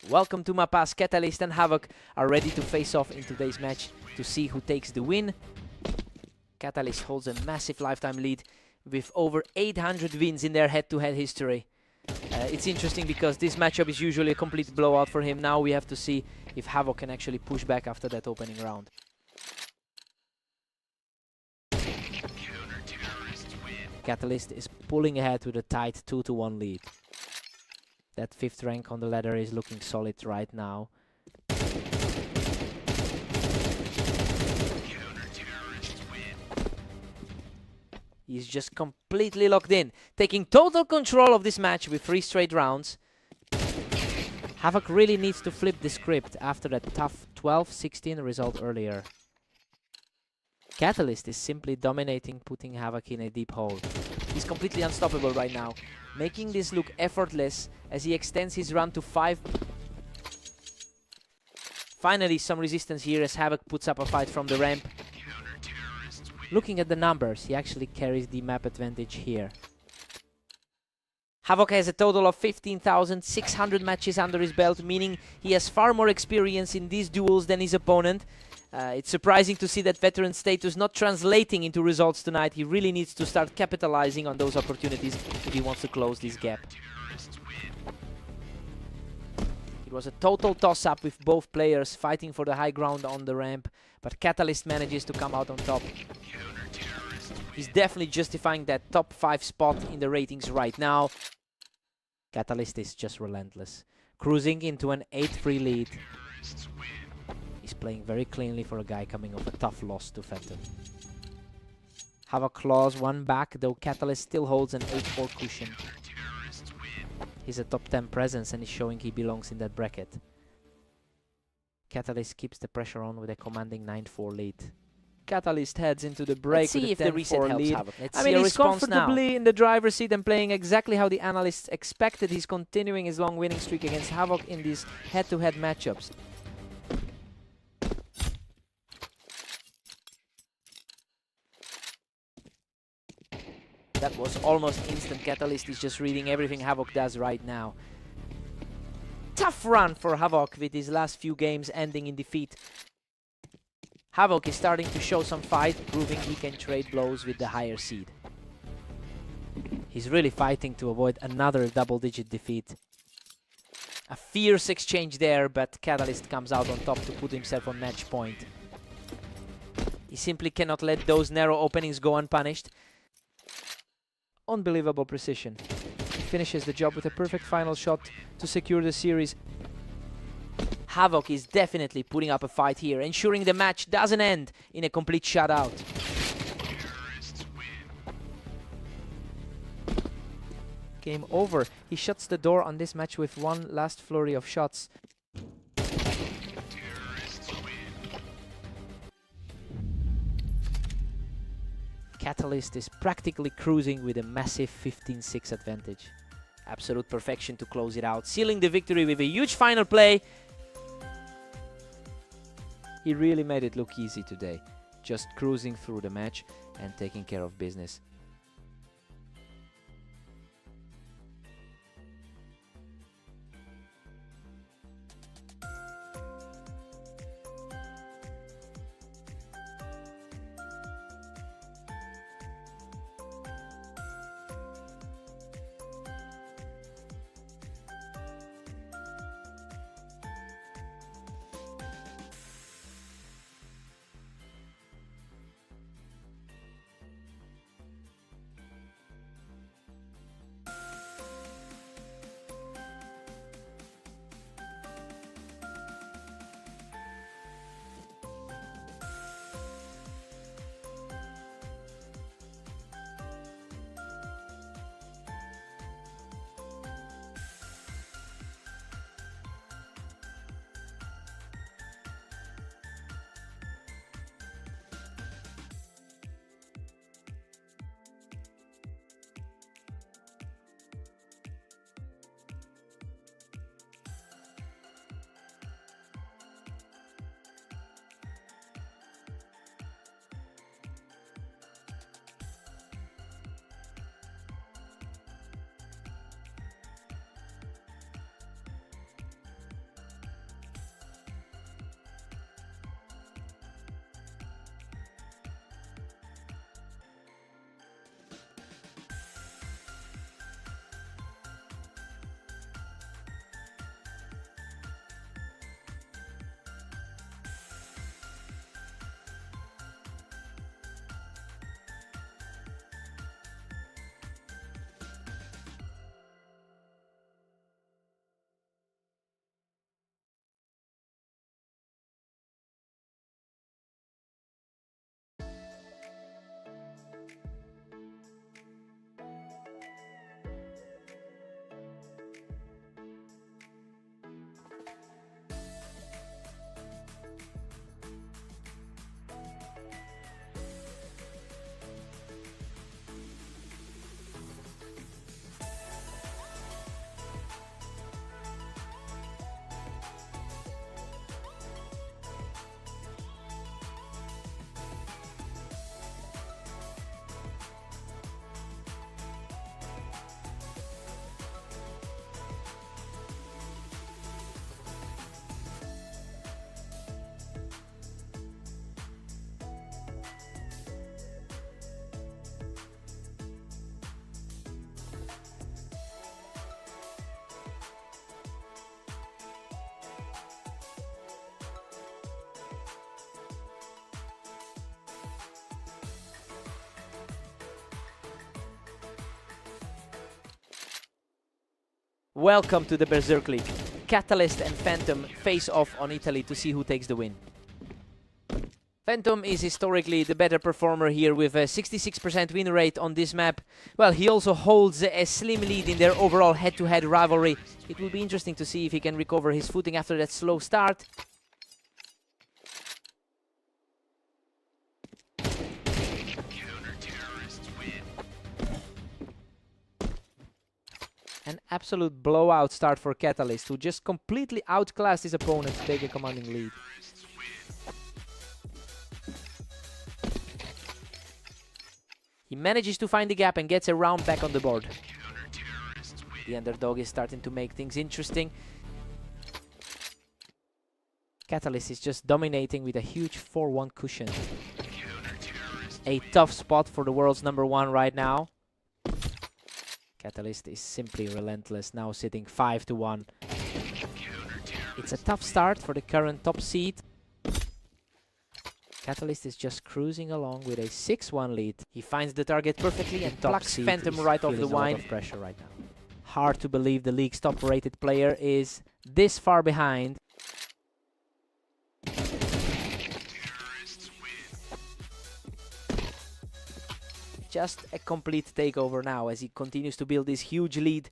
Welcome to my pass. Catalyst and Havoc are ready to face off in today's match to see who takes the win. Catalyst holds a massive lifetime lead with over 800 wins in their head-to-head history. It's interesting because this matchup is usually a complete blowout for him. Now we have to see if Havoc can actually push back after that opening round. Catalyst is pulling ahead with a tight 2-1 lead. That 5th rank on the ladder is looking solid right now. He's just completely locked in, taking total control of this match with 3 straight rounds. Havoc really needs to flip the script after that tough 12-16 result earlier. Catalyst is simply dominating, putting Havoc in a deep hole. He's completely unstoppable right now, making this look effortless as he extends his run to 5. Finally, some resistance here as Havoc puts up a fight from the ramp. Looking at the numbers, he actually carries the map advantage here. Havoc has a total of 15,600 matches under his belt, meaning he has far more experience in these duels than his opponent. It's surprising to see that veteran status not translating into results tonight. He really needs to start capitalizing on those opportunities if he wants to close this gap. It was a total toss-up with both players fighting for the high ground on the ramp, but Catalyst manages to come out on top. He's definitely justifying that top 5 spot in the ratings right now. Catalyst is just relentless, cruising into an 8-3 lead. He's playing very cleanly for a guy coming off a tough loss to Phantom. Havoc claws one back, though Catalyst still holds an 8-4 cushion. He's a top 10 presence and is showing he belongs in that bracket. Catalyst keeps the pressure on with a commanding 9-4 lead. Catalyst heads into the break with a 10-4 lead. I mean, he's comfortably in the driver's seat and playing exactly how the analysts expected. He's continuing his long winning streak against Havoc in these head-to-head matchups. That was almost instant. Catalyst is just reading everything Havoc does right now. Tough run for Havoc with his last few games ending in defeat. Havoc is starting to show some fight, proving he can trade blows with the higher seed. He's really fighting to avoid another double-digit defeat. A fierce exchange there, but Catalyst comes out on top to put himself on match point. He simply cannot let those narrow openings go unpunished. Unbelievable precision. He finishes the job with a perfect final shot to secure the series. Havoc is definitely putting up a fight here, ensuring the match doesn't end in a complete shutout. Game over. He shuts the door on this match with one last flurry of shots. Catalyst is practically cruising with a massive 15-6 advantage. Absolute perfection to close it out, sealing the victory with a huge final play. He really made it look easy today, just cruising through the match and taking care of business. Welcome to the Berserk League. Catalyst and Phantom face off on Italy to see who takes the win. Phantom is historically the better performer here with a 66% win rate on this map. Well, he also holds a slim lead in their overall head-to-head rivalry. It will be interesting to see if he can recover his footing after that slow start. An absolute blowout start for Catalyst, who just completely outclassed his opponent to take a commanding lead. He manages to find the gap and gets a round back on the board. The underdog is starting to make things interesting. Catalyst is just dominating with a huge 4-1 cushion. A tough spot for the world's #1 right now. Catalyst is simply relentless, now sitting 5-1. It's a tough start for the current top seed. Catalyst is just cruising along with a 6-1 lead. He finds the target perfectly and plucks Phantom right off the wine. Pressure right now. Hard to believe the league's top-rated player is this far behind. Just a complete takeover now as he continues to build this huge lead.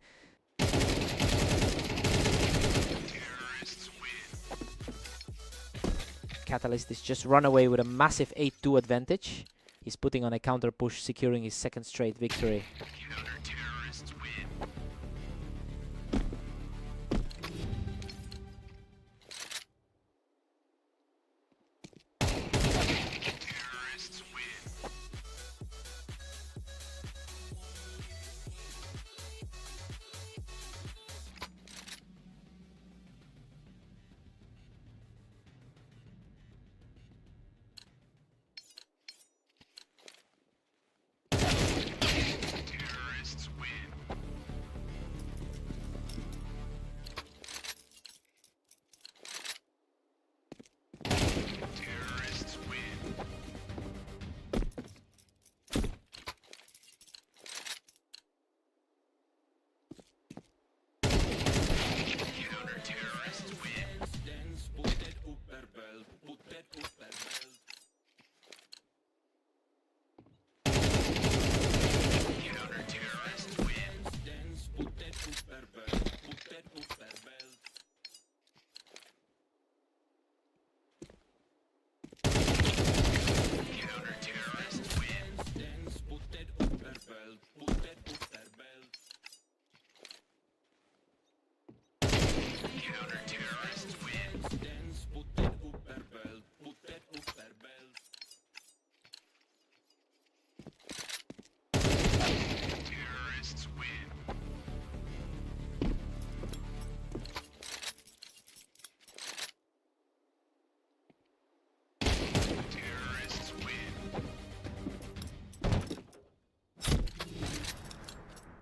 Catalyst is just run away with a massive 8-2 advantage. He's putting on a counter push, securing his second straight victory.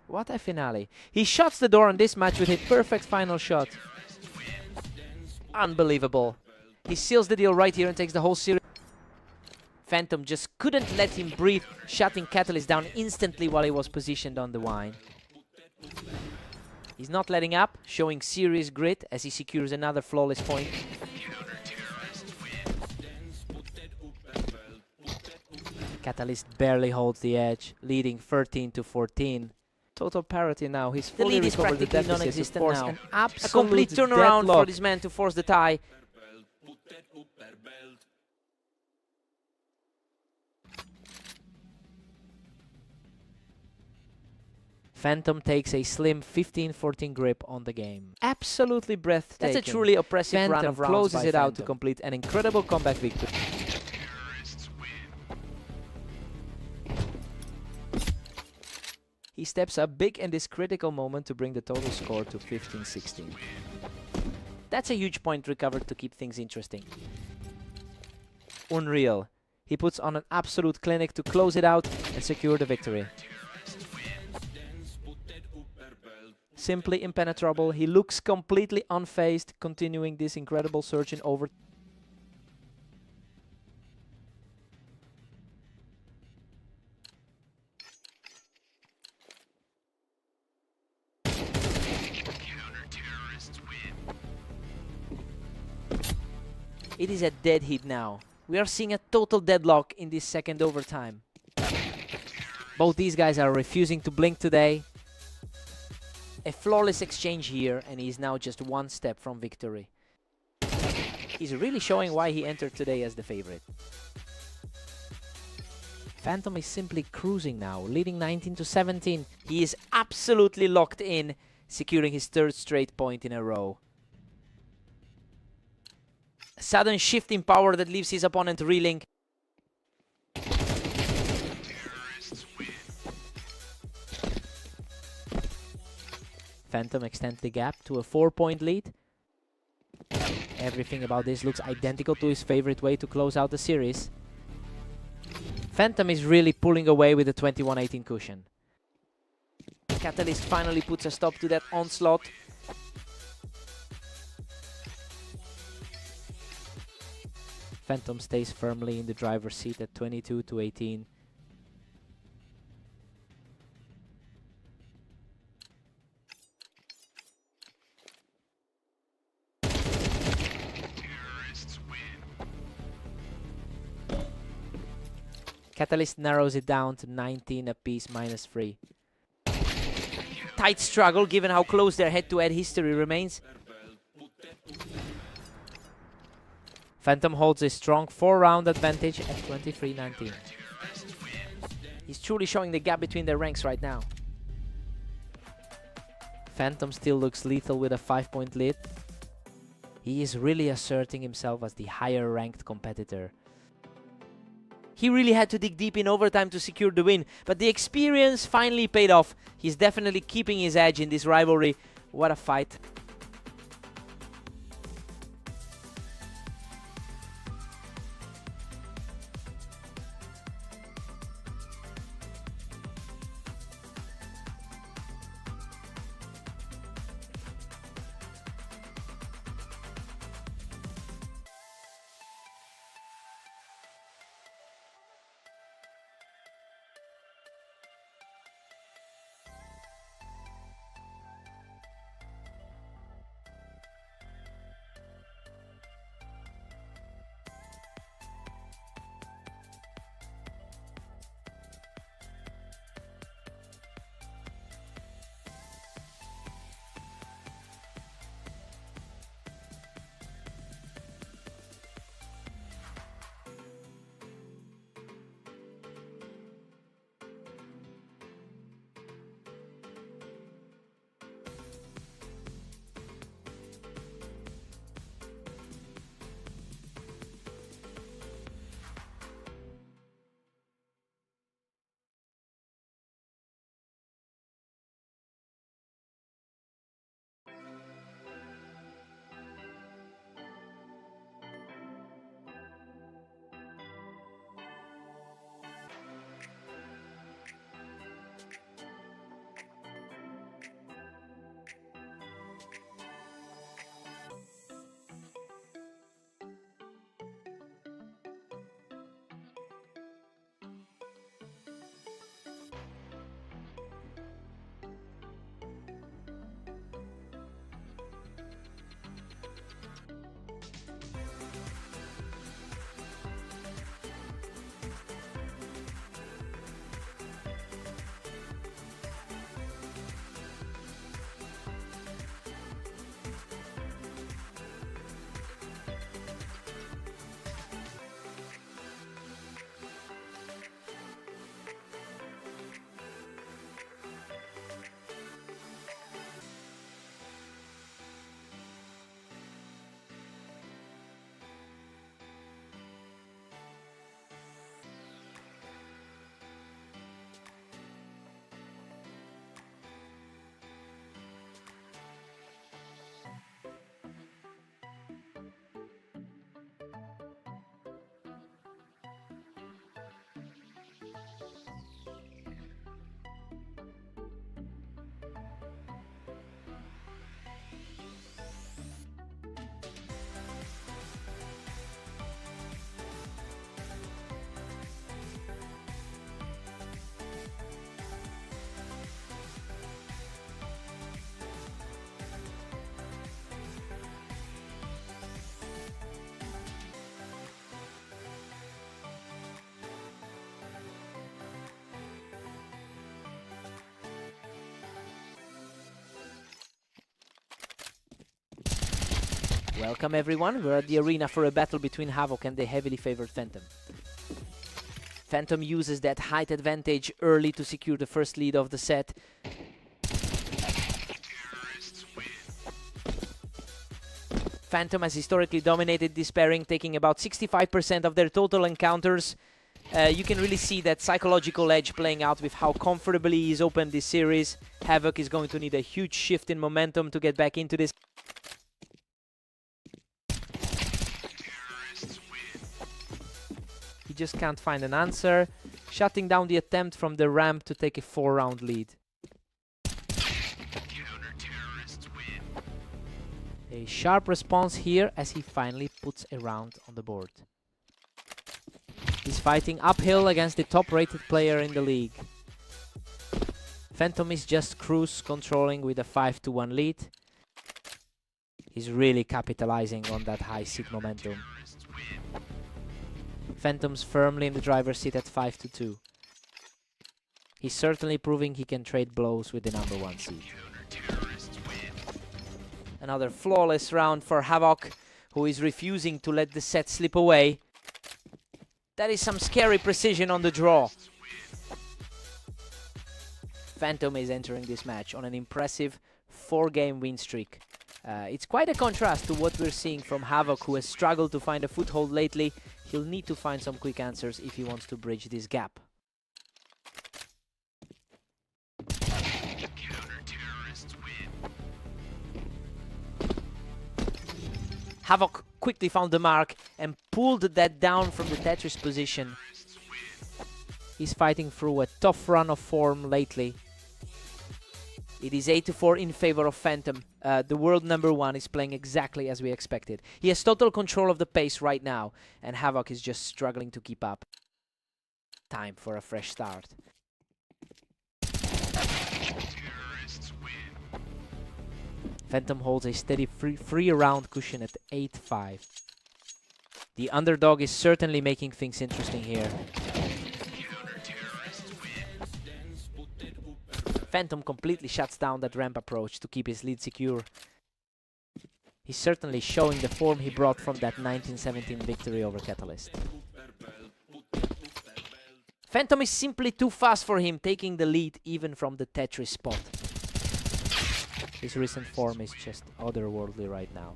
What a finale. He shuts the door on this match with a perfect final shot. Unbelievable. He seals the deal right here and takes the whole series. Phantom just couldn't let him breathe, shutting Catalyst down instantly while he was positioned on the wine. He's not letting up, showing serious grit as he secures another flawless point. Catalyst barely holds the edge, leading 13-14. Total parity now. He's fully recovered the deficit, non-existent now. An absolute complete turnaround deadlock for this man to force the tie. Phantom takes a slim 15-14 grip on the game. Absolutely breathtaking. That's a truly oppressive Phantom run of rounds closes it out to complete an incredible comeback victory. He steps up big in this critical moment to bring the total score to 15-16. That's a huge point recovered to keep things interesting. Unreal. He puts on an absolute clinic to close it out and secure the victory. Simply impenetrable. He looks completely unfazed, continuing this incredible surge in over. It is a dead heat now. We are seeing a total deadlock in this second overtime. Both these guys are refusing to blink today. A flawless exchange here, and he's now just one step from victory. He's really showing why he entered today as the favorite. Phantom is simply cruising now, leading 19-17. He is absolutely locked in, securing his third straight point in a row. A sudden shift in power that leaves his opponent reeling. Phantom extends the gap to a 4-point lead. Everything about this looks identical to his favorite way to close out the series. Phantom is really pulling away with the 21-18 cushion. Catalyst finally puts a stop to that onslaught. Phantom stays firmly in the driver's seat at 22-18. Catalyst narrows it down to 19 apiece, -3. Tight struggle given how close their head-to-head history remains. Phantom holds a strong 4-round advantage at 23-19. He's truly showing the gap between their ranks right now. Phantom still looks lethal with a 5-point lead. He is really asserting himself as the higher ranked competitor. He really had to dig deep in overtime to secure the win, but the experience finally paid off. He's definitely keeping his edge in this rivalry. What a fight. Welcome everyone, we're at the arena for a battle between Havoc and the heavily favored Phantom. Phantom uses that height advantage early to secure the first lead of the set. Phantom has historically dominated this pairing, taking about 65% of their total encounters. You can really see that psychological edge playing out with how comfortably he's opened this series. Havoc is going to need a huge shift in momentum to get back into this. He just can't find an answer, shutting down the attempt from the ramp to take a 4-round lead. A sharp response here as he finally puts a round on the board. He's fighting uphill against the top-rated player in the league. Phantom is just cruise controlling with a 5-1 lead. He's really capitalizing on that high seat momentum. Phantom's firmly in the driver's seat at 5-2. He's certainly proving he can trade blows with the #1 seed. Another flawless round for Havoc, who is refusing to let the set slip away. That is some scary precision on the draw. Phantom is entering this match on an impressive 4-game win streak. It's quite a contrast to what we're seeing from Havoc, who has struggled to find a foothold lately. He'll need to find some quick answers if he wants to bridge this gap. Havoc quickly found the mark and pulled that down from the Tetris position. He's fighting through a tough run of form lately. It is 8-4 in favor of Phantom. The world #1 is playing exactly as we expected. He has total control of the pace right now, and Havoc is just struggling to keep up. Time for a fresh start. Phantom holds a steady free round cushion at 8-5. The underdog is certainly making things interesting here. Phantom completely shuts down that ramp approach to keep his lead secure. He's certainly showing the form he brought from that 1917 victory over Catalyst. Phantom is simply too fast for him, taking the lead even from the Tetris spot. His recent form is just otherworldly right now.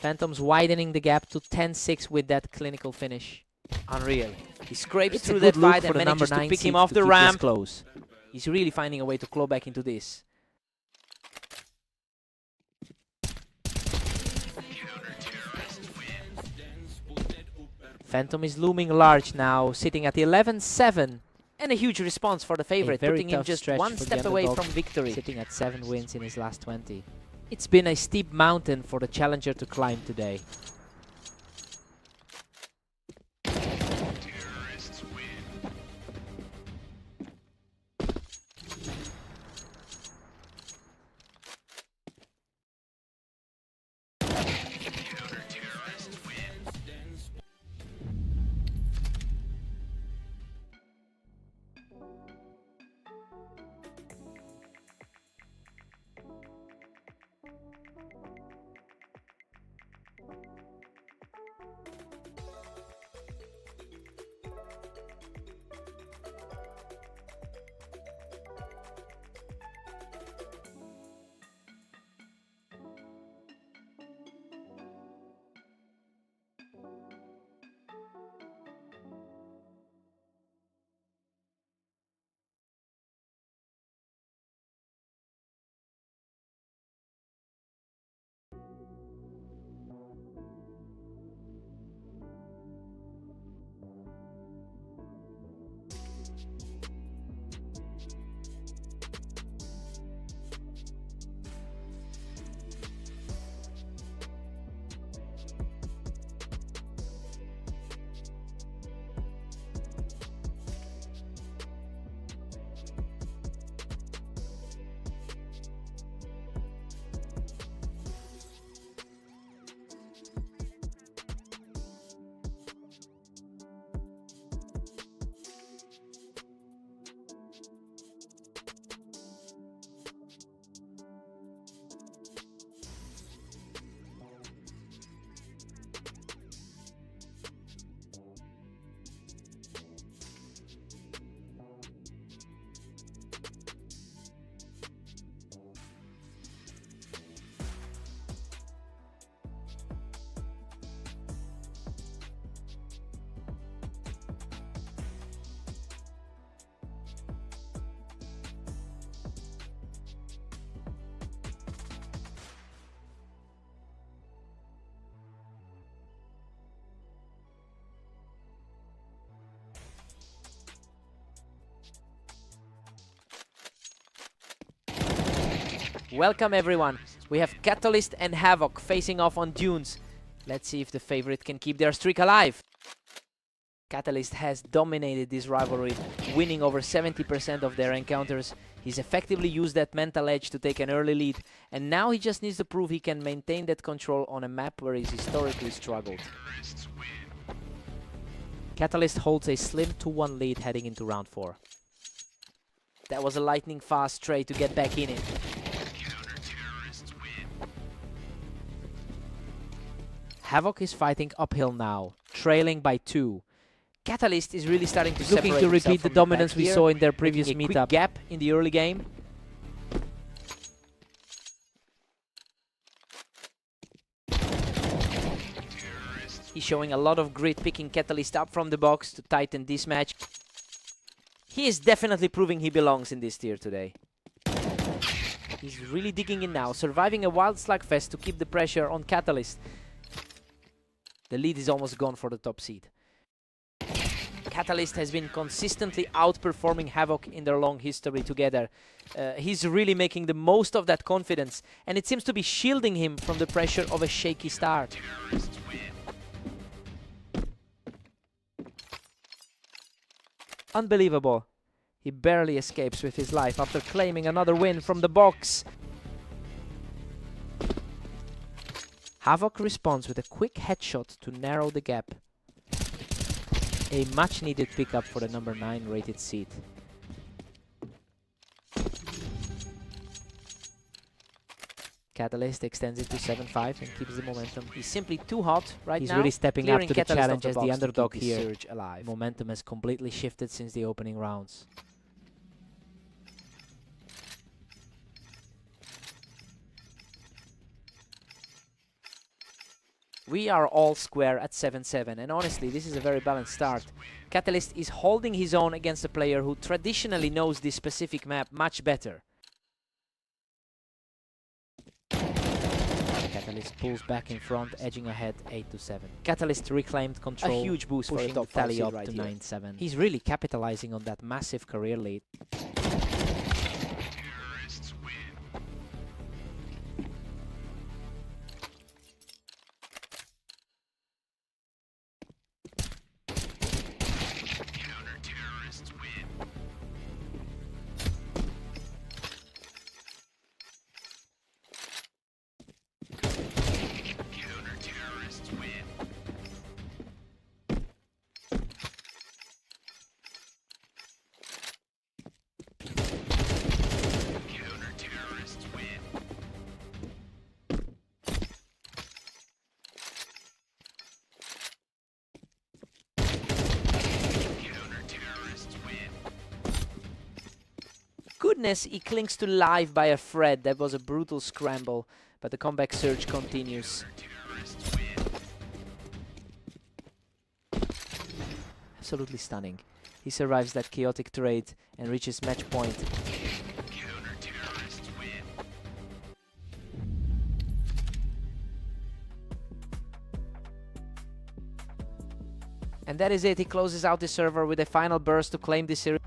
Phantom's widening the gap to 10-6 with that clinical finish. Unreal. He scrapes through that fight and manages to pick him off the ramp. Close. He's really finding a way to claw back into this. Phantom is looming large now, sitting at 11-7. And a huge response for the favorite, putting him just one step away from victory. Sitting at 7 wins in his last 20. It's been a steep mountain for the challenger to climb today. Welcome everyone. We have Catalyst and Havoc facing off on Dunes. Let's see if the favorite can keep their streak alive. Catalyst has dominated this rivalry, winning over 70% of their encounters. He's effectively used that mental edge to take an early lead, and now he just needs to prove he can maintain that control on a map where he's historically struggled. Catalyst holds a slim 2-1 lead heading into round 4. That was a lightning fast trade to get back in it. Havoc is fighting uphill now, trailing by 2. Catalyst is really starting to separate himself. Looking to repeat the dominance we saw in their previous meetup. Gap in the early game. He's showing a lot of grit, picking Catalyst up from the box to tighten this match. He is definitely proving he belongs in this tier today. He's really digging in now, surviving a wild slugfest to keep the pressure on Catalyst. The lead is almost gone for the top seed. Catalyst has been consistently outperforming Havoc in their long history together. He's really making the most of that confidence, and it seems to be shielding him from the pressure of a shaky start. Unbelievable. He barely escapes with his life after claiming another win from the box. Havoc responds with a quick headshot to narrow the gap. A much needed pickup for the number 9 rated seed. Catalyst extends it to 7-5 and keeps the momentum. He's simply too hot right now. He's really stepping up to the challenge as the underdog here. Surge alive. Momentum has completely shifted since the opening rounds. We are all square at 7-7, and honestly, this is a very balanced start. Catalyst is holding his own against a player who traditionally knows this specific map much better. Catalyst pulls back in front, edging ahead 8-7. Catalyst reclaimed control, a huge boost for the top tally up to 9-7. He's really capitalizing on that massive career lead. Goodness, he clings to life by a thread. That was a brutal scramble, but the comeback surge continues. Absolutely stunning. He survives that chaotic trade and reaches match point. And that is it. He closes out the server with a final burst to claim the series.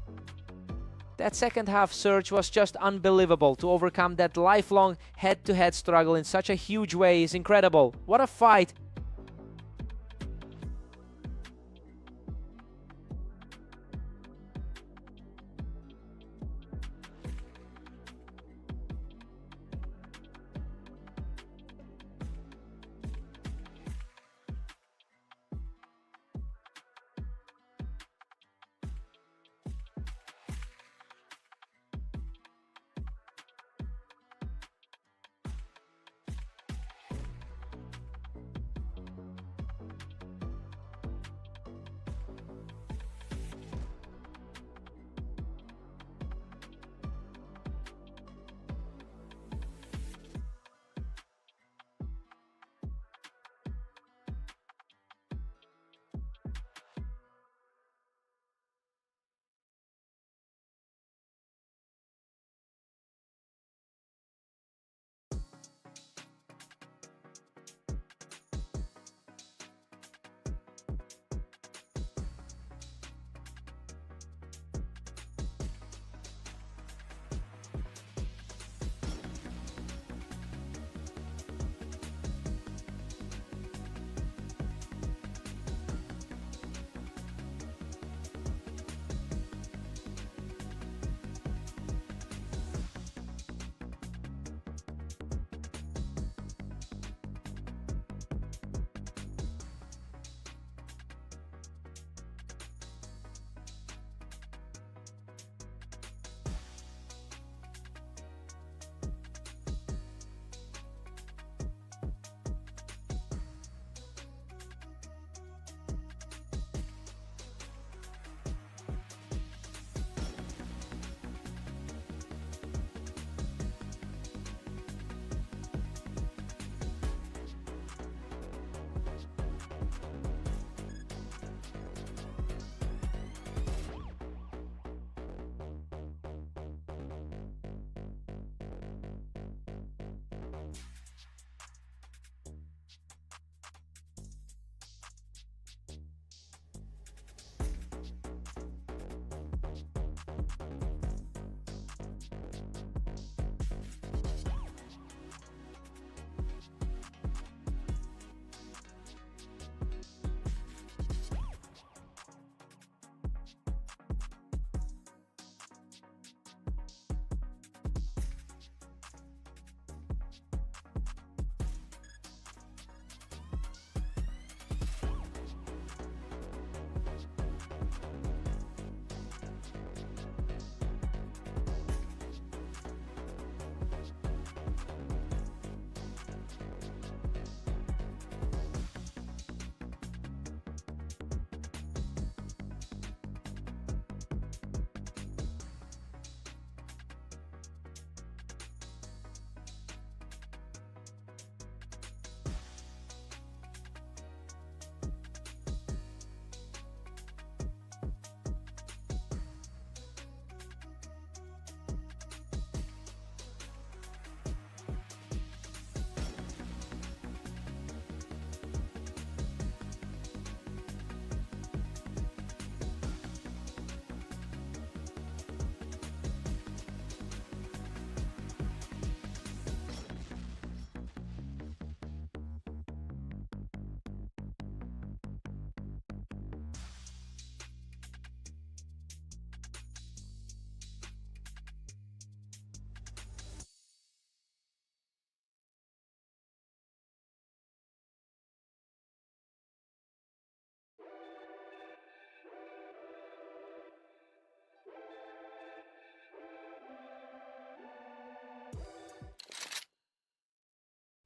That second half surge was just unbelievable. To overcome that lifelong head-to-head struggle in such a huge way is incredible. What a fight!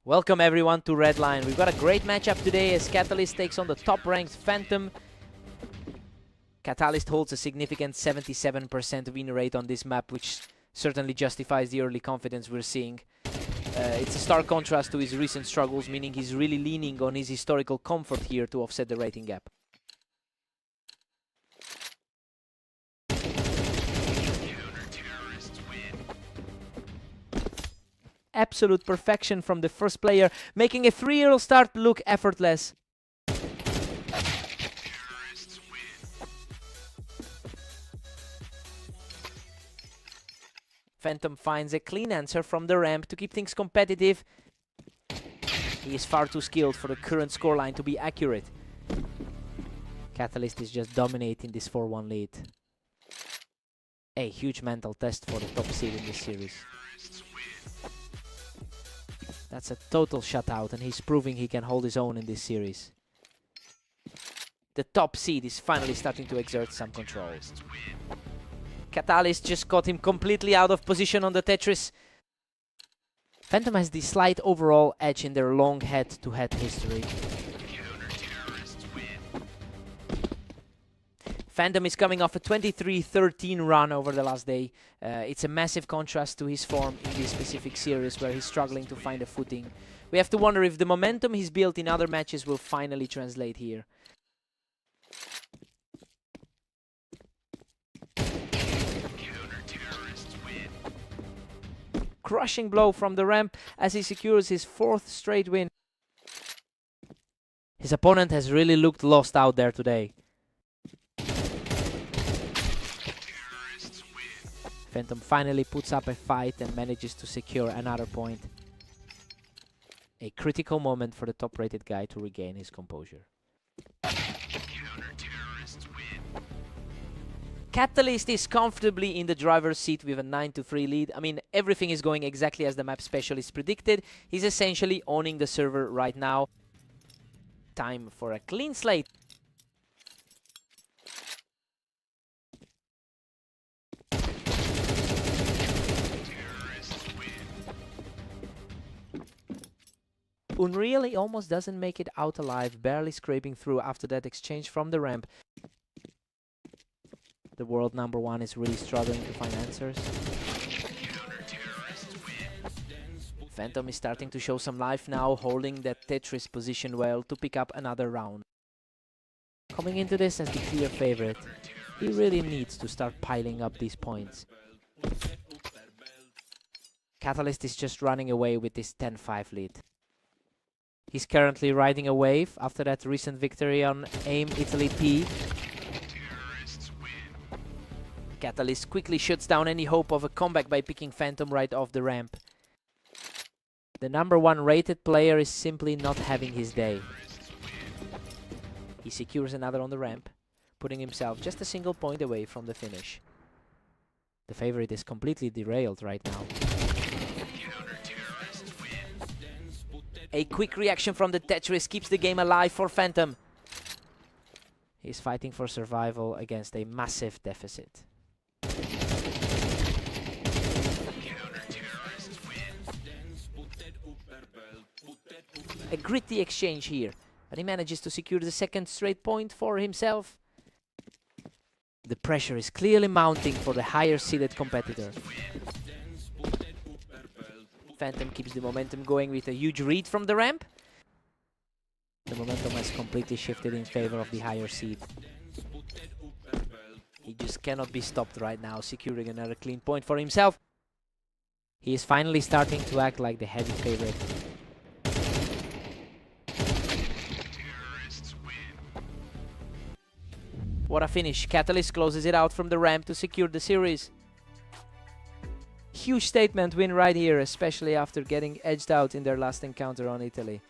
Welcome everyone to Redline. We've got a great matchup today as Catalyst takes on the top-ranked Phantom. Catalyst holds a significant 77% win rate on this map, which certainly justifies the early confidence we're seeing. It's a stark contrast to his recent struggles, meaning he's really leaning on his historical comfort here to offset the rating gap. Absolute perfection from the first player, making a 3-0 start look effortless. Phantom finds a clean answer from the ramp to keep things competitive. He is far too skilled for the current scoreline to be accurate. Catalyst is just dominating this 4-1 lead. A huge mental test for the top seed in this series. That's a total shutout, and he's proving he can hold his own in this series. The top seed is finally starting to exert some control. Catalyst just got him completely out of position on the Tetris. Phantom has the slight overall edge in their long head-to-head history. Phantom is coming off a 23-13 run over the last day. It's a massive contrast to his form in this specific series where he's struggling to find a footing. We have to wonder if the momentum he's built in other matches will finally translate here. Crushing blow from the ramp as he secures his 4th straight win. His opponent has really looked lost out there today. Phantom finally puts up a fight and manages to secure another point. A critical moment for the top-rated guy to regain his composure. Catalyst is comfortably in the driver's seat with a 9-3 lead. I mean, everything is going exactly as the map specialist predicted. He's essentially owning the server right now. Time for a clean slate. Unreal, he almost doesn't make it out alive, barely scraping through after that exchange from the ramp. The world #1 is really struggling to find answers. Phantom is starting to show some life now, holding that Tetris position well to pick up another round. Coming into this as the clear favorite, he really needs to start piling up these points. Catalyst is just running away with this 10-5 lead. He's currently riding a wave after that recent victory on AIM Italy P. Catalyst quickly shuts down any hope of a comeback by picking Phantom right off the ramp. The #1 rated player is simply not having his day. He secures another on the ramp, putting himself just a single point away from the finish. The favorite is completely derailed right now. A quick reaction from the Tetris keeps the game alive for Phantom. He's fighting for survival against a massive deficit. A gritty exchange here, but he manages to secure the 2nd straight point for himself. The pressure is clearly mounting for the higher seeded competitor. Phantom keeps the momentum going with a huge read from the ramp. The momentum has completely shifted in favor of the higher seed. He just cannot be stopped right now, securing another clean point for himself. He is finally starting to act like the heavy favorite. What a finish. Catalyst closes it out from the ramp to secure the series. Huge statement win right here, especially after getting edged out in their last encounter on Italy.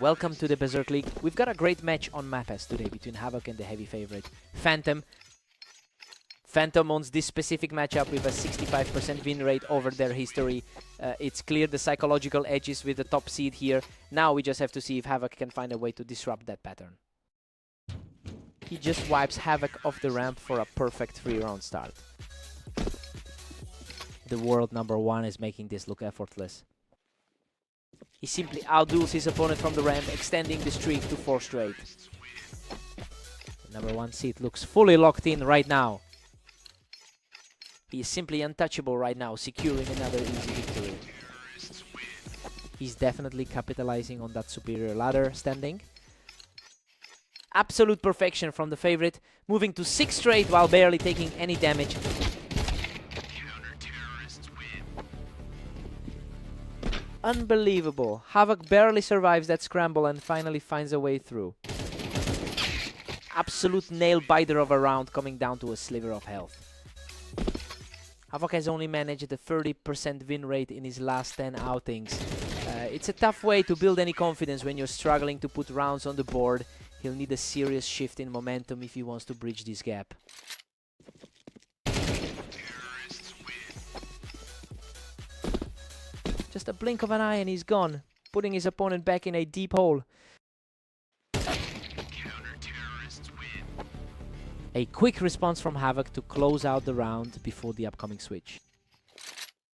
Welcome to the Berserk League. We've got a great match on Mapes today between Havoc and the heavy favorite, Phantom. Phantom owns this specific matchup with a 65% win rate over their history. It's clear the psychological edges with the top seed here. Now we just have to see if Havoc can find a way to disrupt that pattern. He just wipes Havoc off the ramp for a perfect 3-round start. The world #1 is making this look effortless. He simply outduels his opponent from the ramp, extending the streak to 4 straight. The #1 seed looks fully locked in right now. He is simply untouchable right now, securing another easy victory. He's definitely capitalizing on that superior ladder standing. Absolute perfection from the favorite, moving to 6 straight while barely taking any damage. Unbelievable. Havoc barely survives that scramble and finally finds a way through. Absolute nail-biter of a round, coming down to a sliver of health. Havoc has only managed a 30% win rate in his last 10 outings. It's a tough way to build any confidence when you're struggling to put rounds on the board. He'll need a serious shift in momentum if he wants to bridge this gap. Just a blink of an eye and he's gone, putting his opponent back in a deep hole. A quick response from Havoc to close out the round before the upcoming switch.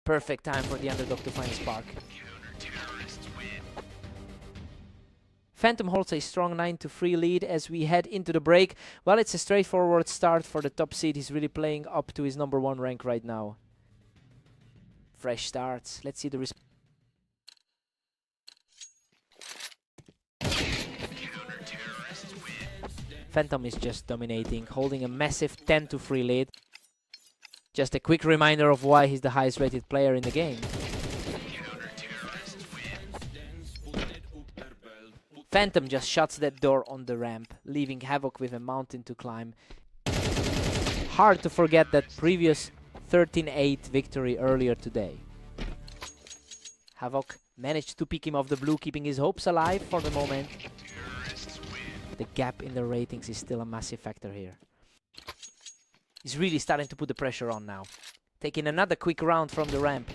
Perfect time for the underdog to find a spark. Phantom holds a strong 9-3 lead as we head into the break. Well, it's a straightforward start for the top seed. He's really playing up to his #1 rank right now. Fresh starts. Let's see the response. Phantom is just dominating, holding a massive 10-3 lead. Just a quick reminder of why he's the highest rated player in the game. Phantom just shuts that door on the ramp, leaving Havoc with a mountain to climb. Hard to forget that previous 13-8 victory earlier today. Havoc managed to pick him off the blue, keeping his hopes alive for the moment. The gap in the ratings is still a massive factor here. He's really starting to put the pressure on now. Taking another quick round from the ramp.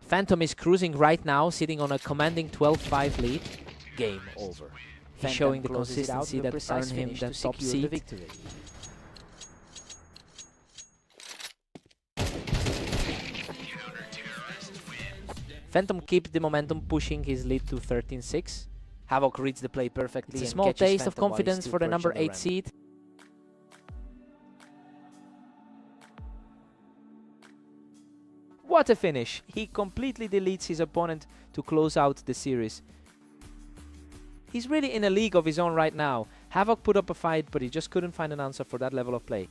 Phantom is cruising right now, sitting on a commanding 12-5 lead. Game over. He's showing the consistency that earned him the top seed. Phantom keeps the momentum, pushing his lead to 13-6. Havoc reads the play perfectly. It's a small taste of confidence for the #8 seed. What a finish! He completely deletes his opponent to close out the series. He's really in a league of his own right now. Havoc put up a fight, but he just couldn't find an answer for that level of play.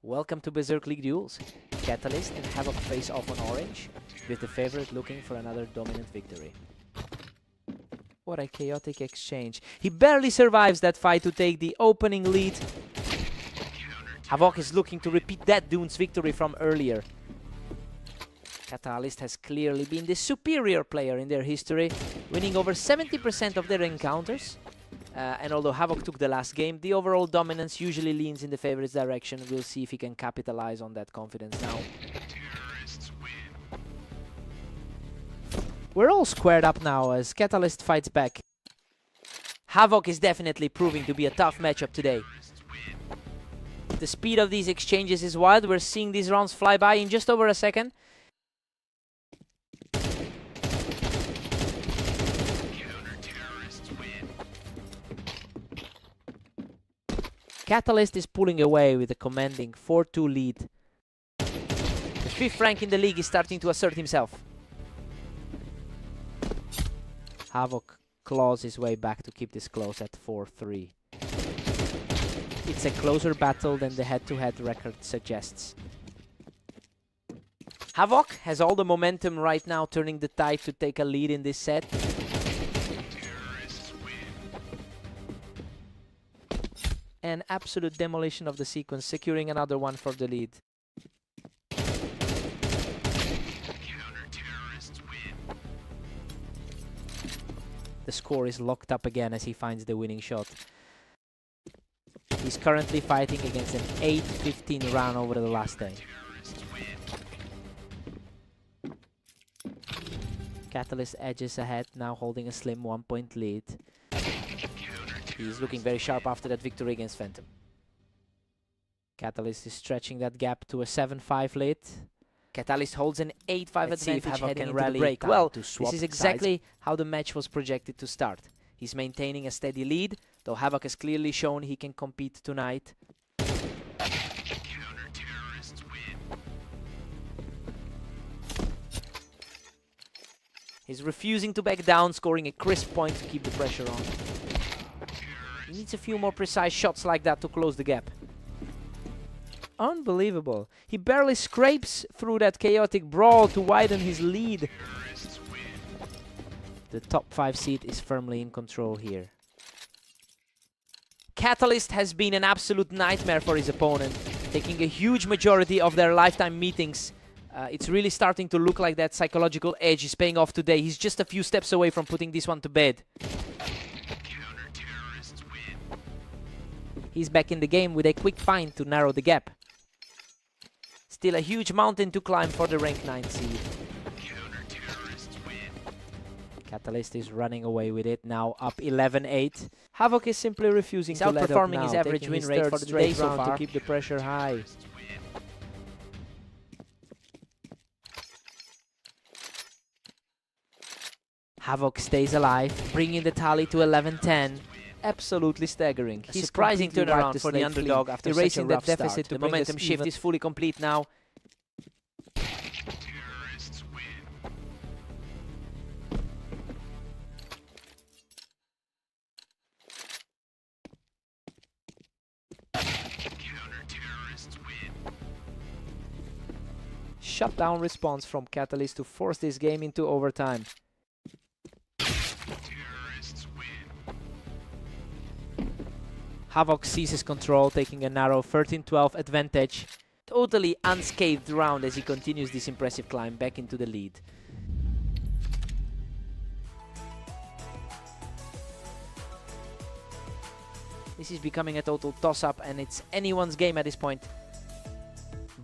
Welcome to Berserk League Duels. Catalyst and Havoc face off on orange, with the favorite looking for another dominant victory. What a chaotic exchange. He barely survives that fight to take the opening lead. Havoc is looking to repeat that Dune's victory from earlier. Catalyst has clearly been the superior player in their history, winning over 70% of their encounters. And although Havoc took the last game, the overall dominance usually leans in the favorite's direction. We'll see if he can capitalize on that confidence now. We're all squared up now as Catalyst fights back. Havoc is definitely proving to be a tough matchup today. The speed of these exchanges is wild. We're seeing these rounds fly by in just over a second. Catalyst is pulling away with a commanding 4-2 lead. The 5th rank in the league is starting to assert himself. Havoc claws his way back to keep this close at 4-3. It's a closer battle than the head-to-head record suggests. Havoc has all the momentum right now, turning the tide to take a lead in this set. An absolute demolition of the sequence, securing another one for the lead. The score is locked up again as he finds the winning shot. He's currently fighting against an 8-15 run over the last day. Catalyst edges ahead, now holding a slim 1-point lead. He's looking very sharp after that victory against Phantom. Catalyst is stretching that gap to a 7-5 lead. Catalyst holds an 8-5 advantage heading into the break. Well, this is exactly how the match was projected to start. He's maintaining a steady lead, though Havoc has clearly shown he can compete tonight. He's refusing to back down, scoring a crisp point to keep the pressure on. He needs a few more precise shots like that to close the gap. Unbelievable. He barely scrapes through that chaotic brawl to widen his lead. The top 5 seed is firmly in control here. Catalyst has been an absolute nightmare for his opponent, taking a huge majority of their lifetime meetings. It's really starting to look like that psychological edge is paying off today. He's just a few steps away from putting this one to bed. He's back in the game with a quick find to narrow the gap. Still a huge mountain to climb for the rank 9 seed. Catalyst is running away with it, now up 11-8. Havoc is simply refusing to let up now, outperforming his average win rate for the day so far to keep the pressure high. Havoc stays alive, bringing the tally to 11-10. Absolutely staggering. He's surprising turnaround for the underdog after erasing that deficit. The momentum shift is fully complete now. Shutdown response from Catalyst to force this game into overtime. Havoc seizes control, taking a narrow 13-12 advantage. Totally unscathed round as he continues this impressive climb back into the lead. This is becoming a total toss-up and it's anyone's game at this point.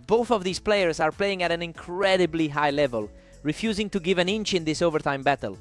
Both of these players are playing at an incredibly high level, refusing to give an inch in this overtime battle.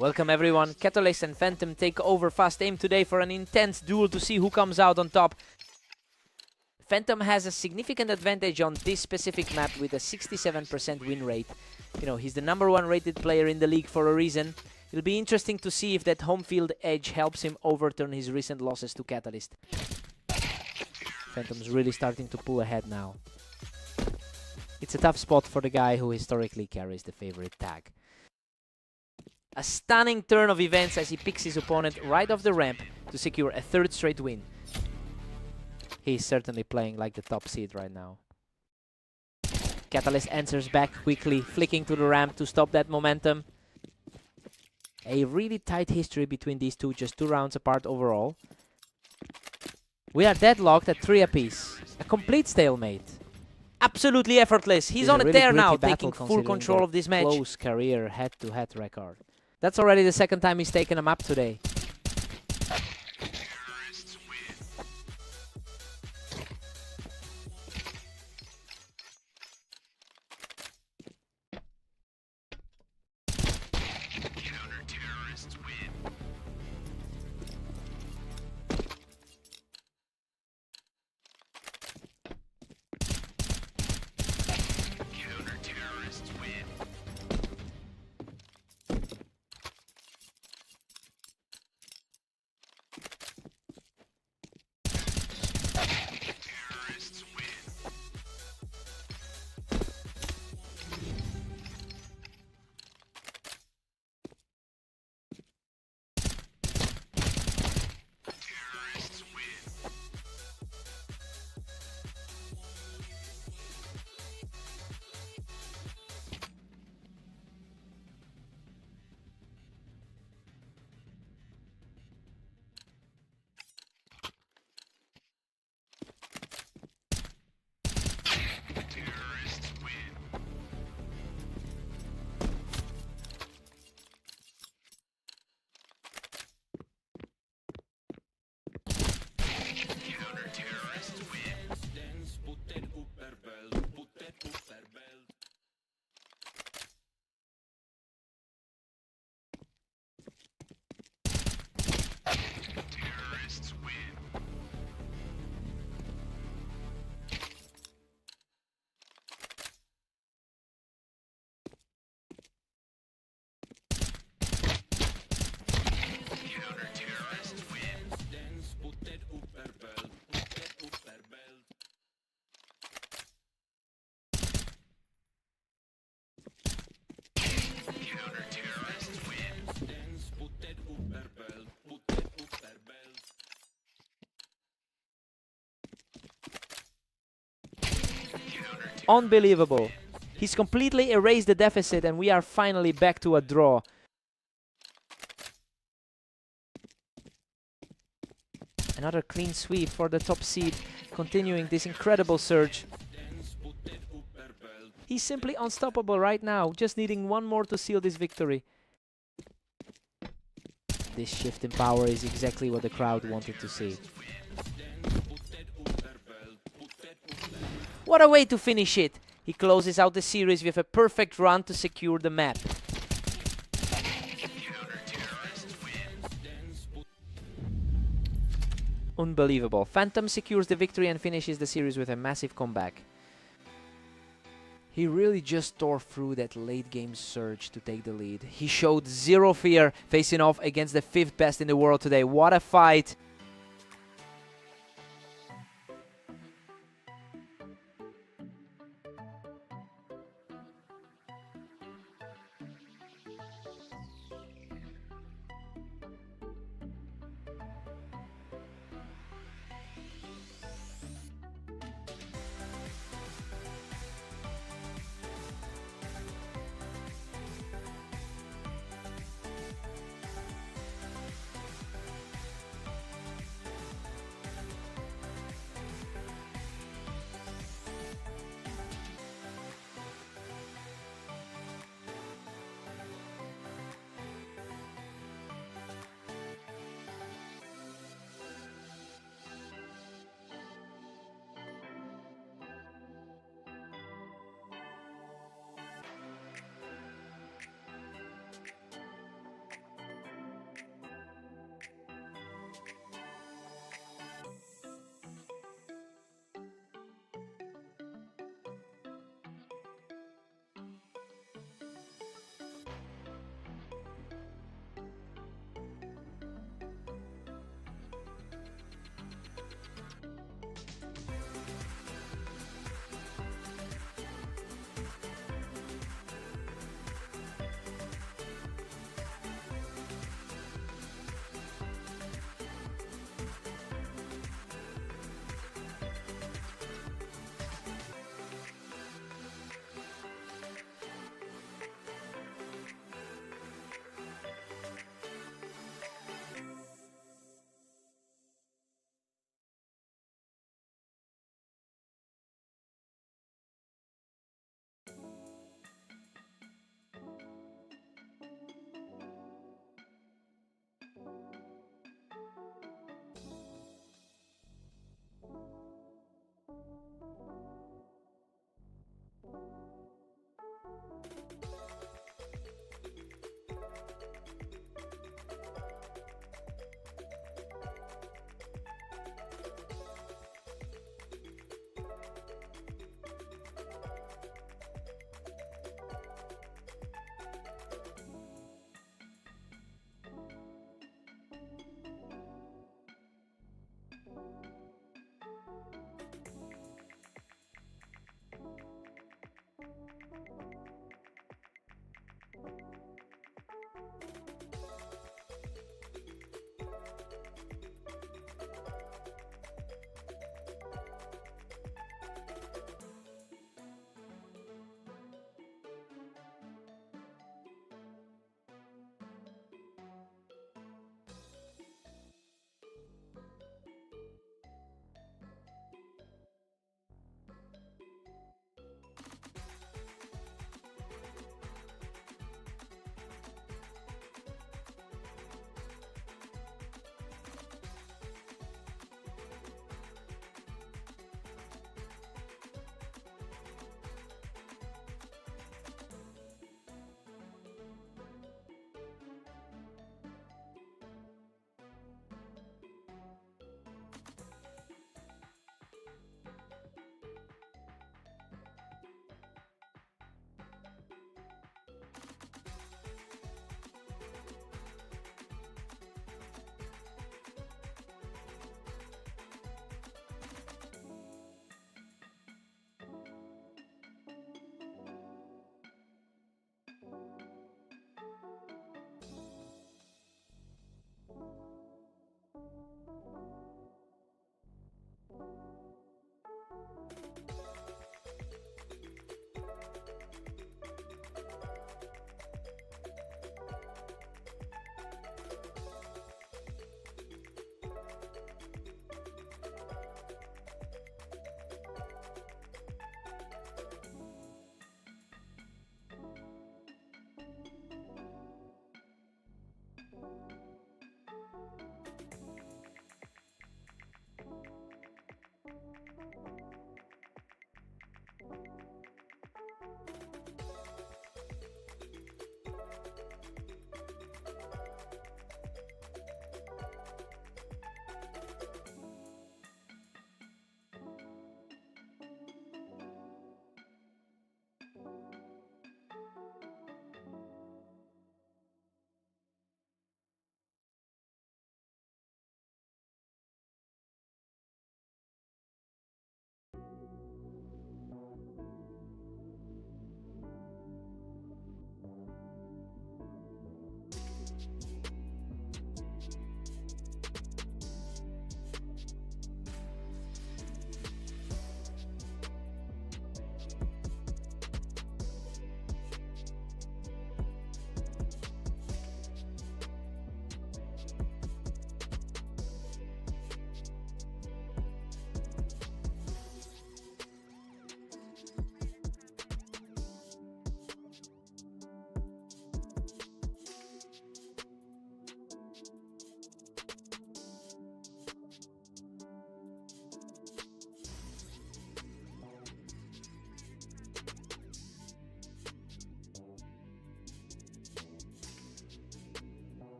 Welcome everyone, Catalyst and Phantom take over Fast Aim today for an intense duel to see who comes out on top. Phantom has a significant advantage on this specific map with a 67% win rate. You know, he's the #1 rated player in the league for a reason. It'll be interesting to see if that home field edge helps him overturn his recent losses to Catalyst. Phantom's really starting to pull ahead now. It's a tough spot for the guy who historically carries the favorite tag. A stunning turn of events as he picks his opponent right off the ramp to secure a 3rd straight win. He's certainly playing like the top seed right now. Catalyst answers back quickly, flicking to the ramp to stop that momentum. A really tight history between these two, just 2 rounds apart overall. We are deadlocked at 3 apiece. A complete stalemate. Absolutely effortless. He's on a tear now, taking full control of this match. Close career head-to-head record. That's already the 2nd time he's taken a map today. Unbelievable. He's completely erased the deficit and we are finally back to a draw. Another clean sweep for the top seed, continuing this incredible surge. He's simply unstoppable right now, just needing 1 more to seal this victory. This shift in power is exactly what the crowd wanted to see. What a way to finish it! He closes out the series with a perfect run to secure the map. Unbelievable. Phantom secures the victory and finishes the series with a massive comeback. He really just tore through that late game surge to take the lead. He showed zero fear facing off against the 5th best in the world today. What a fight!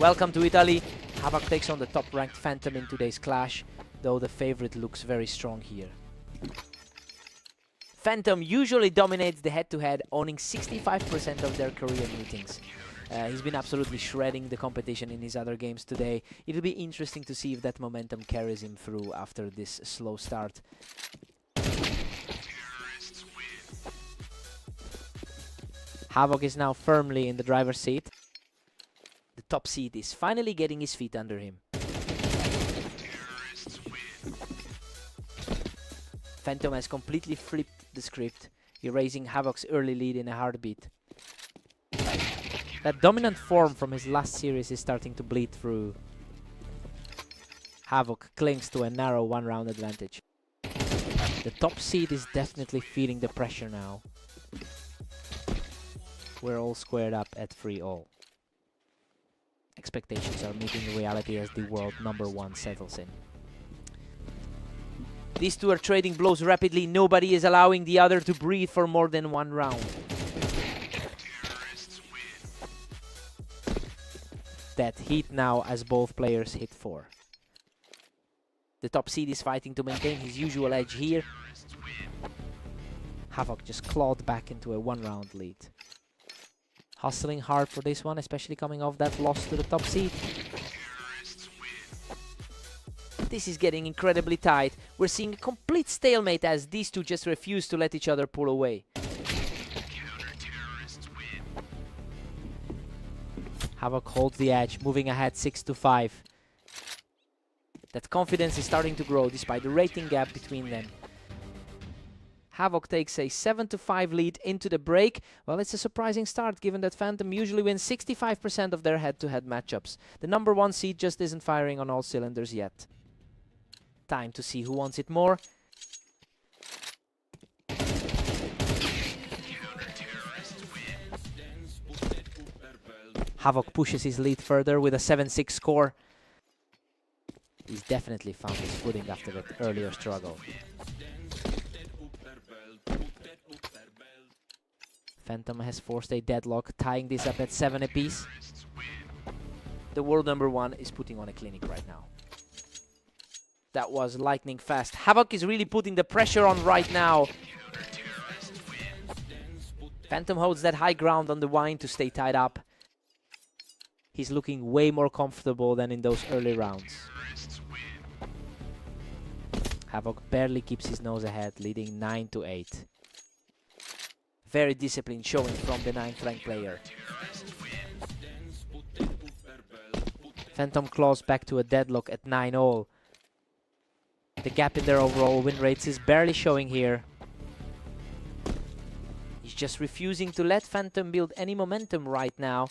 Welcome to Italy. Havoc takes on the top-ranked Phantom in today's clash, though the favorite looks very strong here. Phantom usually dominates the head-to-head, owning 65% of their career meetings. He's been absolutely shredding the competition in his other games today. It'll be interesting to see if that momentum carries him through after this slow start. Havoc is now firmly in the driver's seat. The top seat is finally getting his feet under him. Phantom has completely flipped the script, erasing Havoc's early lead in a heartbeat. That dominant form from his last series is starting to bleed through. Havoc clings to a narrow one-round advantage. The top seed is definitely feeling the pressure now. We're all squared up at 3-all. Expectations are meeting reality as the world #1 settles in. These two are trading blows rapidly. Nobody is allowing the other to breathe for more than one round. That heat now as both players hit 4. The top seed is fighting to maintain his usual edge here. Havoc just clawed back into a one-round lead. Hustling hard for this one, especially coming off that loss to the top seed. This is getting incredibly tight. We're seeing a complete stalemate as these two just refuse to let each other pull away. Havoc holds the edge, moving ahead 6-5. That confidence is starting to grow despite the rating gap between them. Havoc takes a 7-5 lead into the break. Well, it's a surprising start given that Phantom usually wins 65% of their head-to-head matchups. The #1 seed just isn't firing on all cylinders yet. Time to see who wants it more. Havoc pushes his lead further with a 7-6 score. He's definitely found his footing after that earlier struggle. Phantom has forced a deadlock, tying this up at 7 apiece. The world #1 is putting on a clinic right now. That was lightning fast. Havoc is really putting the pressure on right now. Phantom holds that high ground on the wine to stay tied up. He's looking way more comfortable than in those early rounds. Havoc barely keeps his nose ahead, leading 9-8. Very disciplined showing from the 9th-ranked player. Phantom claws back to a deadlock at 9-all. The gap in their overall win rates is barely showing here. He's just refusing to let Phantom build any momentum right now.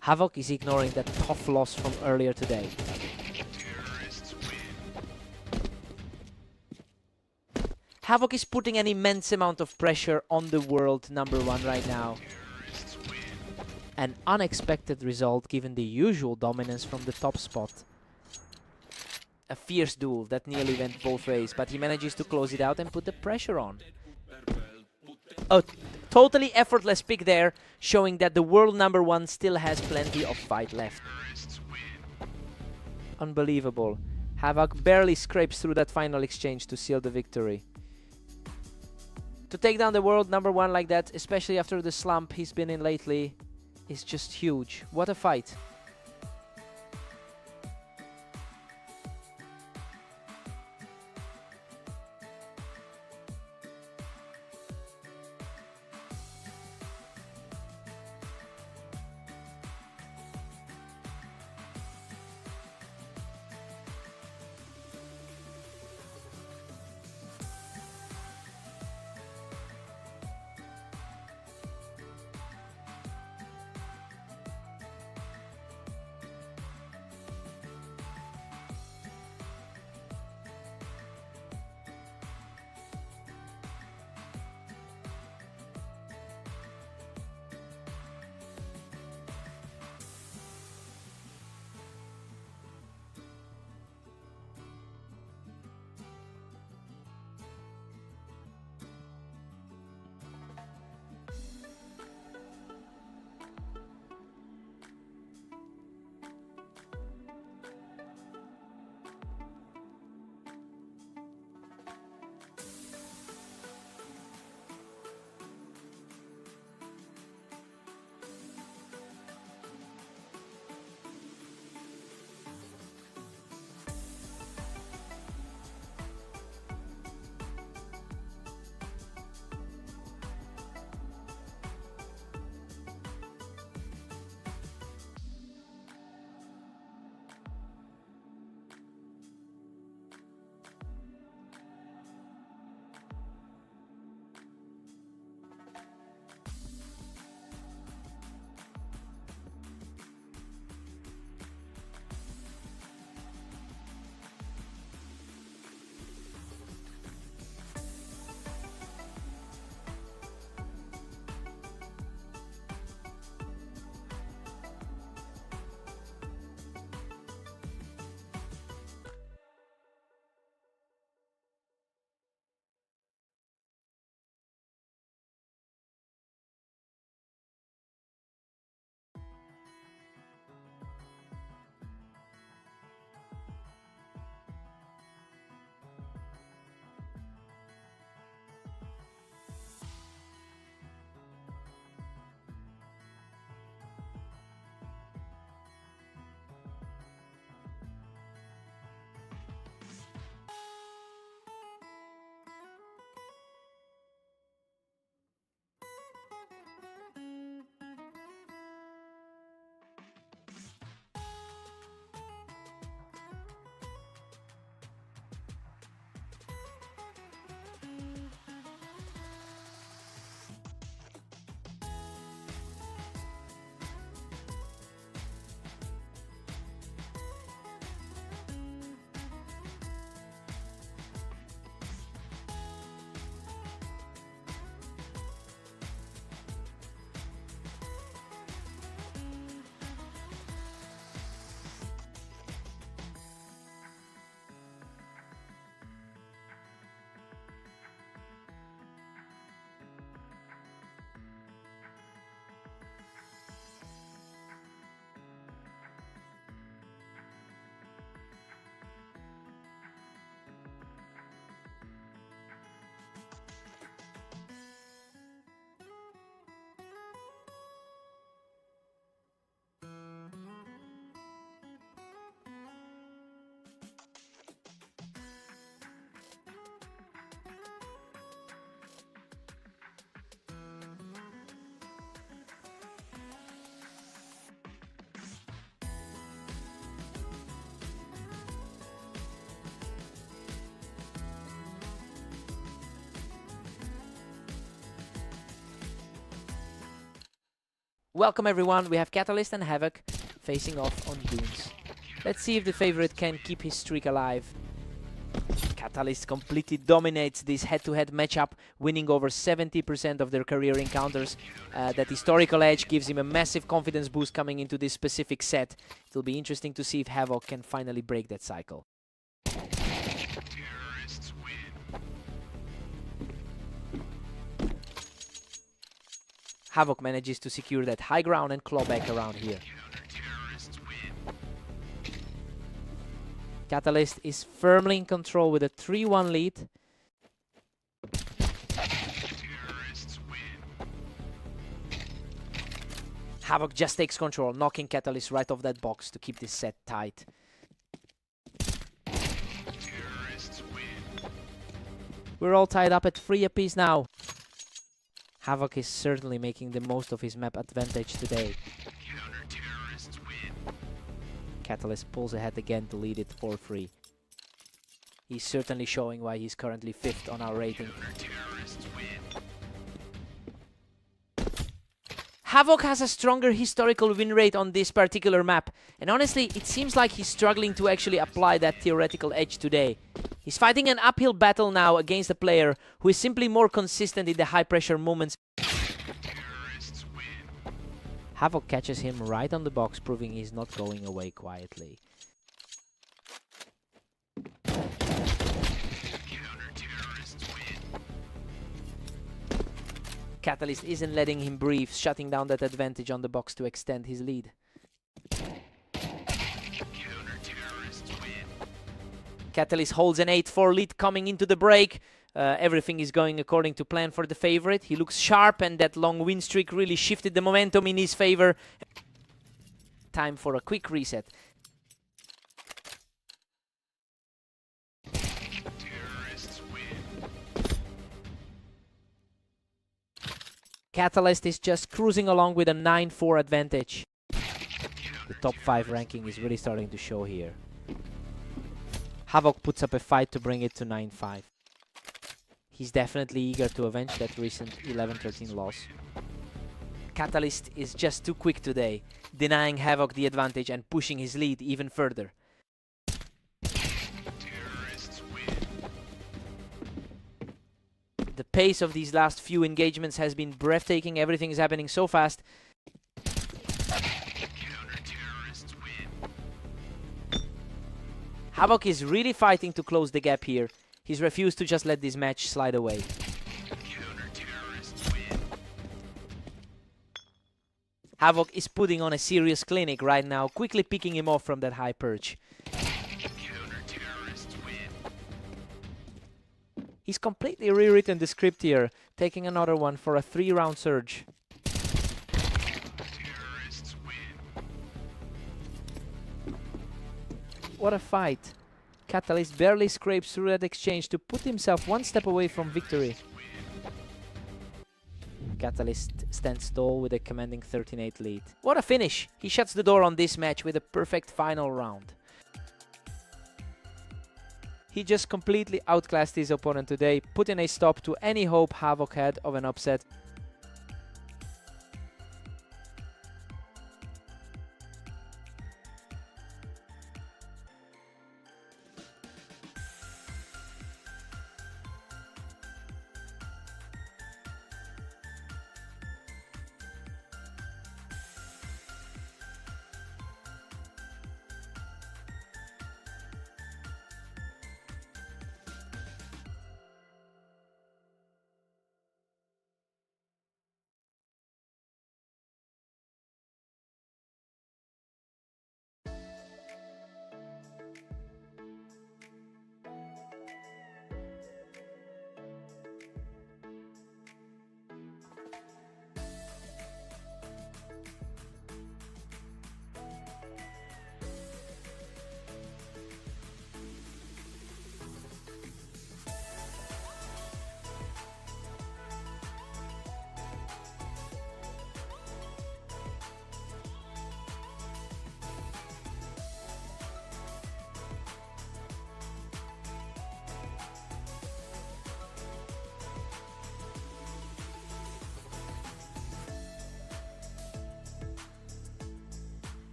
Havoc is ignoring that tough loss from earlier today. Havoc is putting an immense amount of pressure on the world #1 right now. An unexpected result given the usual dominance from the top spot. A fierce duel that nearly went both ways, but he manages to close it out and put the pressure on. A totally effortless pick there, showing that the world #1 still has plenty of fight left. Unbelievable. Havoc barely scrapes through that final exchange to seal the victory. To take down the world #1 like that, especially after the slump he's been in lately, is just huge. What a fight. Welcome everyone, we have Catalyst and Havoc facing off on Dunes. Let's see if the favorite can keep his streak alive. Catalyst completely dominates this head-to-head matchup, winning over 70% of their career encounters. That historical edge gives him a massive confidence boost coming into this specific set. It'll be interesting to see if Havoc can finally break that cycle. Havoc manages to secure that high ground and claw back around here. Catalyst is firmly in control with a 3-1 lead. Havoc just takes control, knocking Catalyst right off that box to keep this set tight. We're all tied up at 3 apiece now. Havoc is certainly making the most of his map advantage today. Catalyst pulls ahead again to lead it 4-3. He's certainly showing why he's currently 5th on our rating. Havoc has a stronger historical win rate on this particular map, and honestly, it seems like he's struggling to actually apply that theoretical edge today. He's fighting an uphill battle now against a player who is simply more consistent in the high-pressure moments. Havoc catches him right on the box, proving he's not going away quietly. Catalyst isn't letting him breathe, shutting down that advantage on the box to extend his lead. Catalyst holds an 8-4 lead coming into the break. Everything is going according to plan for the favorite. He looks sharp, and that long win streak really shifted the momentum in his favor. Time for a quick reset. Catalyst is just cruising along with a 9-4 advantage. The top 5 ranking is really starting to show here. Havoc puts up a fight to bring it to 9-5. He's definitely eager to avenge that recent 11-13 loss. Catalyst is just too quick today, denying Havoc the advantage and pushing his lead even further. The pace of these last few engagements has been breathtaking. Everything is happening so fast. Havoc is really fighting to close the gap here. He's refused to just let this match slide away. Havoc is putting on a serious clinic right now, quickly picking him off from that high perch. He's completely rewritten the script here, taking another one for a 3-round surge. What a fight. Catalyst barely scrapes through that exchange to put himself one step away from victory. Catalyst stands tall with a commanding 13-8 lead. What a finish! He shuts the door on this match with a perfect final round. He just completely outclassed his opponent today, putting a stop to any hope Havoc had of an upset.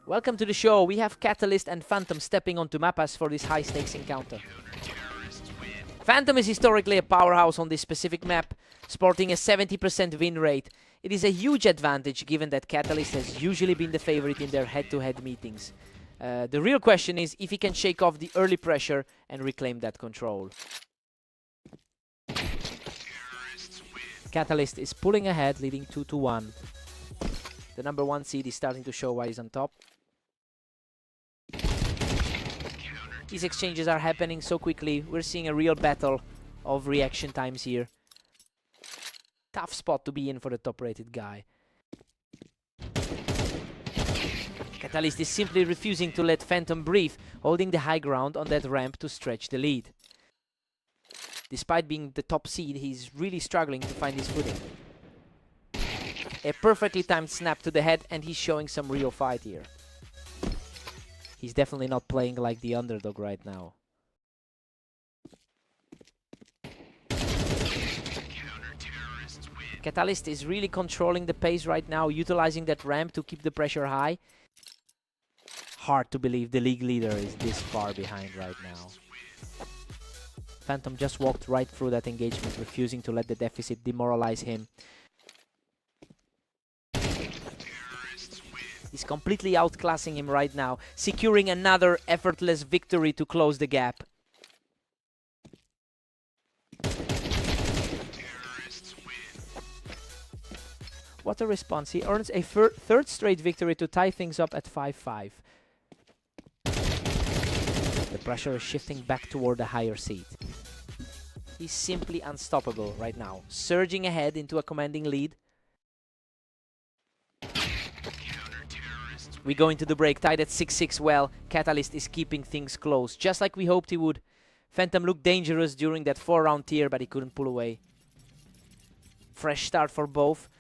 Welcome to the show. We have Catalyst and Phantom stepping onto Mappas for this high-stakes encounter. Phantom is historically a powerhouse on this specific map, sporting a 70% win rate. It is a huge advantage given that Catalyst has usually been the favorite in their head-to-head meetings. The real question is if he can shake off the early pressure and reclaim that control. Catalyst is pulling ahead, leading 2-1. The number 1 seed is starting to show why he's on top. These exchanges are happening so quickly. We're seeing a real battle of reaction times here. Tough spot to be in for the top-rated guy. Catalyst is simply refusing to let Phantom breathe, holding the high ground on that ramp to stretch the lead. Despite being the top seed, he's really struggling to find his footing. A perfectly timed snap to the head, and he's showing some real fight here. He's definitely not playing like the underdog right now. Catalyst is really controlling the pace right now, utilizing that ramp to keep the pressure high. Hard to believe the league leader is this far behind right now. Phantom just walked right through that engagement, refusing to let the deficit demoralize him. He's completely outclassing him right now, securing another effortless victory to close the gap. What a response. He earns a third straight victory to tie things up at 5-5. The pressure is shifting back toward the higher seed. He's simply unstoppable right now, surging ahead into a commanding lead. We go into the break, tied at 6-6. Well, Catalyst is keeping things close, just like we hoped he would. Phantom looked dangerous during that 4-round tier, but he couldn't pull away. Fresh start for both.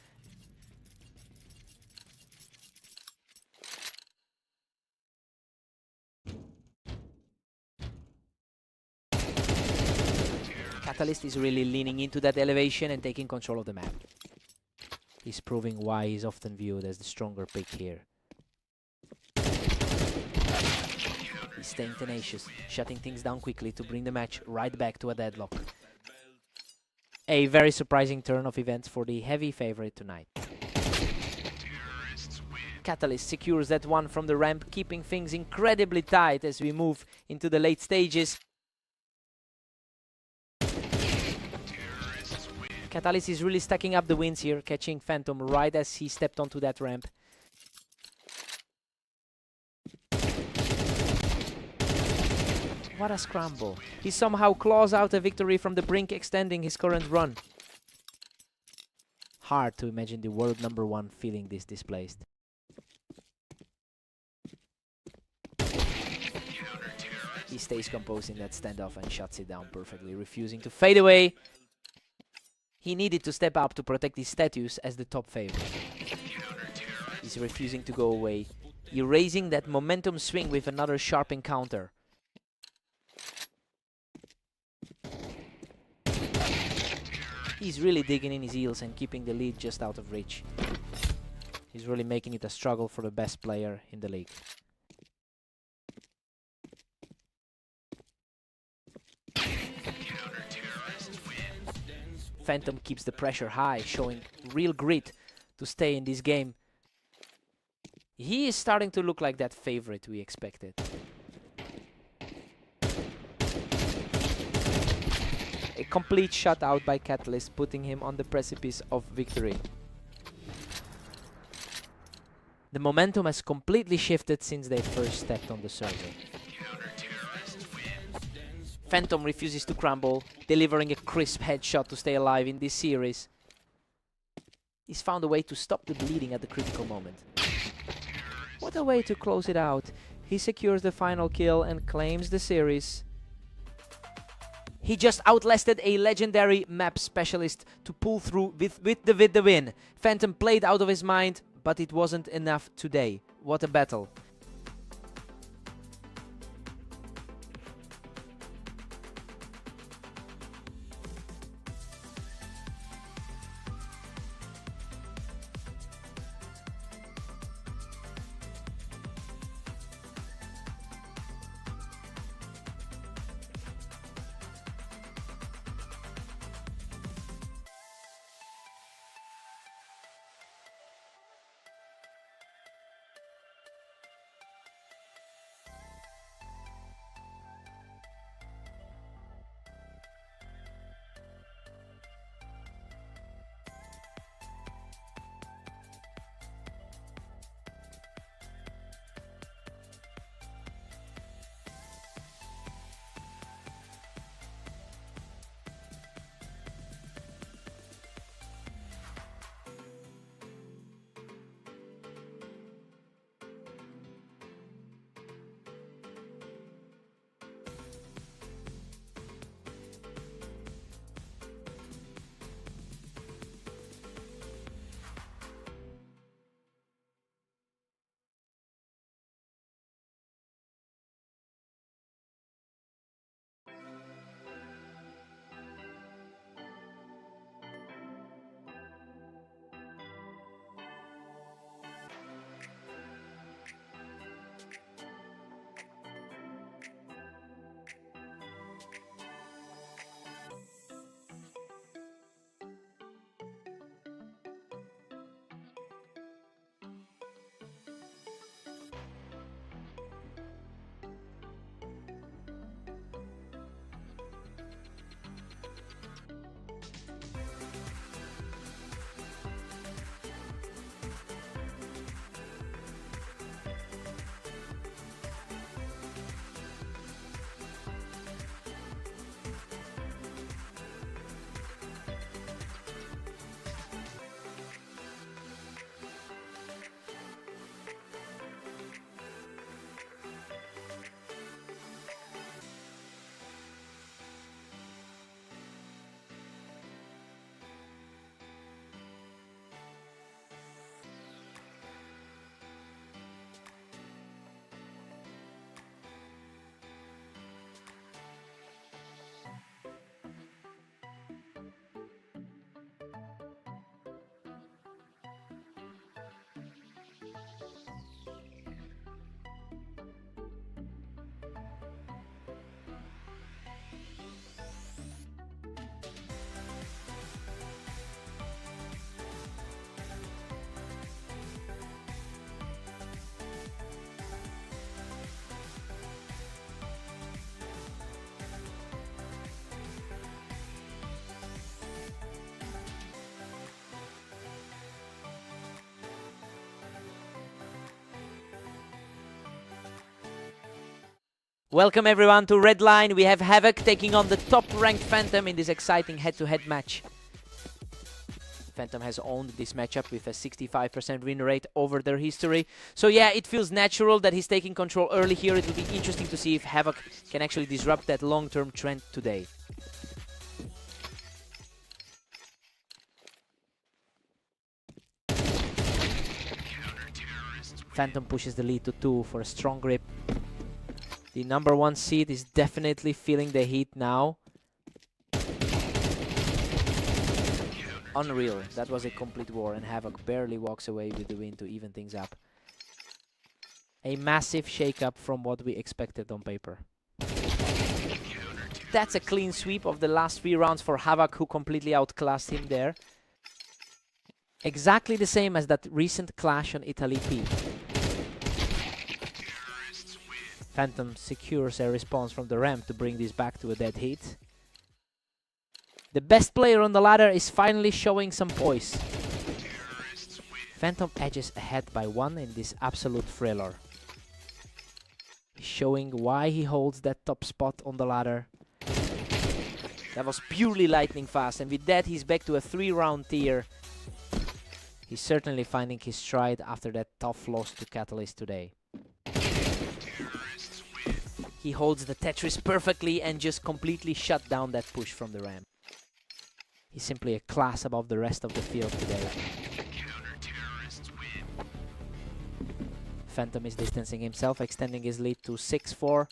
Catalyst is really leaning into that elevation and taking control of the map. He's proving why he's often viewed as the stronger pick here. He's staying tenacious, shutting things down quickly to bring the match right back to a deadlock. A very surprising turn of events for the heavy favorite tonight. Catalyst secures that one from the ramp, keeping things incredibly tight as we move into the late stages. Catalyst is really stacking up the wins here, catching Phantom right as he stepped onto that ramp. What a scramble. He somehow claws out a victory from the brink, extending his current run. Hard to imagine the world number 1 feeling this displaced. He stays composed in that standoff and shuts it down perfectly, refusing to fade away. He needed to step up to protect his status as the top favorite. He's refusing to go away, erasing that momentum swing with another sharp encounter. He's really digging in his heels and keeping the lead just out of reach. He's really making it a struggle for the best player in the league. Phantom keeps the pressure high, showing real grit to stay in this game. He is starting to look like that favorite we expected. A complete shutout by Catalyst, putting him on the precipice of victory. The momentum has completely shifted since they first stepped on the server. Phantom refuses to crumble, delivering a crisp headshot to stay alive in this series. He's found a way to stop the bleeding at the critical moment. What a way to close it out. He secures the final kill and claims the series. He just outlasted a legendary map specialist to pull through with the win. Phantom played out of his mind, but it wasn't enough today. What a battle. Welcome everyone to Red Line. We have Havoc taking on the top-ranked Phantom in this exciting head-to-head match. Phantom has owned this matchup with a 65% win rate over their history. So yeah, it feels natural that he's taking control early here. It will be interesting to see if Havoc can actually disrupt that long-term trend today. Phantom pushes the lead to 2 for a strong grip. The number 1 seed is definitely feeling the heat now. Unreal. That was a complete war, and Havoc barely walks away with the win to even things up. A massive shake-up from what we expected on paper. That's a clean sweep of the last 3 rounds for Havoc, who completely outclassed him there. Exactly the same as that recent clash on Italy P. Phantom secures a response from the ramp to bring this back to a dead heat. The best player on the ladder is finally showing some poise. Phantom edges ahead by 1 in this absolute thriller. He's showing why he holds that top spot on the ladder. That was purely lightning fast, and with that he's back to a 3-round tier. He's certainly finding his stride after that tough loss to Catalyst today. He holds the Tetris perfectly and just completely shut down that push from the ramp. He's simply a class above the rest of the field today. Phantom is distancing himself, extending his lead to 6-4.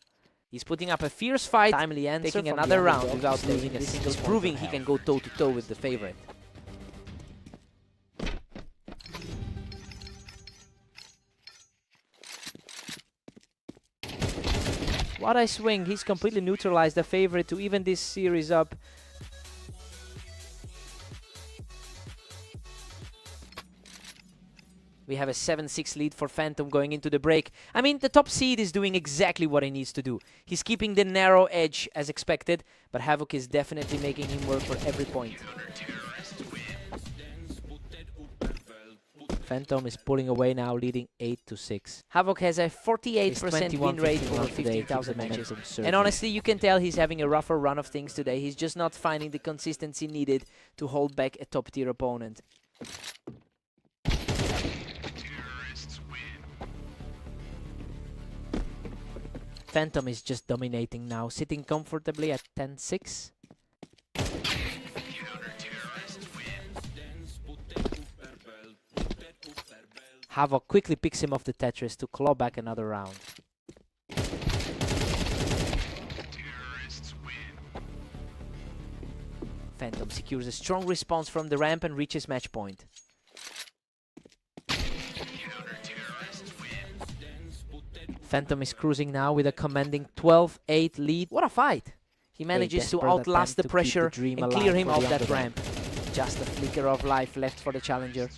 He's putting up a fierce fight, timely answer, taking another round without losing a single point. Proving he can go toe-to-toe with the favorite. What a swing. He's completely neutralized the favorite to even this series up. We have a 7-6 lead for Phantom going into the break. I mean, the top seed is doing exactly what he needs to do. He's keeping the narrow edge as expected, but Havoc is definitely making him work for every point. Phantom is pulling away now, leading 8-6. Havoc has a 48% win rate over 15,000 matches. And honestly, you can tell he's having a rougher run of things today. He's just not finding the consistency needed to hold back a top-tier opponent. Phantom is just dominating now, sitting comfortably at 10-6. Havoc quickly picks him off the Tetris to claw back another round. Phantom secures a strong response from the ramp and reaches match point. Phantom is cruising now with a commanding 12-8 lead. What a fight! He manages to outlast the pressure and clear him off that ramp. Just a flicker of life left for the challenger.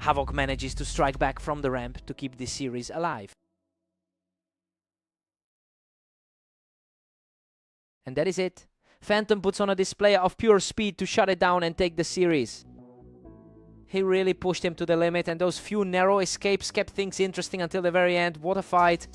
Havoc manages to strike back from the ramp to keep this series alive. And that is it. Phantom puts on a display of pure speed to shut it down and take the series. He really pushed him to the limit, and those few narrow escapes kept things interesting until the very end. What a fight.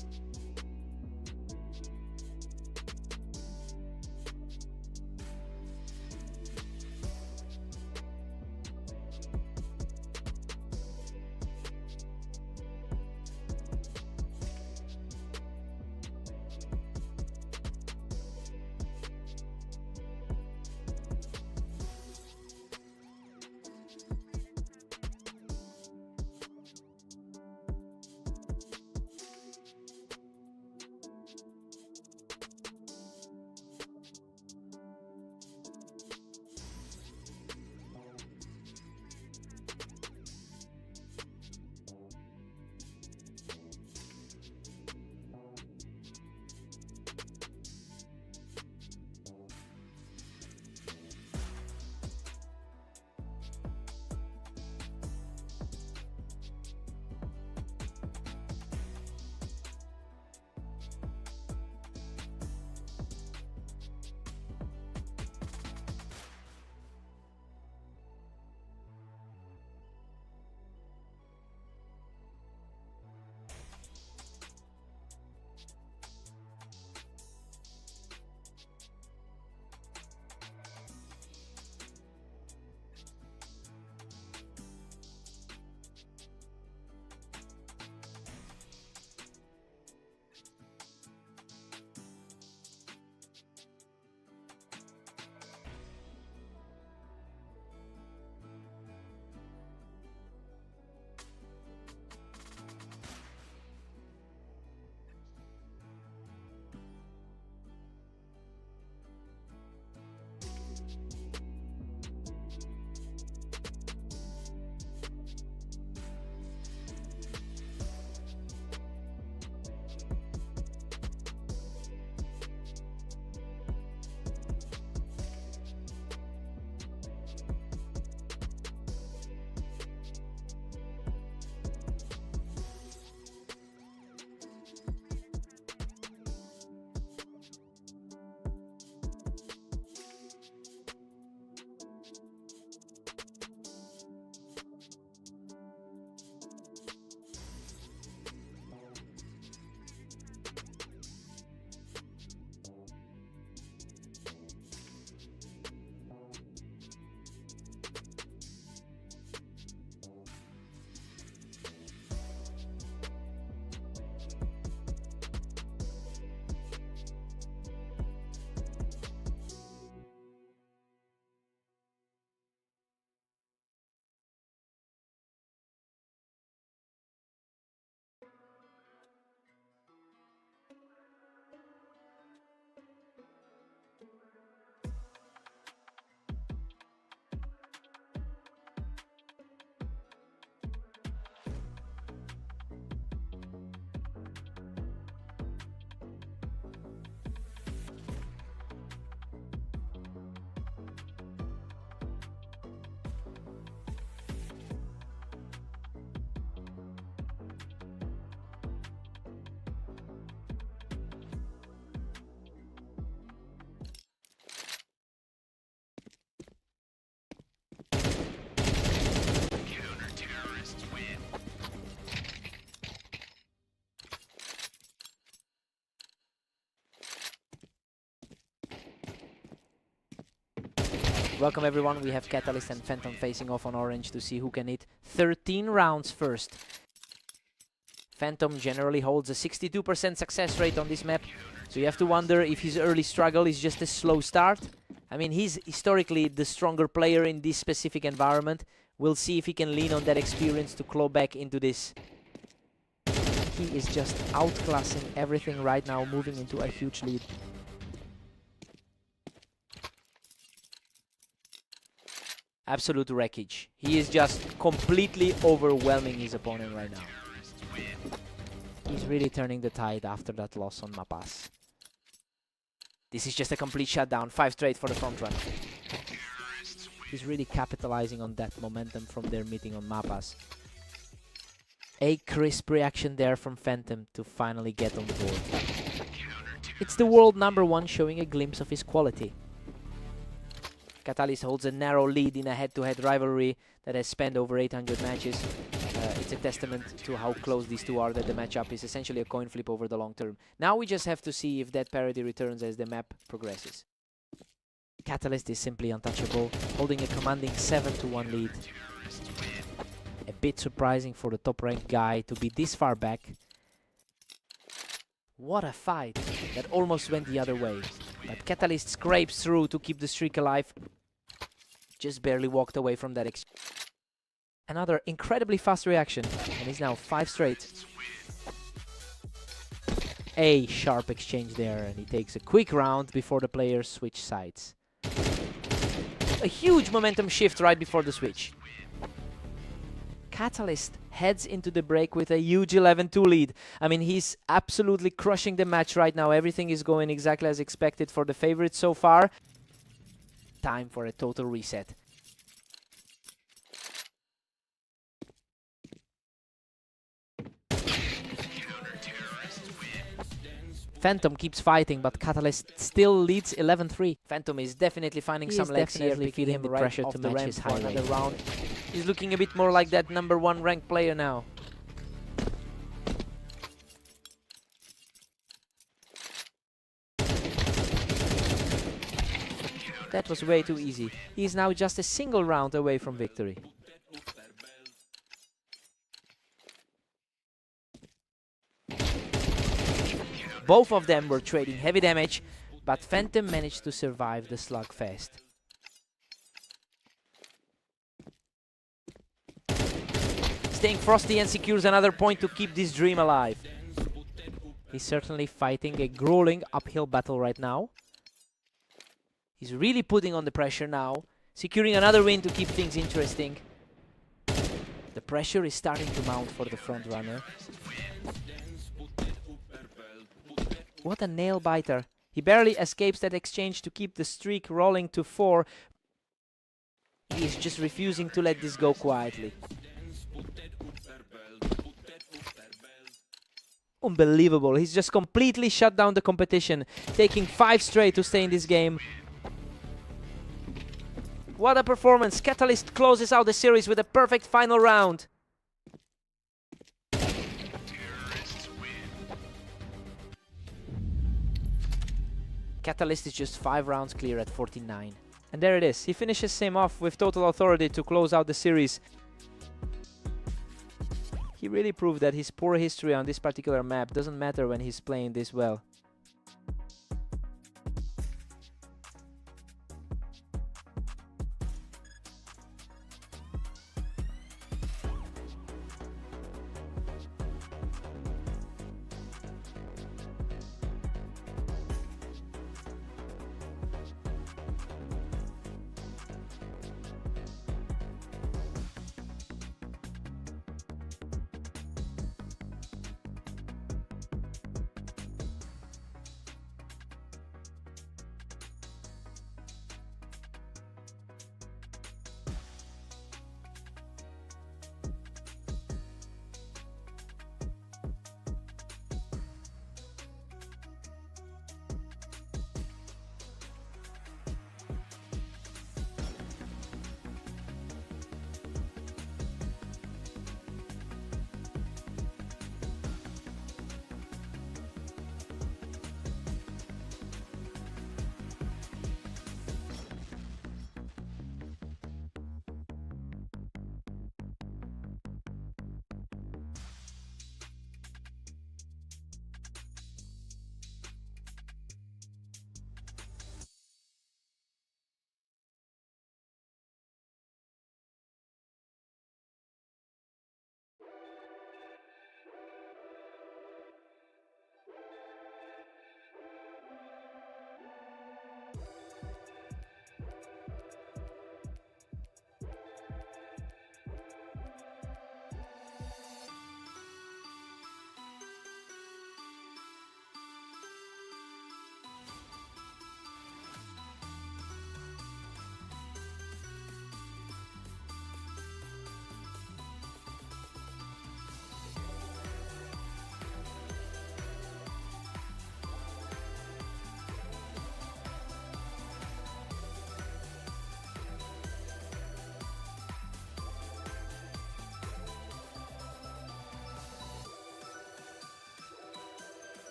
Welcome everyone, we have Catalyst and Phantom facing off on orange to see who can hit 13 rounds first. Phantom generally holds a 62% success rate on this map, so you have to wonder if his early struggle is just a slow start. I mean, he's historically the stronger player in this specific environment. We'll see if he can lean on that experience to claw back into this. He is just outclassing everything right now, moving into a huge lead. Absolute wreckage. He is just completely overwhelming his opponent right now. He's really turning the tide after that loss on Mapas. This is just a complete shutdown. 5 straight for the front run. He's really capitalizing on that momentum from their meeting on Mapas. A crisp reaction there from Phantom to finally get on the board. It's the world #1 showing a glimpse of his quality. Catalyst holds a narrow lead in a head-to-head rivalry that has spanned over 800 matches. It's a testament to how close these two are, that the matchup is essentially a coin flip over the long term. Now we just have to see if that parity returns as the map progresses. Catalyst is simply untouchable, holding a commanding 7-1 lead. A bit surprising for the top-ranked guy to be this far back. What a fight! That almost went the other way. But Catalyst scrapes through to keep the streak alive. Just barely walked away from that. Another incredibly fast reaction, and he's now 5 straight. A sharp exchange there, and he takes a quick round before the players switch sides. A huge momentum shift right before the switch. Catalyst heads into the break with a huge 11-2 lead. I mean, he's absolutely crushing the match right now. Everything is going exactly as expected for the favorites so far. Time for a total reset. Phantom keeps fighting, but Catalyst still leads 11-3. Phantom is definitely finding some legs here, feeling the pressure to match his high rate. Round. He's looking a bit more like that #1 ranked player now. That was way too easy. He is now just a single round away from victory. Both of them were trading heavy damage, but Phantom managed to survive the slugfest. Staying frosty and secures another point to keep this dream alive. He's certainly fighting a grueling uphill battle right now. He's really putting on the pressure now, securing another win to keep things interesting. The pressure is starting to mount for the front runner. What a nail biter. He barely escapes that exchange to keep the streak rolling to 4. He is just refusing to let this go quietly. Unbelievable. He's just completely shut down the competition, taking 5 straight to stay in this game. What a performance. Catalyst closes out the series with a perfect final round. Catalyst is just 5 rounds clear at 49. And there it is. He finishes him off with total authority to close out the series. He really proved that his poor history on this particular map doesn't matter when he's playing this well.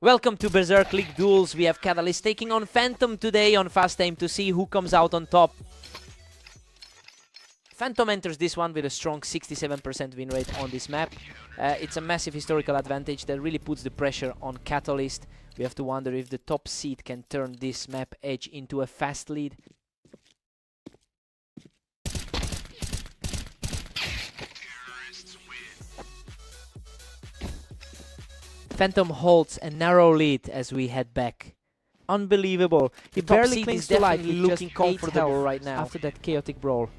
Welcome to Berserk League Duels. We have Catalyst taking on Phantom today on Fast Aim to see who comes out on top. Phantom enters this one with a strong 67% win rate on this map. It's a massive historical advantage that really puts the pressure on Catalyst. We have to wonder if the top seed can turn this map edge into a fast lead. Phantom holds a narrow lead as we head back. Unbelievable. He barely clings to life, looking comfortable right now after that chaotic brawl.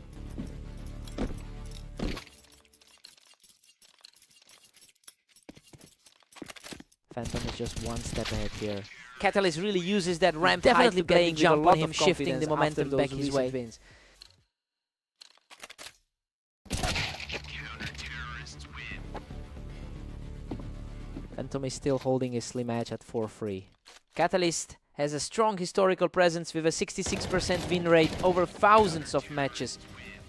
Phantom is just one step ahead here. Catalyst really uses that ramp height to get the jump on him, shifting the momentum back his way. Wins. Phantom is still holding his slim edge at 4-3. Catalyst has a strong historical presence with a 66% win rate over thousands of matches.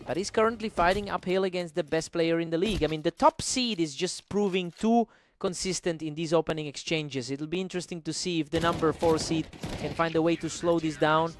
But he's currently fighting uphill against the best player in the league. I mean, the top seed is just proving too consistent in these opening exchanges. It'll be interesting to see if the number 4 seed can find a way to slow this down.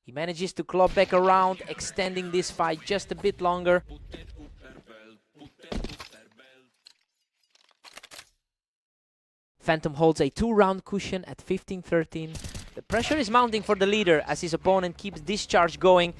He manages to claw back around, extending this fight just a bit longer. Phantom holds a 2-round cushion at 15-13. The pressure is mounting for the leader as his opponent keeps this charge going.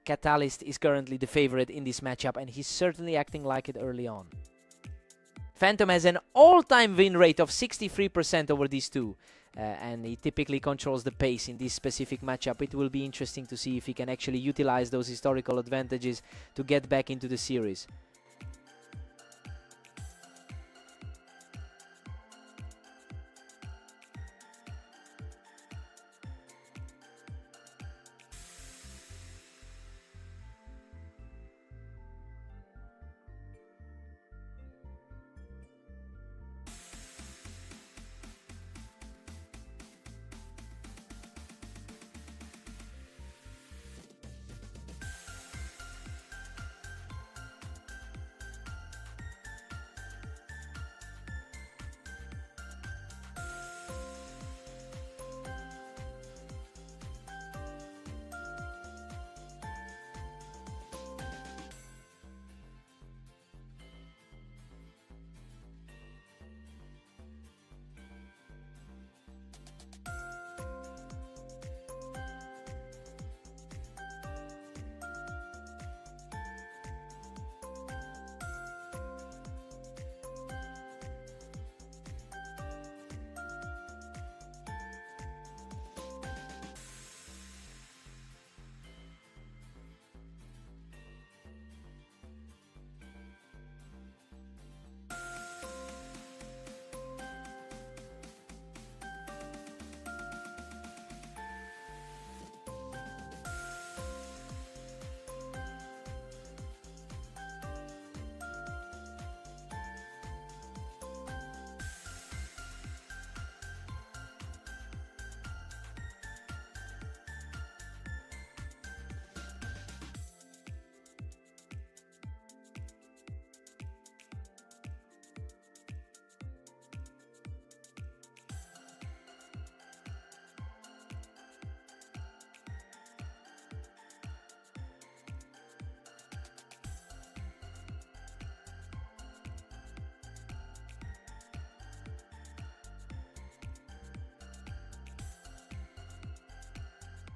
Catalyst is currently the favorite in this matchup, and he's certainly acting like it early on. Phantom has an all-time win rate of 63% over these two, and he typically controls the pace in this specific matchup. It will be interesting to see if he can actually utilize those historical advantages to get back into the series.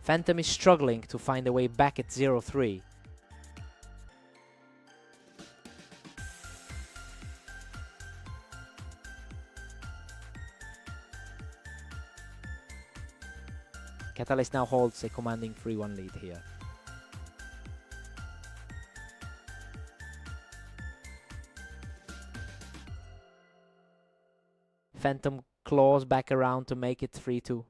Phantom is struggling to find a way back at 0-3. Catalyst now holds a commanding 3-1 lead here. Phantom claws back around to make it 3-2.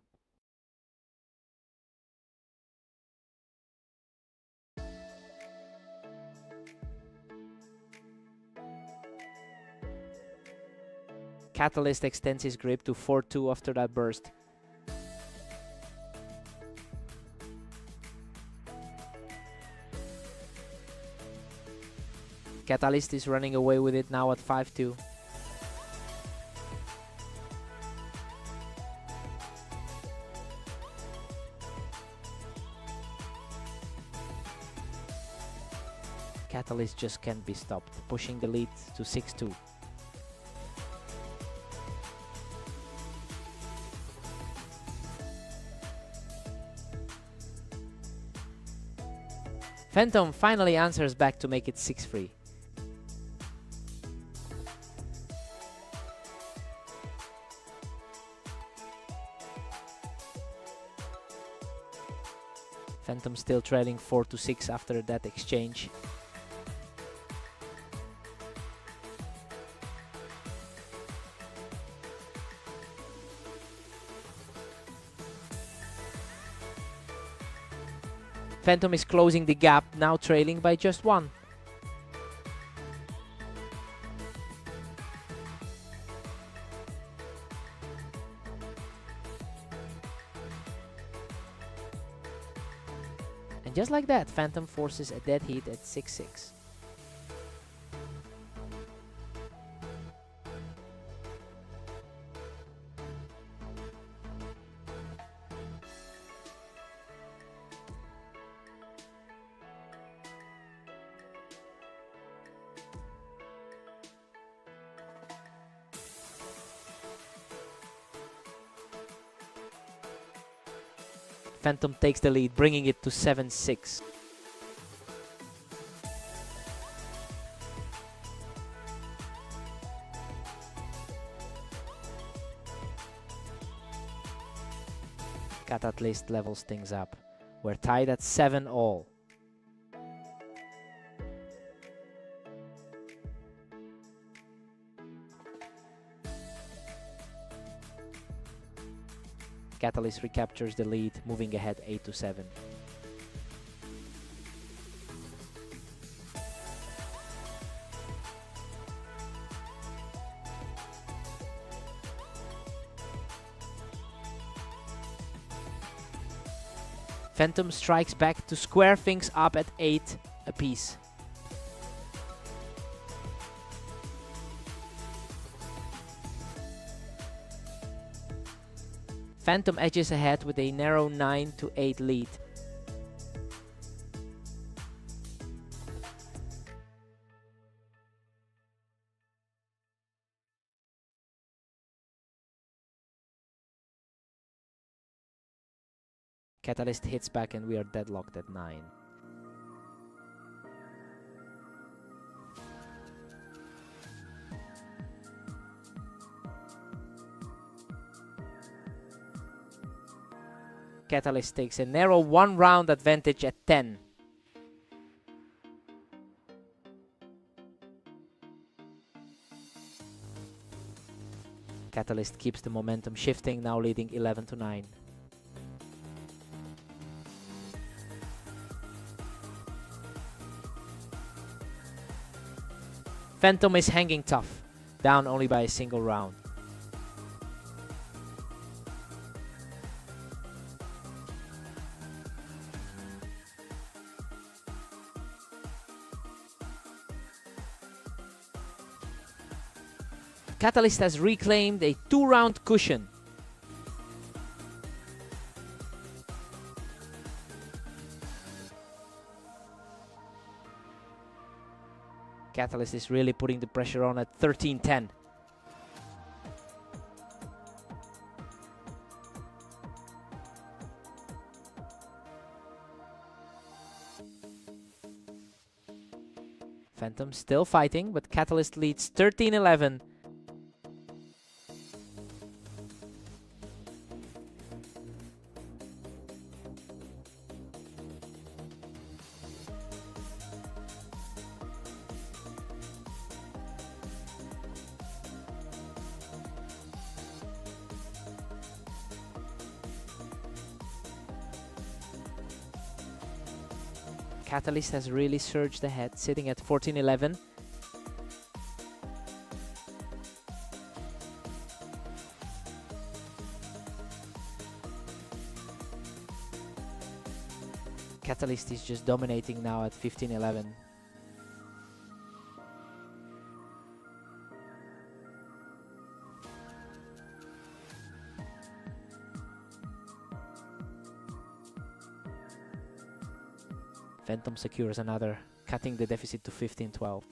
Catalyst extends his grip to 4-2 after that burst. Catalyst is running away with it now at 5-2. Catalyst just can't be stopped, pushing the lead to 6-2. Phantom finally answers back to make it 6-3. Phantom still trailing 4-6 after that exchange. Phantom is closing the gap, now trailing by just 1. And just like that, Phantom forces a dead heat at 6-6. Phantom takes the lead, bringing it to 7-6. Cat at least levels things up. We're tied at 7 all. Catalyst recaptures the lead, moving ahead 8-7. Phantom strikes back to square things up at 8 apiece. Phantom edges ahead with a narrow 9-8 lead. Catalyst hits back and we are deadlocked at 9. Catalyst takes a narrow 1 round advantage at 10. Catalyst keeps the momentum shifting, now leading 11-9. Phantom is hanging tough, down only by a single round. Catalyst has reclaimed a 2-round cushion. Catalyst is really putting the pressure on at 13-10. Phantom still fighting, but Catalyst leads 13-11. Catalyst has really surged ahead, sitting at 14-11. Catalyst is just dominating now at 15-11. Phantom secures another, cutting the deficit to 15-12.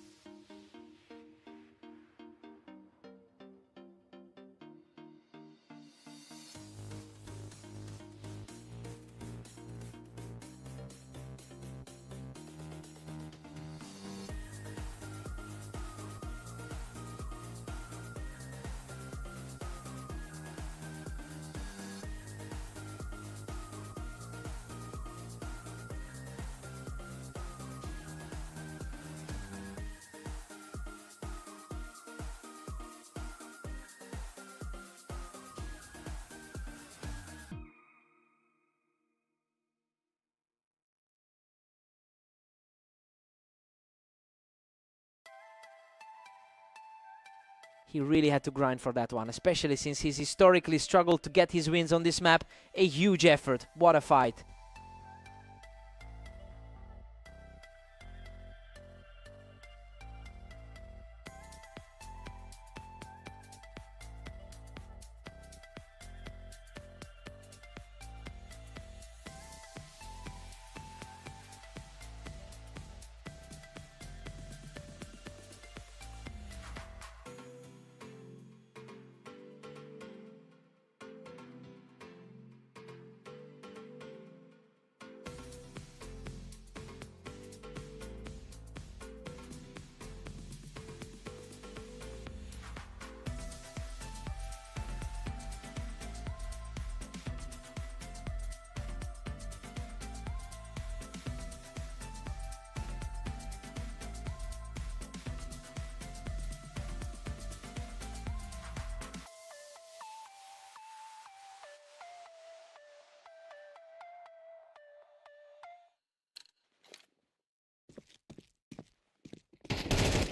He really had to grind for that one, especially since he's historically struggled to get his wins on this map. A huge effort. What a fight.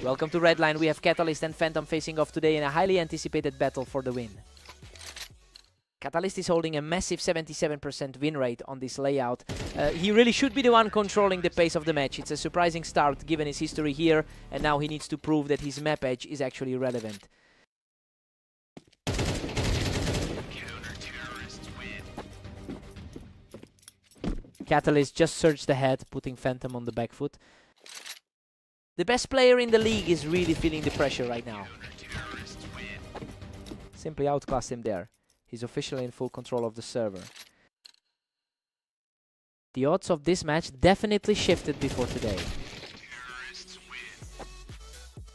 Welcome to Redline. We have Catalyst and Phantom facing off today in a highly anticipated battle for the win. Catalyst is holding a massive 77% win rate on this layout. He really should be the one controlling the pace of the match. It's a surprising start given his history here, and now he needs to prove that his map edge is actually relevant. Catalyst just surged ahead, putting Phantom on the back foot. The best player in the league is really feeling the pressure right now. Simply outclass him there. He's officially in full control of the server. The odds of this match definitely shifted before today.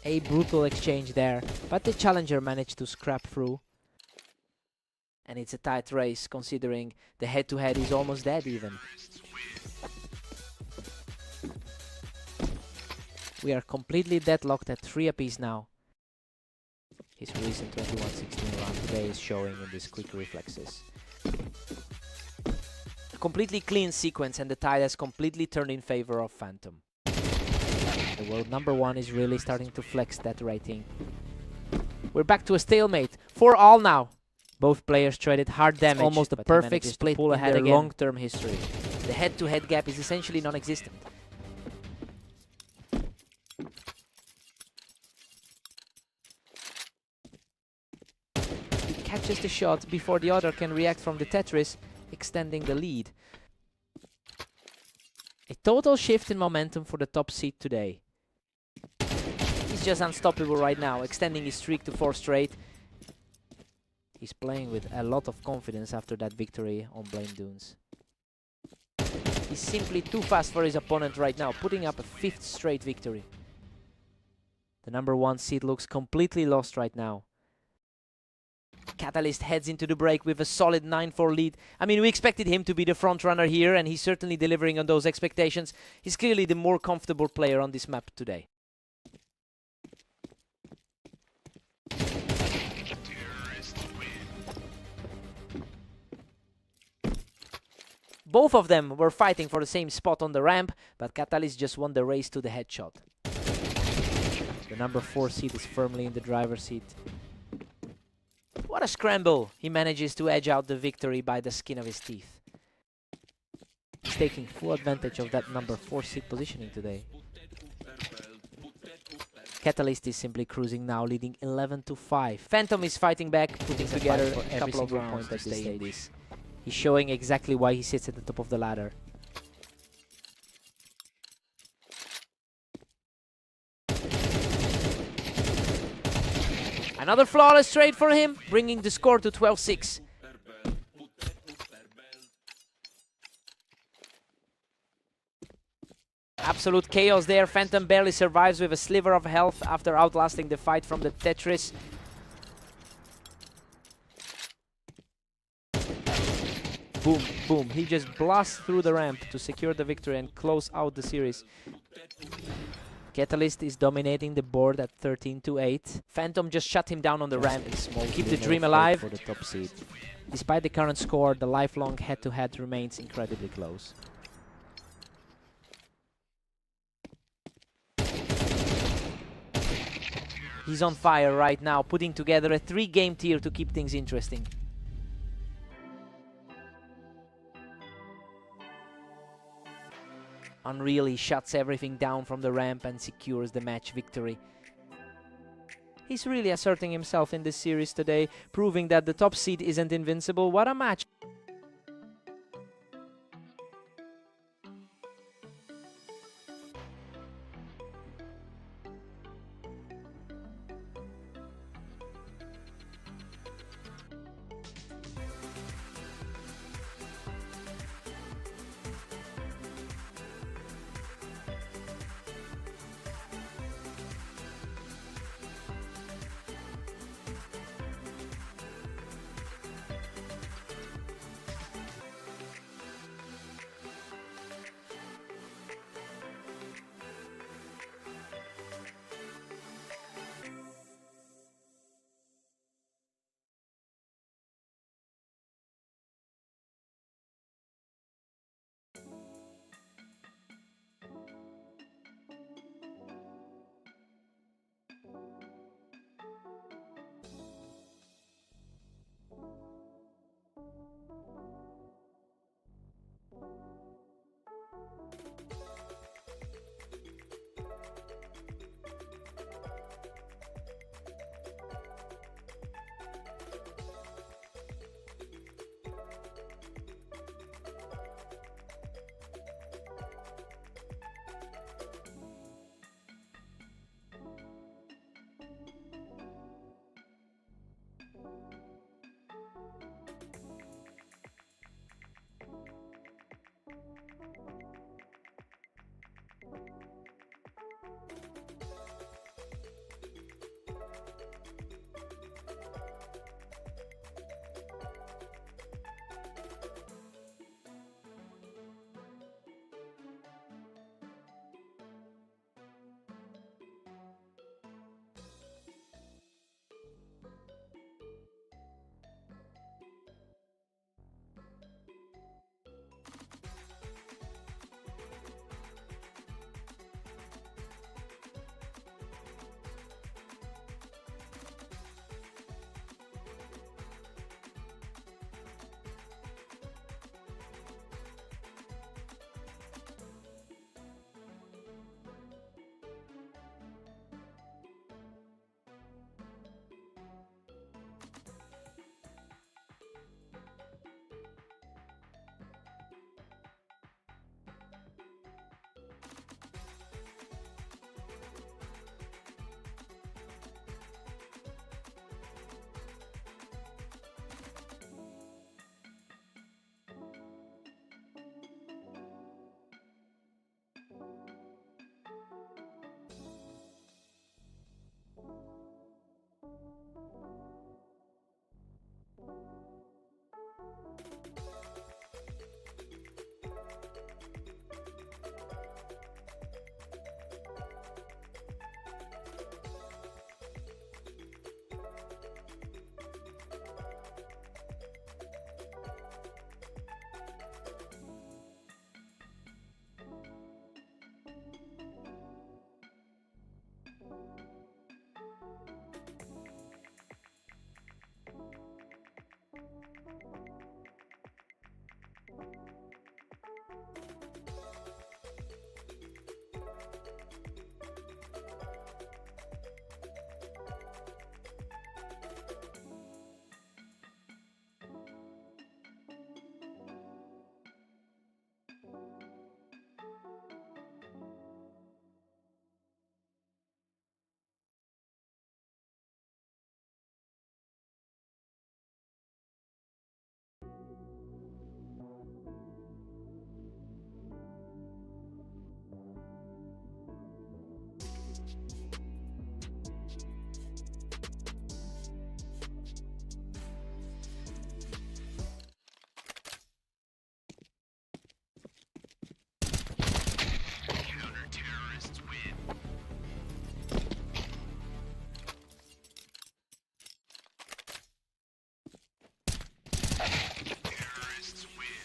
A brutal exchange there, but the challenger managed to scrap through. And it's a tight race, considering the head-to-head is almost dead even. We are completely deadlocked at 3 apiece now. His recent 21-16 run today is showing in these quick reflexes. A completely clean sequence, and the tide has completely turned in favor of Phantom. The world #1 is really starting to flex that rating. We're back to a stalemate. 4-all now. Both players traded hard damage. It's almost a perfect split in their long-term history. The head-to-head gap is essentially non-existent. Catches the shot before the other can react from the Tetris, extending the lead. A total shift in momentum for the top seed today. He's just unstoppable right now, extending his streak to 4 straight. He's playing with a lot of confidence after that victory on Blame Dunes. He's simply too fast for his opponent right now, putting up a 5th straight victory. The #1 seed looks completely lost right now. Catalyst heads into the break with a solid 9-4 lead. I mean, we expected him to be the front runner here, and he's certainly delivering on those expectations. He's clearly the more comfortable player on this map today. Both of them were fighting for the same spot on the ramp, but Catalyst just won the race to the headshot. The #4 seed is firmly in the driver's seat. What a scramble! He manages to edge out the victory by the skin of his teeth. He's taking full advantage of that #4 seed positioning today. Catalyst is simply cruising now, leading 11-5. Phantom is fighting back, putting together a couple of rounds to stay in this. He's showing exactly why he sits at the top of the ladder. Another flawless trade for him, bringing the score to 12-6. Absolute chaos there. Phantom barely survives with a sliver of health after outlasting the fight from the Tetris. Boom, boom. He just blasts through the ramp to secure the victory and close out the series. Catalyst is dominating the board at 13-8. Phantom just shut him down on the ramp. Keep the dream alive for the top seed. Despite the current score, the lifelong head-to-head remains incredibly close. He's on fire right now, putting together a 3-game tier to keep things interesting. Unreal, he shuts everything down from the ramp and secures the match victory. He's really asserting himself in this series today, proving that the top seed isn't invincible. What a match!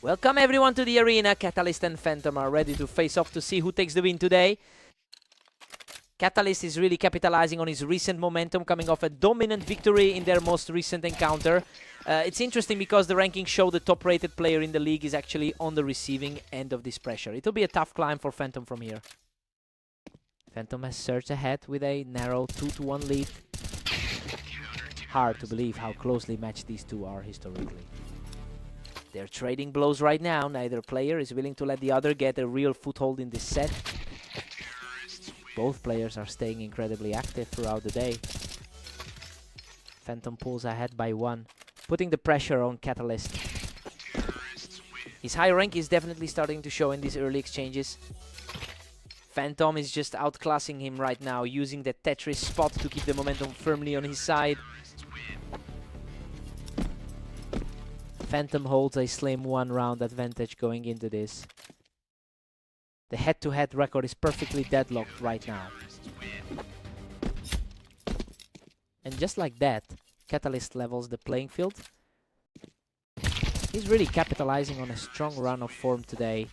Welcome everyone to the arena. Catalyst and Phantom are ready to face off to see who takes the win today. Catalyst is really capitalizing on his recent momentum, coming off a dominant victory in their most recent encounter. It's interesting because the rankings show the top-rated player in the league is actually on the receiving end of this pressure. It'll be a tough climb for Phantom from here. Phantom has surged ahead with a narrow 2-1 lead. Hard to believe how closely matched these two are historically. They're trading blows right now. Neither player is willing to let the other get a real foothold in this set. Both players are staying incredibly active throughout the day. Phantom pulls ahead by 1, putting the pressure on Catalyst. His high rank is definitely starting to show in these early exchanges. Phantom is just outclassing him right now, using the Tetris spot to keep the momentum firmly on his side. Phantom holds a slim 1-round advantage going into this. The head-to-head record is perfectly deadlocked right now. And just like that, Catalyst levels the playing field. He's really capitalizing on a strong run of form today.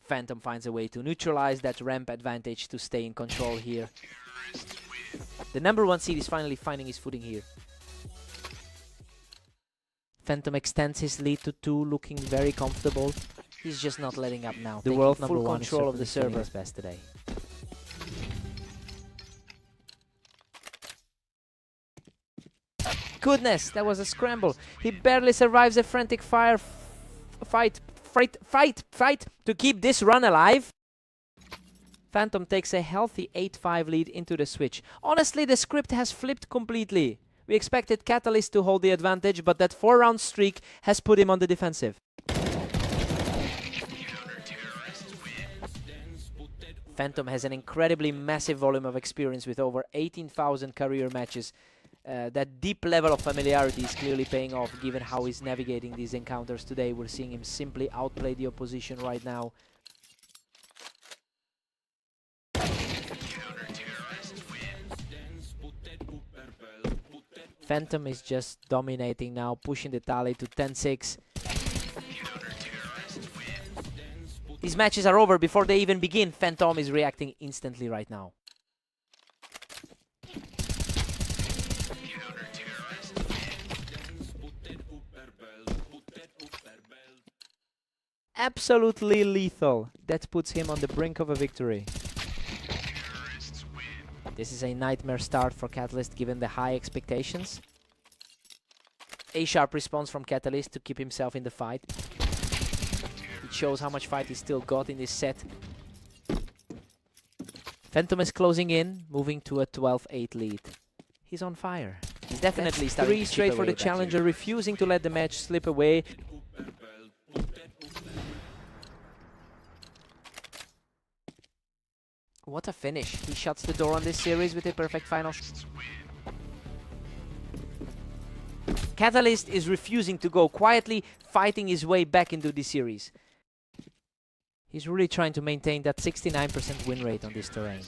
Phantom finds a way to neutralize that ramp advantage to stay in control here. The number 1 seed is finally finding his footing here. Phantom extends his lead to 2, looking very comfortable. He's just not letting up now. The world number 1 control of the server is best today. Goodness, that was a scramble. He barely survives a frantic fight to keep this run alive. Phantom takes a healthy 8-5 lead into the switch. Honestly, the script has flipped completely. We expected Catalyst to hold the advantage, but that 4-round streak has put him on the defensive. Phantom has an incredibly massive volume of experience with over 18,000 career matches. That deep level of familiarity is clearly paying off given how he's navigating these encounters today. We're seeing him simply outplay the opposition right now. Phantom is just dominating now, pushing the tally to 10-6. These matches are over before they even begin. Phantom is reacting instantly right now. Absolutely lethal. That puts him on the brink of a victory. This is a nightmare start for Catalyst given the high expectations. A sharp response from Catalyst to keep himself in the fight. It shows how much fight he still got in this set. Phantom is closing in, moving to a 12-8 lead. He's on fire. He's definitely starting to chip away 3 straight for the challenger, refusing to let the match slip away. What a finish. He shuts the door on this series with a perfect final. Catalyst is refusing to go, quietly fighting his way back into the series. He's really trying to maintain that 69% win rate on this terrain.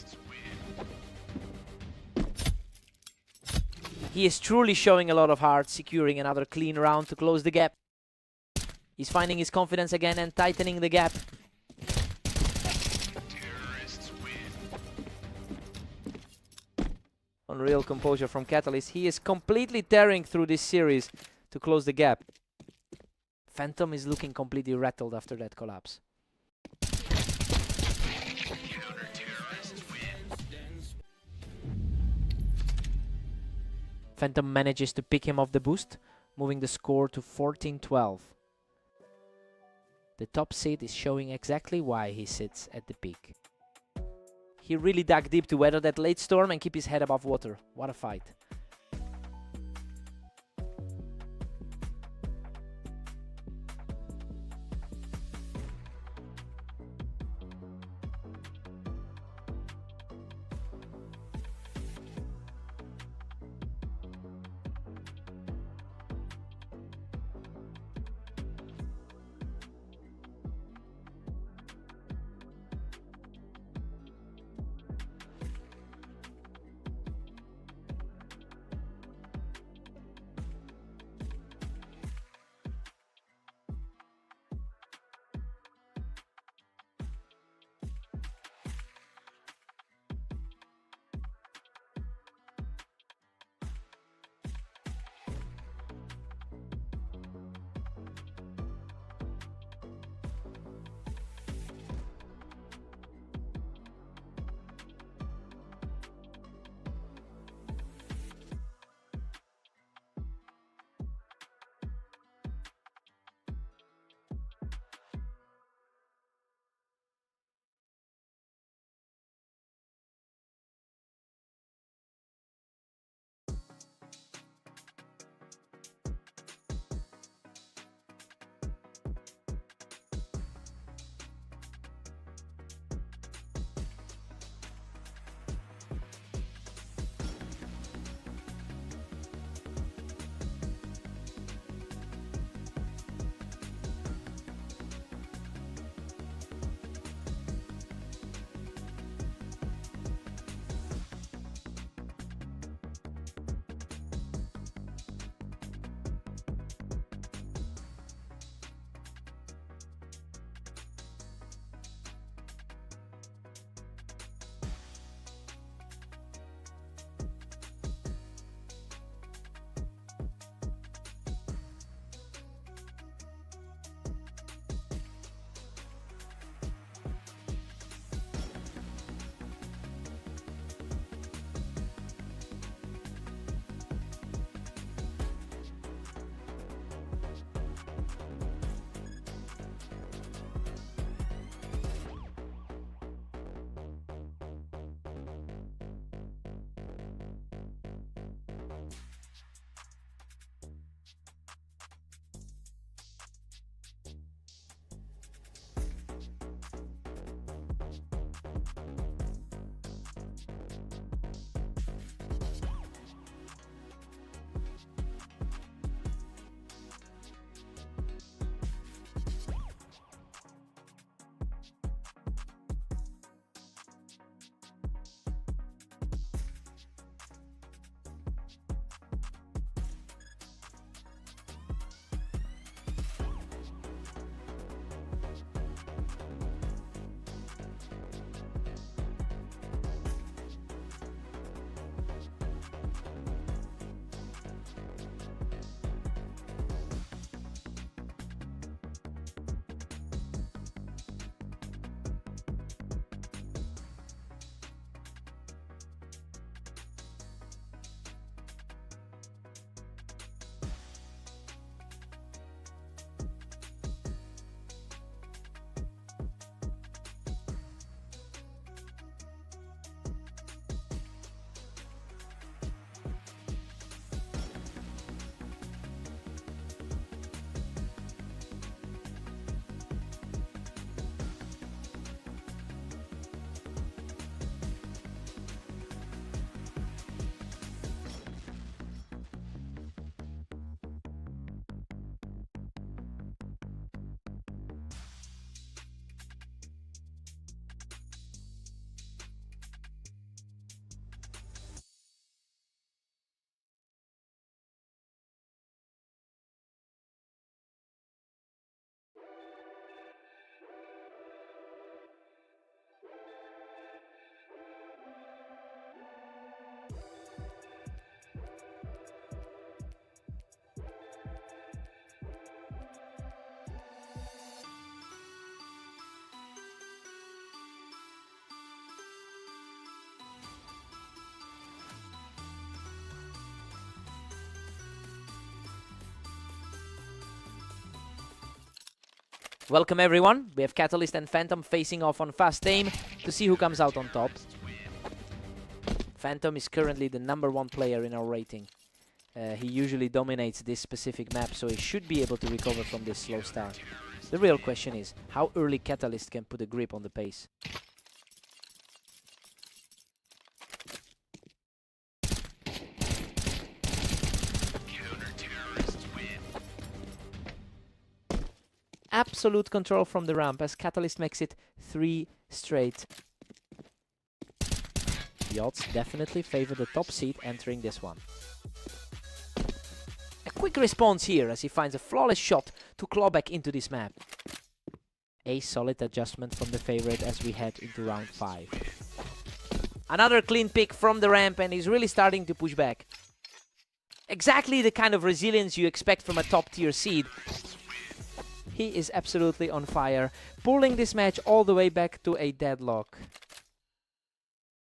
He is truly showing a lot of heart, securing another clean round to close the gap. He's finding his confidence again and tightening the gap. Unreal composure from Catalyst. He is completely tearing through this series to close the gap. Phantom is looking completely rattled after that collapse. Phantom manages to pick him off the boost, moving the score to 14-12. The top seed is showing exactly why he sits at the peak. He really dug deep to weather that late storm and keep his head above water. What a fight. Welcome everyone, we have Catalyst and Phantom facing off on Fast Aim to see who comes out on top. Phantom is currently the #1 player in our rating. He usually dominates this specific map, so he should be able to recover from this slow start. The real question is, how early Catalyst can put a grip on the pace. Absolute control from the ramp as Catalyst makes it 3 straight. The odds definitely favor the top seed entering this one. A quick response here as he finds a flawless shot to claw back into this map. A solid adjustment from the favorite as we head into round 5. Another clean pick from the ramp, and he's really starting to push back. Exactly the kind of resilience you expect from a top tier seed. He is absolutely on fire, pulling this match all the way back to a deadlock.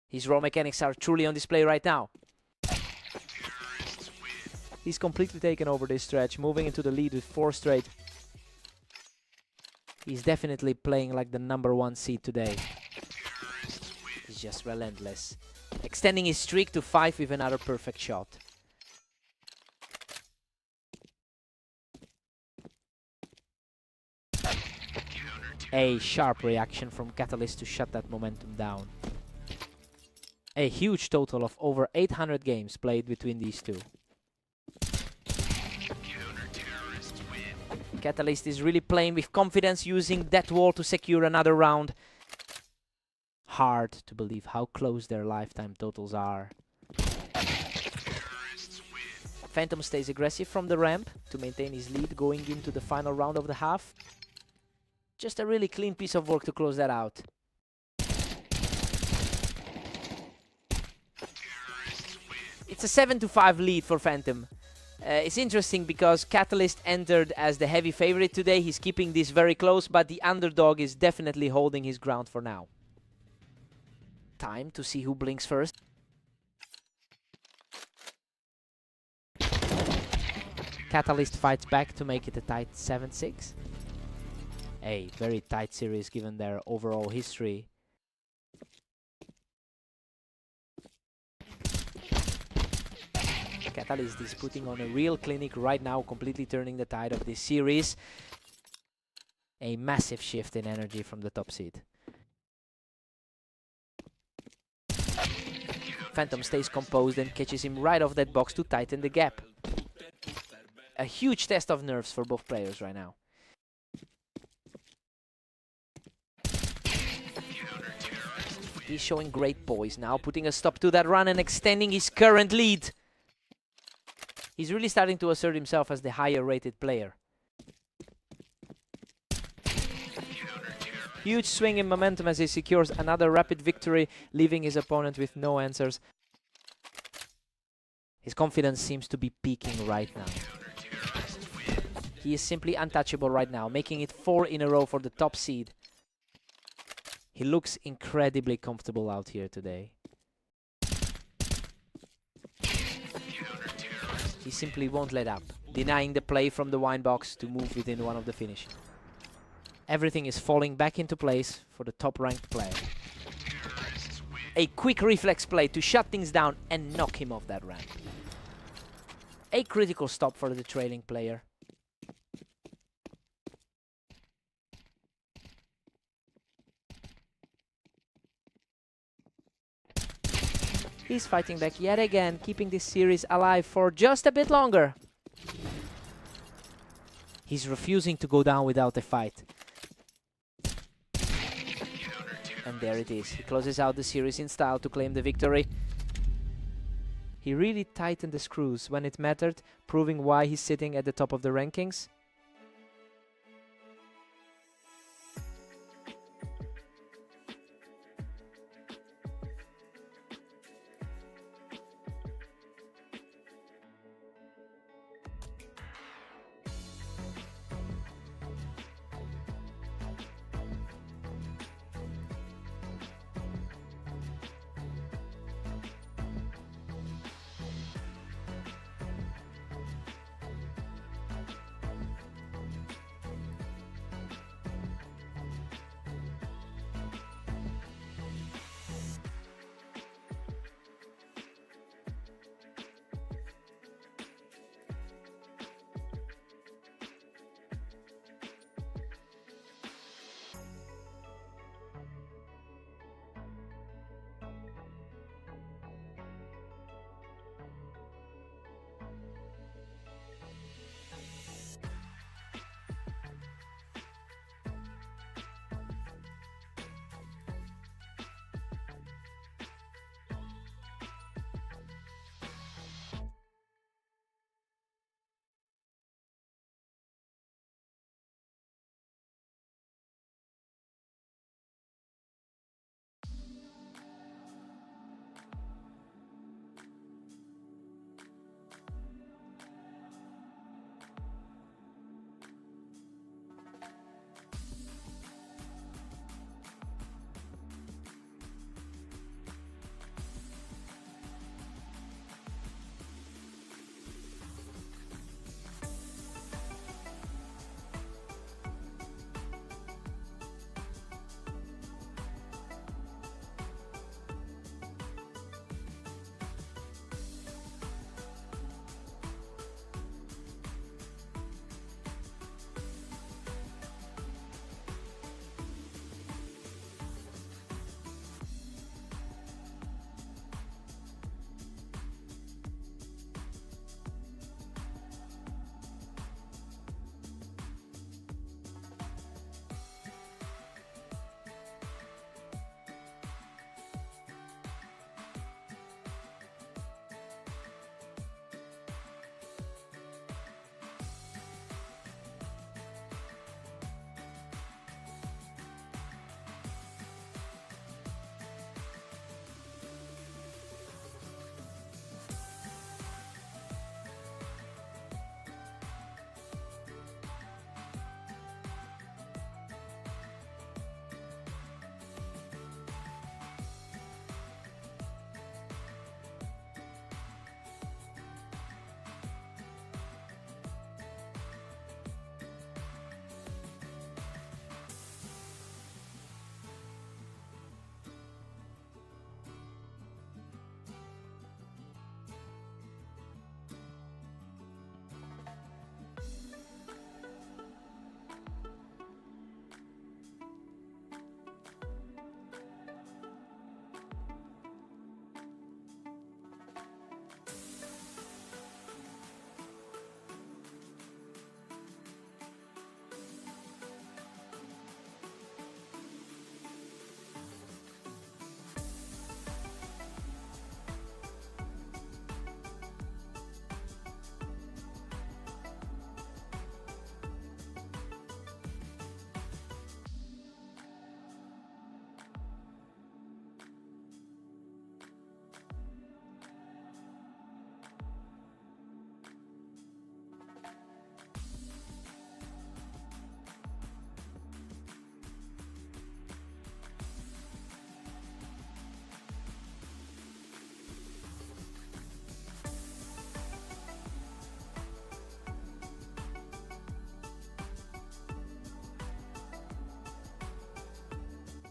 His raw mechanics are truly on display right now. He's completely taken over this stretch, moving into the lead with 4 straight. He's definitely playing like the #1 seed today. He's just relentless, extending his streak to 5 with another perfect shot. A sharp reaction from Catalyst to shut that momentum down. A huge total of over 800 games played between these two. Catalyst is really playing with confidence, using that wall to secure another round. Hard to believe how close their lifetime totals are. Phantom stays aggressive from the ramp to maintain his lead going into the final round of the half. Just a really clean piece of work to close that out. It's a 7-5 lead for Phantom. It's interesting because Catalyst entered as the heavy favorite today. He's keeping this very close, but the underdog is definitely holding his ground for now. Time to see who blinks first. Catalyst fights back to make it a tight 7-6. A very tight series given their overall history. Catalyst is putting on a real clinic right now, completely turning the tide of this series. A massive shift in energy from the top seed. Phantom stays composed and catches him right off that box to tighten the gap. A huge test of nerves for both players right now. He's showing great poise now, putting a stop to that run and extending his current lead. He's really starting to assert himself as the higher rated player. Huge swing in momentum as he secures another rapid victory, leaving his opponent with no answers. His confidence seems to be peaking right now. He is simply untouchable right now, making it 4 in a row for the top seed. He looks incredibly comfortable out here today. He simply won't let up, denying the play from the wine box to move within one of the finish. Everything is falling back into place for the top-ranked player. A quick reflex play to shut things down and knock him off that ramp. A critical stop for the trailing player. He's fighting back yet again, keeping this series alive for just a bit longer. He's refusing to go down without a fight. And there it is. He closes out the series in style to claim the victory. He really tightened the screws when it mattered, proving why he's sitting at the top of the rankings.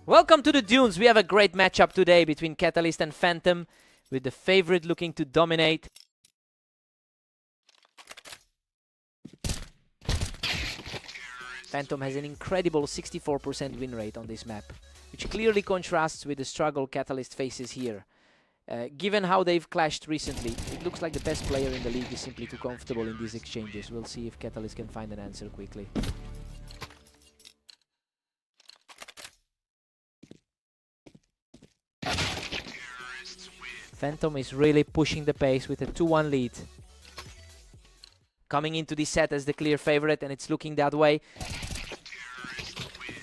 Welcome to the Dunes. We have a great matchup today between Catalyst and Phantom, with the favorite looking to dominate. Phantom has an incredible 64% win rate on this map, which clearly contrasts with the struggle Catalyst faces here. Given how they've clashed recently, it looks like the best player in the league is simply too comfortable in these exchanges. We'll see if Catalyst can find an answer quickly. Phantom is really pushing the pace with a 2-1 lead. Coming into this set as the clear favorite, and it's looking that way.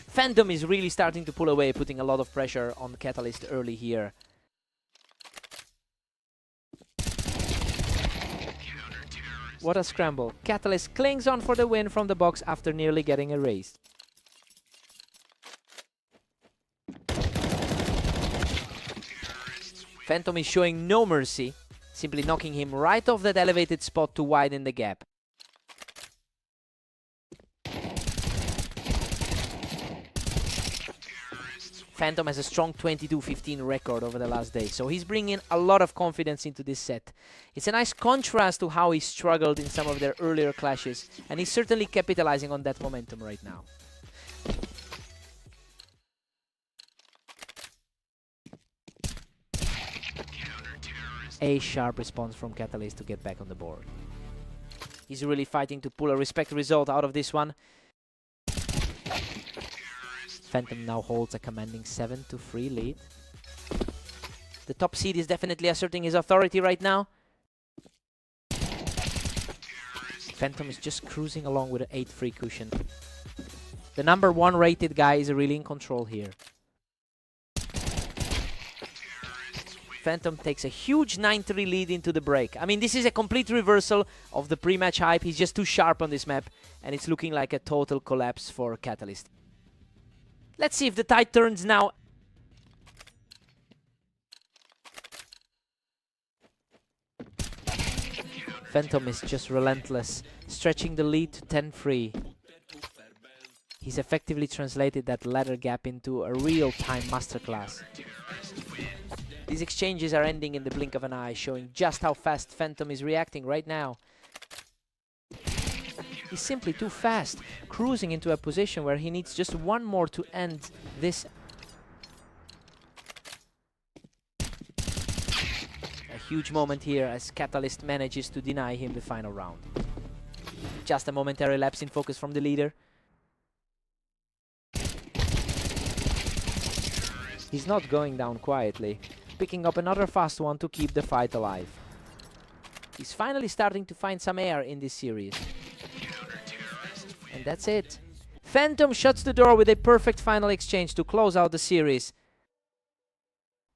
Phantom is really starting to pull away, putting a lot of pressure on Catalyst early here. What a scramble. Catalyst clings on for the win from the box after nearly getting erased. Phantom is showing no mercy, simply knocking him right off that elevated spot to widen the gap. Phantom has a strong 22-15 record over the last day, so he's bringing a lot of confidence into this set. It's a nice contrast to how he struggled in some of their earlier clashes, and he's certainly capitalizing on that momentum right now. A sharp response from Catalyst to get back on the board. He's really fighting to pull a respect result out of this one. Phantom now holds a commanding 7-3 lead. The top seed is definitely asserting his authority right now. Phantom is just cruising along with an 8-3 cushion. The number 1 rated guy is really in control here. Phantom takes a huge 9-3 lead into the break. I mean, this is a complete reversal of the pre-match hype. He's just too sharp on this map, and it's looking like a total collapse for Catalyst. Let's see if the tide turns now. Phantom is just relentless, stretching the lead to 10-3. He's effectively translated that ladder gap into a real-time masterclass. These exchanges are ending in the blink of an eye, showing just how fast Phantom is reacting right now. He's simply too fast, cruising into a position where he needs just one more to end this. A huge moment here as Catalyst manages to deny him the final round. Just a momentary lapse in focus from the leader. He's not going down quietly, picking up another fast one to keep the fight alive. He's finally starting to find some air in this series. And that's it. Phantom shuts the door with a perfect final exchange to close out the series.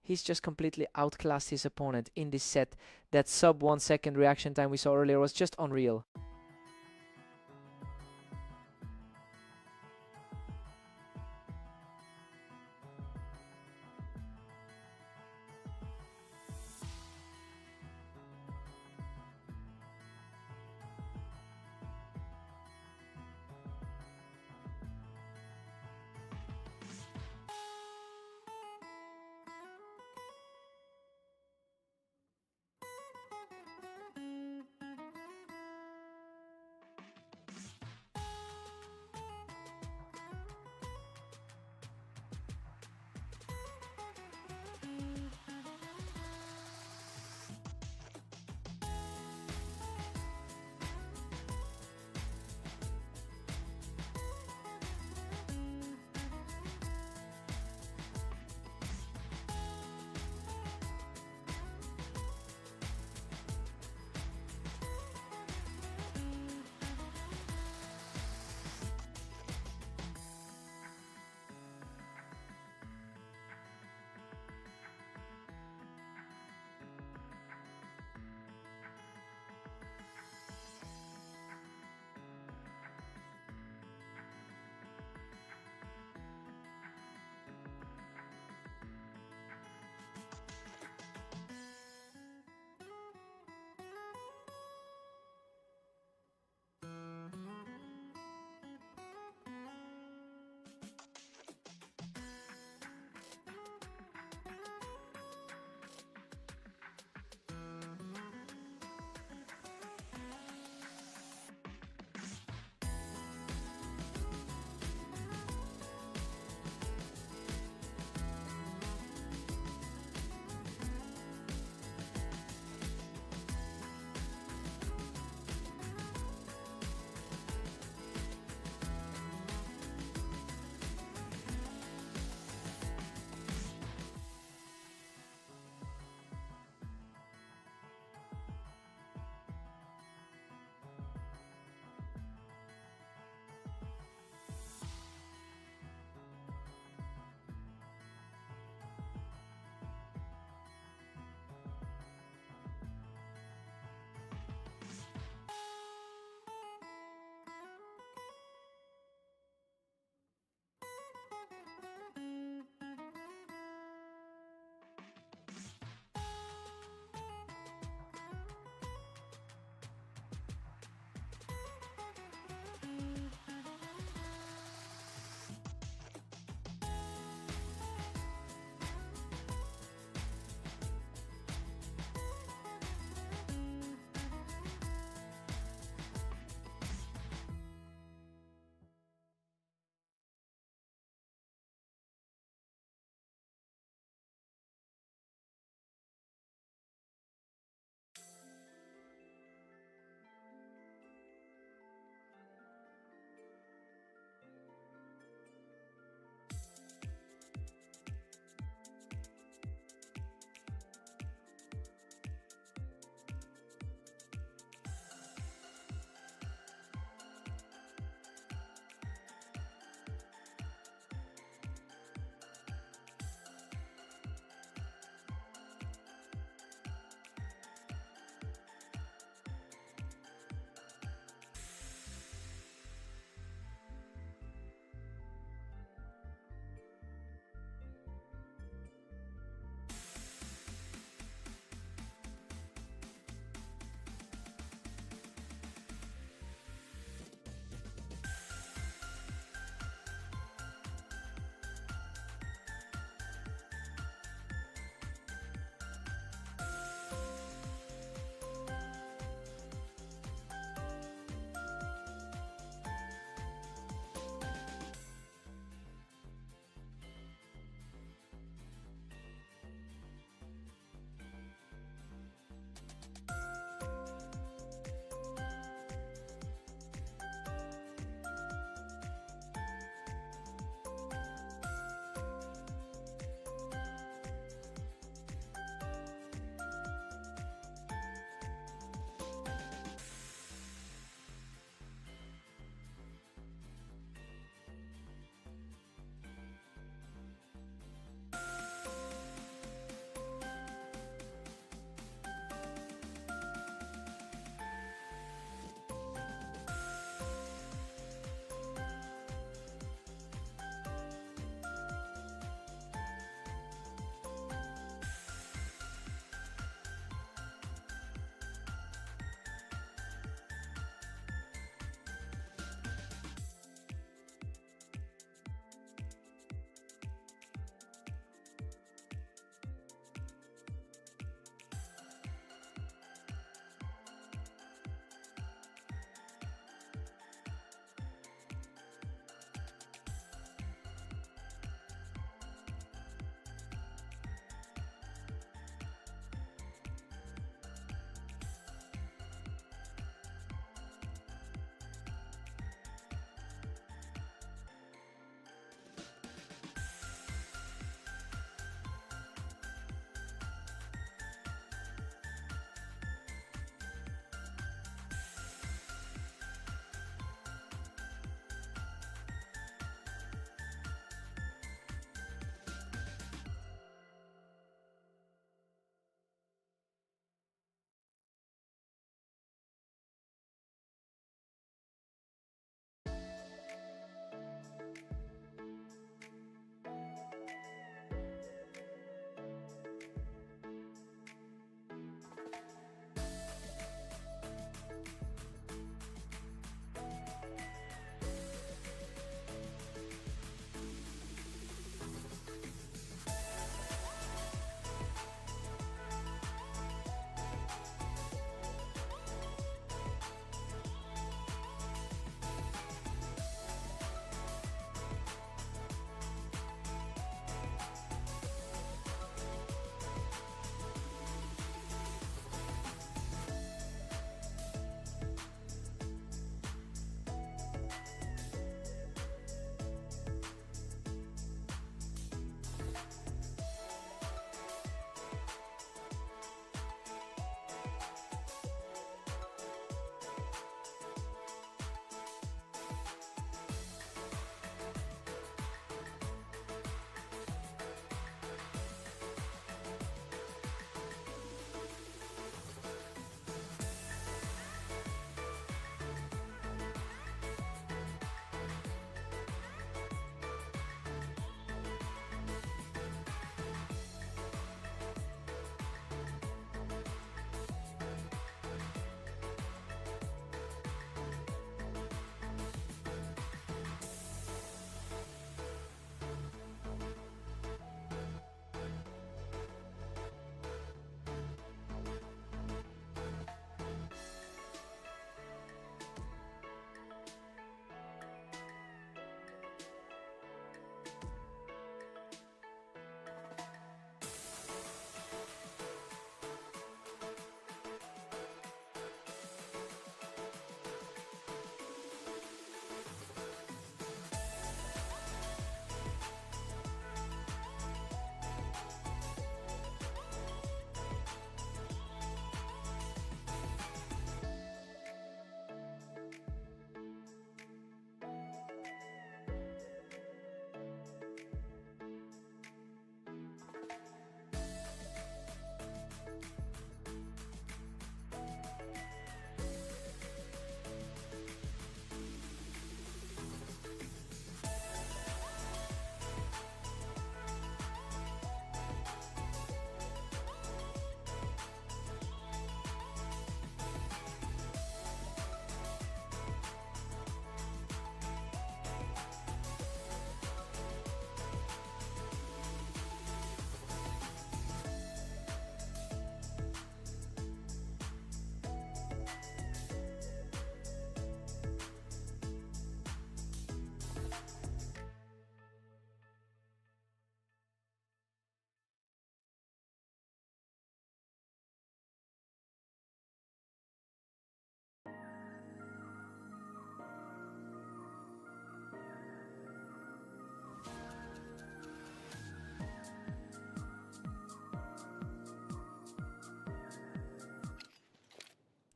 He's just completely outclassed his opponent in this set. That sub 1 second reaction time we saw earlier was just unreal.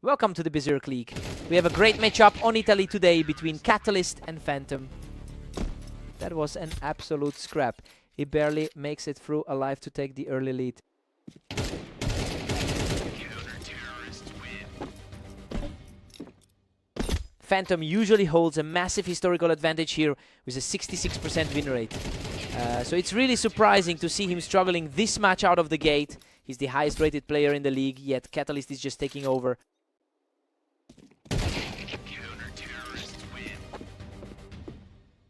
Welcome to the Berserk League. We have a great matchup on Italy today between Catalyst and Phantom. That was an absolute scrap. He barely makes it through alive to take the early lead. Phantom usually holds a massive historical advantage here with a 66% win rate. So it's really surprising to see him struggling this much out of the gate. He's the highest rated player in the league, yet Catalyst is just taking over.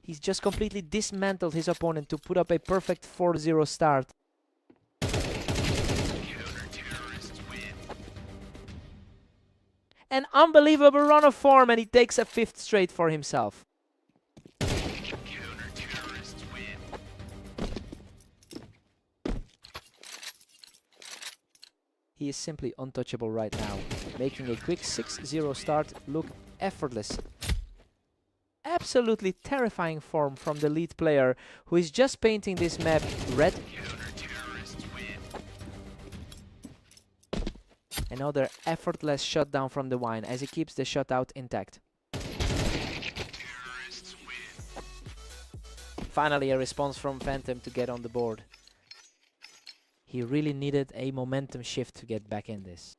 He's just completely dismantled his opponent to put up a perfect 4-0 start. An unbelievable run of form, and he takes a 5th straight for himself. He is simply untouchable right now, making a quick 6-0 start look effortless. Absolutely terrifying form from the lead player, who is just painting this map red. Another effortless shutdown from the Wine as he keeps the shutout intact. Finally a response from Phantom to get on the board. He really needed a momentum shift to get back in this.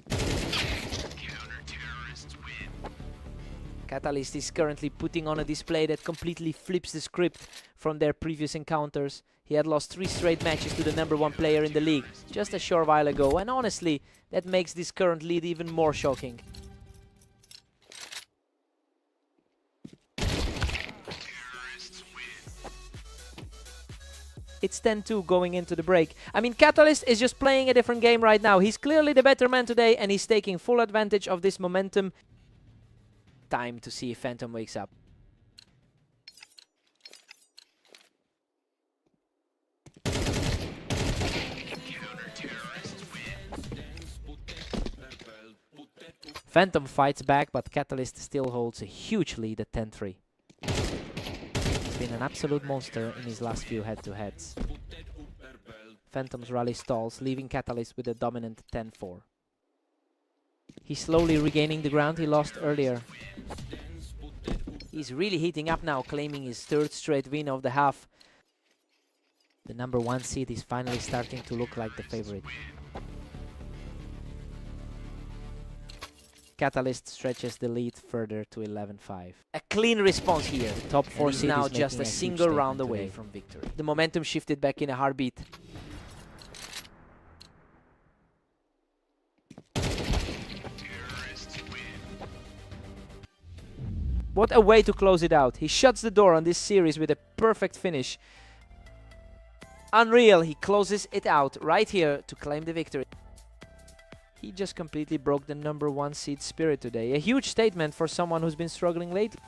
Catalyst is currently putting on a display that completely flips the script from their previous encounters. He had lost 3 straight matches to the #1 player in the league just a short while ago, and honestly, that makes this current lead even more shocking. It's 10-2 going into the break. I mean, Catalyst is just playing a different game right now. He's clearly the better man today, and he's taking full advantage of this momentum. Time to see if Phantom wakes up. Phantom fights back, but Catalyst still holds a huge lead at 10-3. He's been an absolute monster in his last few head-to-heads. Phantom's rally stalls, leaving Catalyst with a dominant 10-4. He's slowly regaining the ground he lost earlier. He's really heating up now, claiming his 3rd straight win of the half. The #1 seed is finally starting to look like the favorite. Catalyst stretches the lead further to 11-5. A clean response here. The top 4 seed now just a single round away from victory. The momentum shifted back in a heartbeat. What a way to close it out. He shuts the door on this series with a perfect finish. Unreal, he closes it out right here to claim the victory. He just completely broke the #1 seed spirit today. A huge statement for someone who's been struggling lately.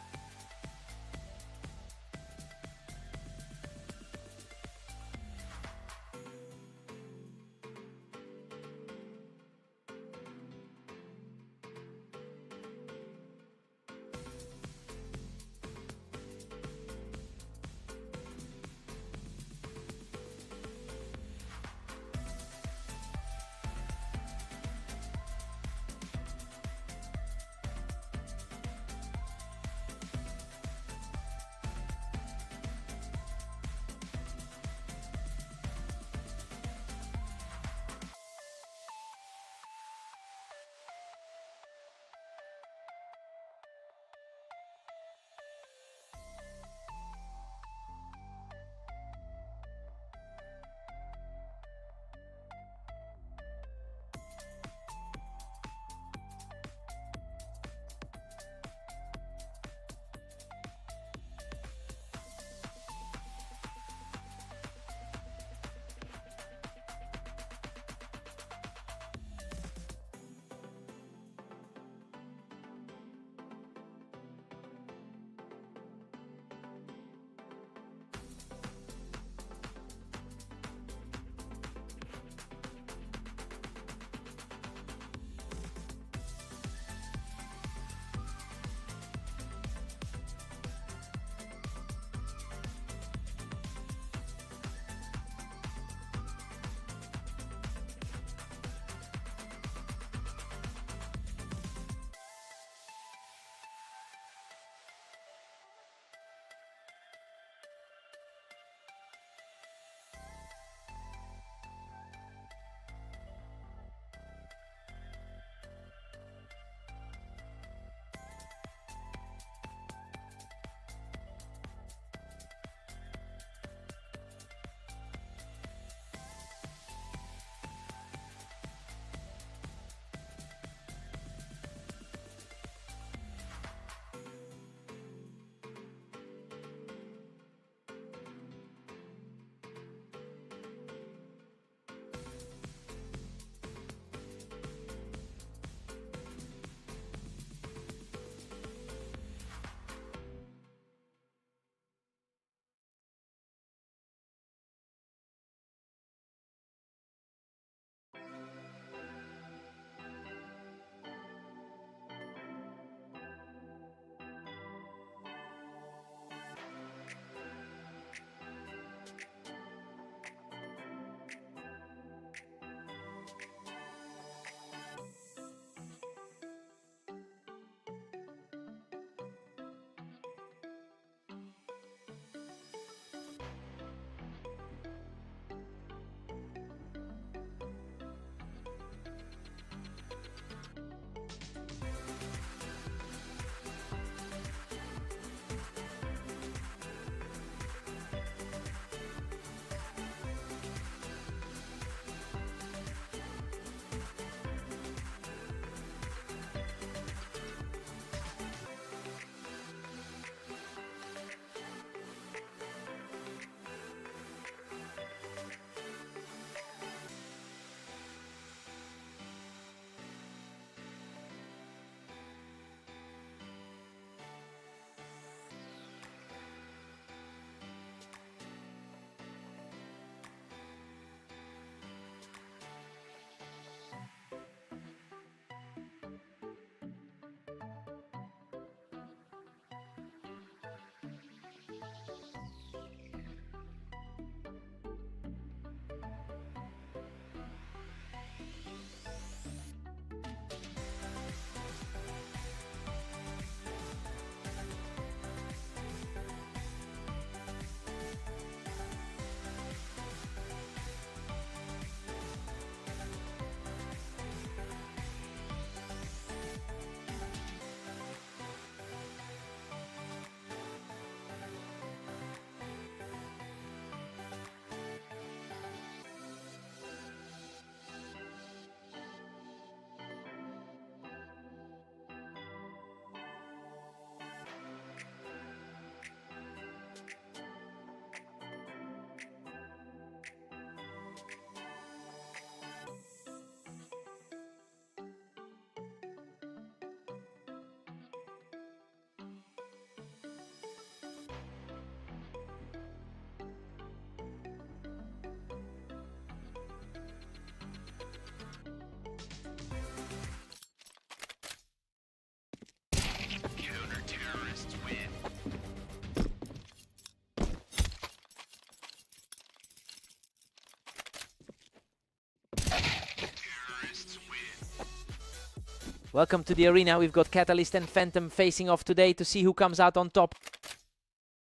Welcome to the arena. We've got Catalyst and Phantom facing off today to see who comes out on top.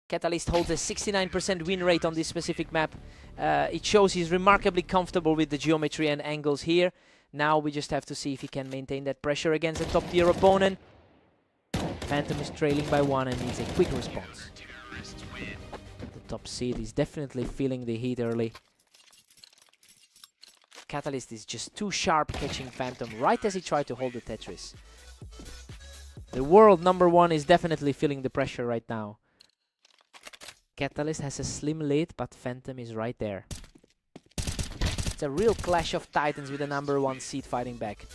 Catalyst holds a 69% win rate on this specific map. It shows he's remarkably comfortable with the geometry and angles here. Now we just have to see if he can maintain that pressure against a top-tier opponent. Phantom is trailing by 1 and needs a quick response. The top seed is definitely feeling the heat early. Catalyst is just too sharp catching Phantom right as he tried to hold the Tetris. The world #1 is definitely feeling the pressure right now. Catalyst has a slim lead, but Phantom is right there. It's a real clash of titans with the #1 seed fighting back.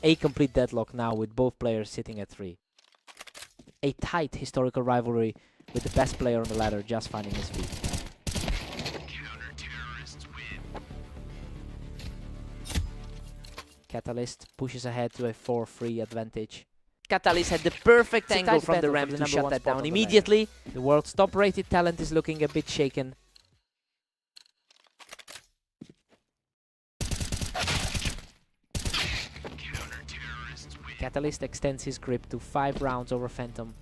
A complete deadlock now with both players sitting at 3. A tight historical rivalry with the best player on the ladder just finding his feet. Catalyst pushes ahead to a 4-3 advantage. Catalyst had the perfect angle from the ramp to shut that down immediately. The world's top-rated talent is looking a bit shaken. Catalyst extends his grip to 5 rounds over Phantom.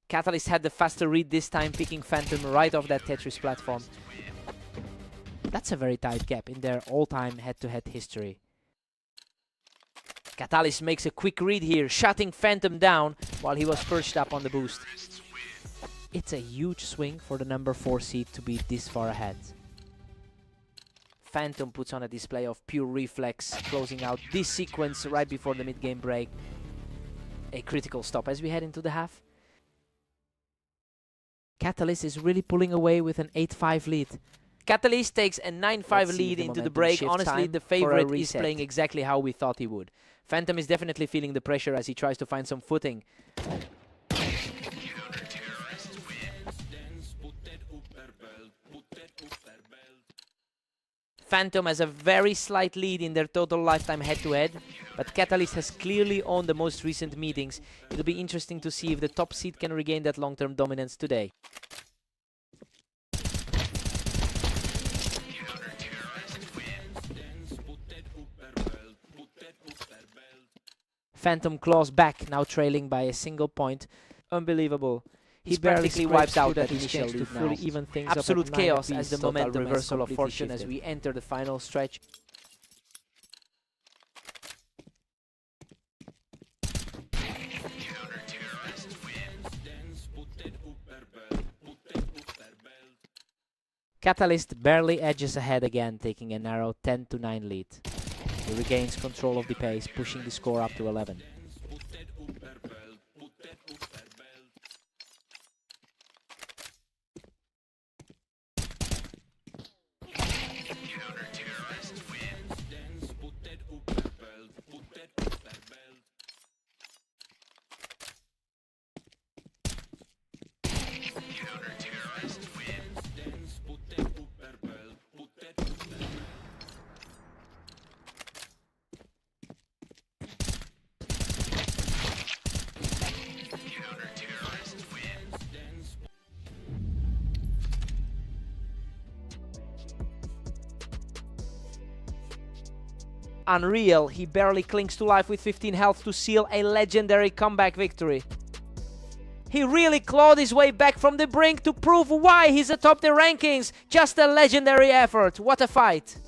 Catalyst had the faster read this time, picking Phantom right off that Tetris platform. That's a very tight gap in their all-time head-to-head history. Catalyst makes a quick read here, shutting Phantom down while he was perched up on the boost. It's a huge swing for the #4 seed to be this far ahead. Phantom puts on a display of pure reflex, closing out this sequence right before the mid-game break. A critical stop as we head into the half. Catalyst is really pulling away with an 8-5 lead. Catalyst takes a 9-5 lead into the break. Honestly, the favorite is playing exactly how we thought he would. Phantom is definitely feeling the pressure as he tries to find some footing. Phantom has a very slight lead in their total lifetime head-to-head, but Catalyst has clearly owned the most recent meetings. It'll be interesting to see if the top seed can regain that long-term dominance today. Phantom claws back, now trailing by a single point. Unbelievable. He practically wipes out that initial lead now. Even things absolute chaos as the momentum reversal of fortune as we enter the final stretch. Catalyst barely edges ahead again, taking a narrow 10-9 lead. He regains control of the pace, pushing the score up to 11. Unreal, he barely clings to life with 15 health to seal a legendary comeback victory. He really clawed his way back from the brink to prove why he's atop the rankings. Just a legendary effort. What a fight.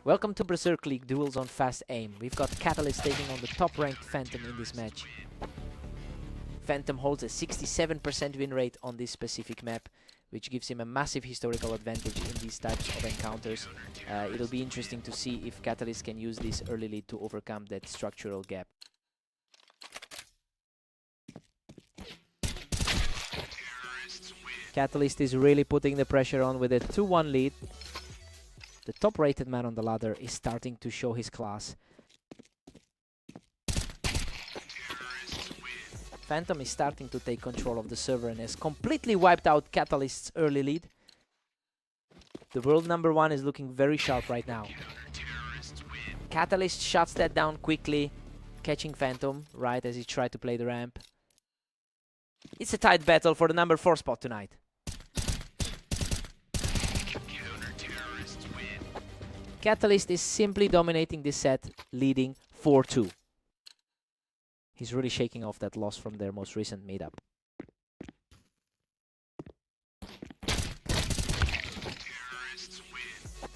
Welcome to Berserk League Duels on Fast Aim. We've got Catalyst taking on the top-ranked Phantom in this match. Phantom holds a 67% win rate on this specific map, which gives him a massive historical advantage in these types of encounters. It'll be interesting to see if Catalyst can use this early lead to overcome that structural gap. Catalyst is really putting the pressure on with a 2-1 lead. The top-rated man on the ladder is starting to show his class. Phantom is starting to take control of the server and has completely wiped out Catalyst's early lead. The world #1 is looking very sharp right now. Catalyst shuts that down quickly, catching Phantom right as he tried to play the ramp. It's a tight battle for the #4 spot tonight. Catalyst is simply dominating this set, leading 4-2. He's really shaking off that loss from their most recent meetup.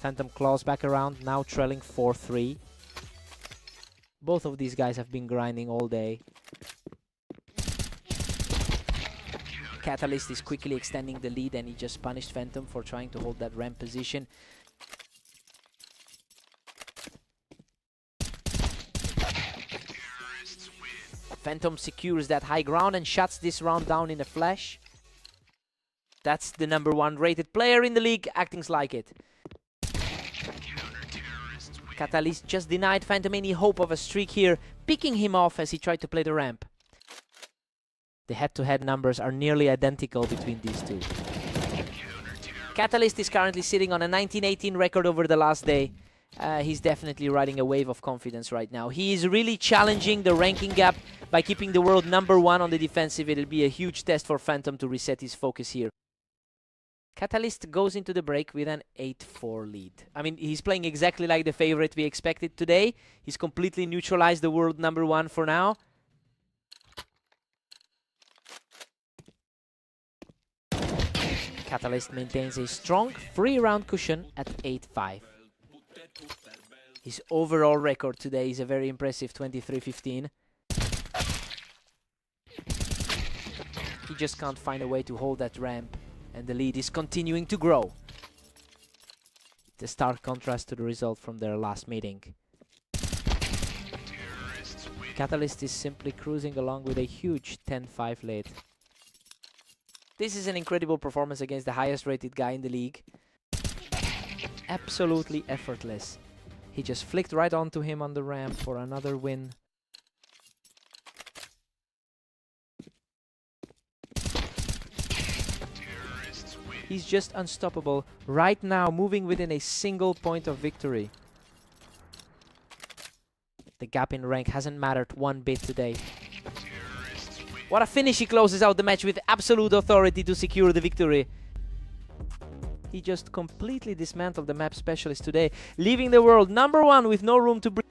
Phantom claws back around, now trailing 4-3. Both of these guys have been grinding all day. Catalyst is quickly extending the lead and he just punished Phantom for trying to hold that ramp position. Phantom secures that high ground and shuts this round down in a flash. That's the #1 rated player in the league acting like it. Catalyst just denied Phantom any hope of a streak here, picking him off as he tried to play the ramp. The head-to-head numbers are nearly identical between these two. Catalyst is currently sitting on a 19-18 record over the last day. He's definitely riding a wave of confidence right now. He is really challenging the ranking gap by keeping the world #1 on the defensive. It'll be a huge test for Phantom to reset his focus here. Catalyst goes into the break with an 8-4 lead. I mean, he's playing exactly like the favorite we expected today. He's completely neutralized the world #1 for now. Catalyst maintains a strong 3-round cushion at 8-5. His overall record today is a very impressive 23-15. He just can't find a way to hold that ramp, and the lead is continuing to grow. The stark contrast to the result from their last meeting. Catalyst is simply cruising along with a huge 10-5 lead. This is an incredible performance against the highest rated guy in the league. Absolutely effortless. He just flicked right onto him on the ramp for another win. He's just unstoppable right now, moving within a single point of victory. The gap in rank hasn't mattered one bit today. What a finish! He closes out the match with absolute authority to secure the victory. He just completely dismantled the map specialist today, leaving the world #1 with no room to breathe.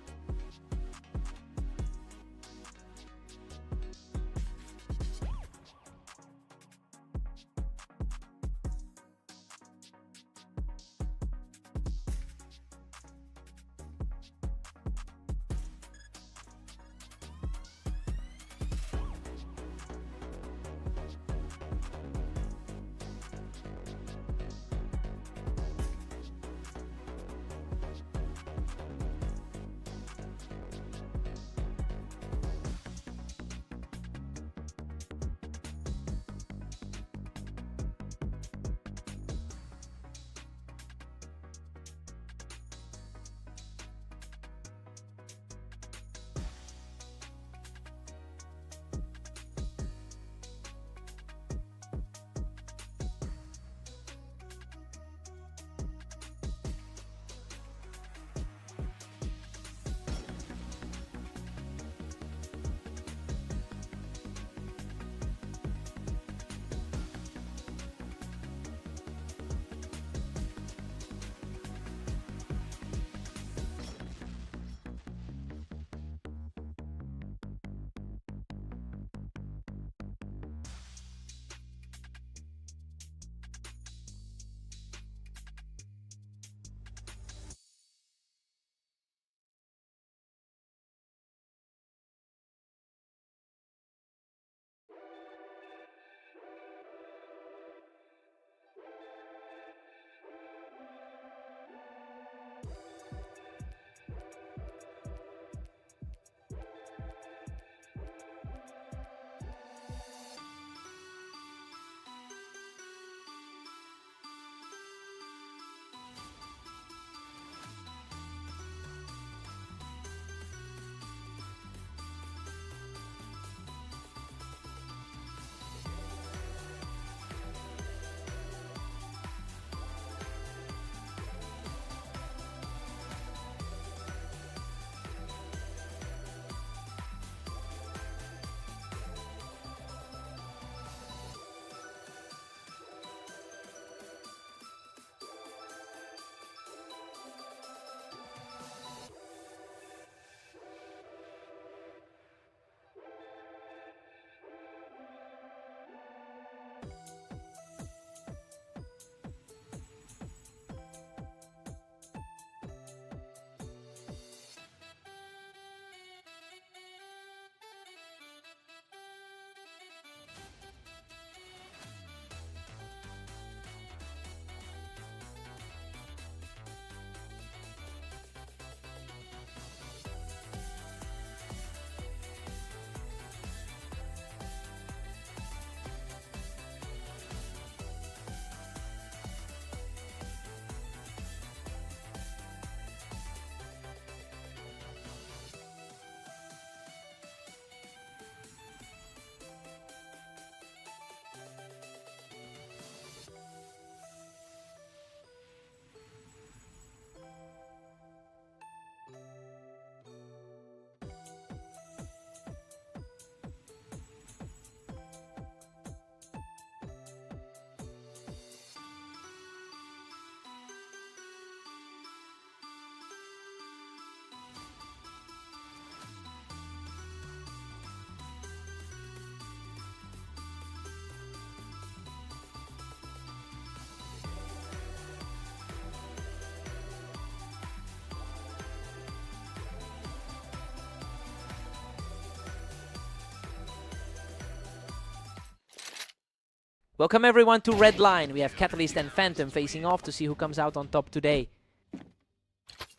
Welcome everyone to Red Line. We have Catalyst and Phantom facing off to see who comes out on top today.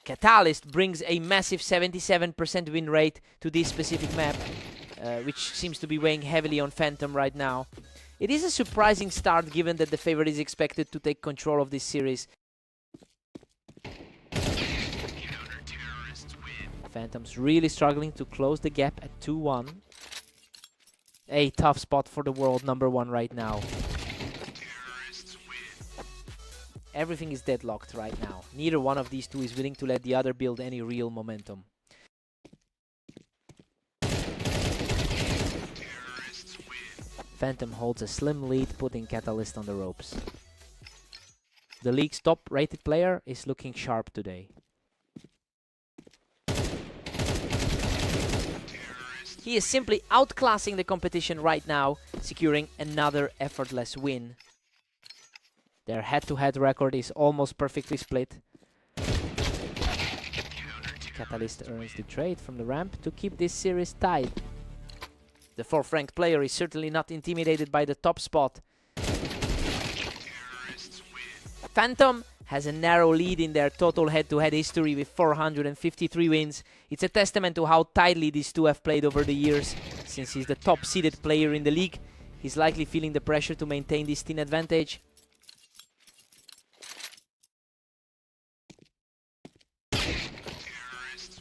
Catalyst brings a massive 77% win rate to this specific map, which seems to be weighing heavily on Phantom right now. It is a surprising start given that the favorite is expected to take control of this series. Phantom's really struggling to close the gap at 2-1. A tough spot for the world #1 right now. Everything is deadlocked right now. Neither one of these two is willing to let the other build any real momentum. Phantom holds a slim lead, putting Catalyst on the ropes. The league's top-rated player is looking sharp today. He is simply outclassing the competition right now, securing another effortless win. Their head-to-head record is almost perfectly split. Catalyst earns the trade from the ramp to keep this series tied. The 4th-ranked player is certainly not intimidated by the top spot. Phantom has a narrow lead in their total head-to-head history with 453 wins. It's a testament to how tightly these two have played over the years. Since he's the top-seeded player in the league, he's likely feeling the pressure to maintain this thin advantage.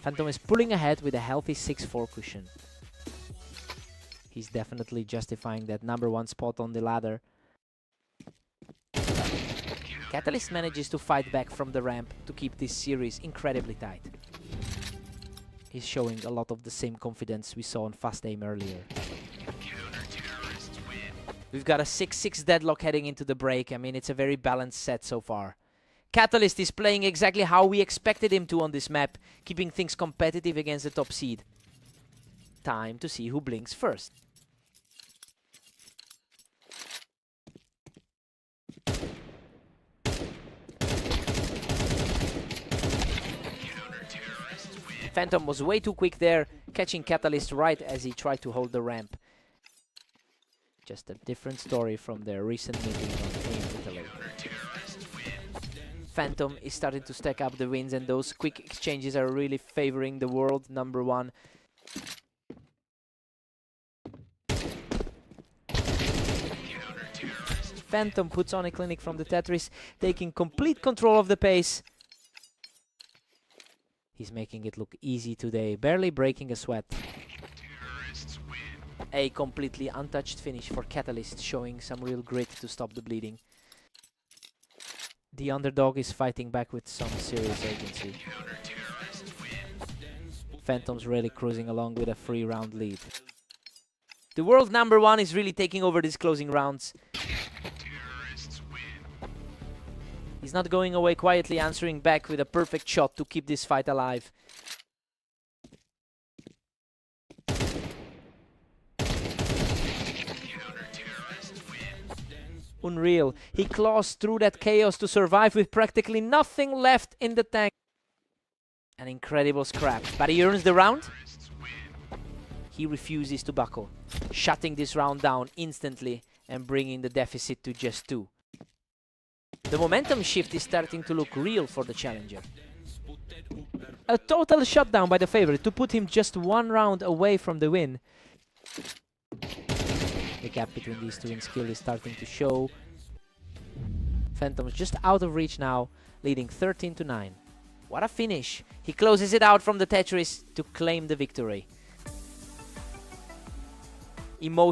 Phantom is pulling ahead with a healthy 6-4 cushion. He's definitely justifying that #1 spot on the ladder. Catalyst manages to fight back from the ramp to keep this series incredibly tight. He's showing a lot of the same confidence we saw on Fast Aim earlier. We've got a 6-6 deadlock heading into the break. I mean, it's a very balanced set so far. Catalyst is playing exactly how we expected him to on this map, keeping things competitive against the top seed. Time to see who blinks first. Phantom was way too quick there, catching Catalyst right as he tried to hold the ramp. Just a different story from their recent meeting on Aim Italy. Phantom is starting to stack up the wins, and those quick exchanges are really favoring the world #1. Phantom puts on a clinic from the Tetris, taking complete control of the pace. He's making it look easy today, barely breaking a sweat. A completely untouched finish for Catalyst, showing some real grit to stop the bleeding. The underdog is fighting back with some serious urgency. Phantom's really cruising along with a 3-round lead. The world #1 is really taking over these closing rounds. He's not going away quietly, answering back with a perfect shot to keep this fight alive. Unreal. He claws through that chaos to survive with practically nothing left in the tank. An incredible scrap, but he earns the round. He refuses to buckle, shutting this round down instantly and bringing the deficit to just 2. The momentum shift is starting to look real for the challenger. A total shutdown by the favorite to put him just 1 round away from the win. The gap between these two in skill is starting to show. Phantom's just out of reach now, leading 13-9. What a finish! He closes it out from the Tetris to claim the victory. Emotion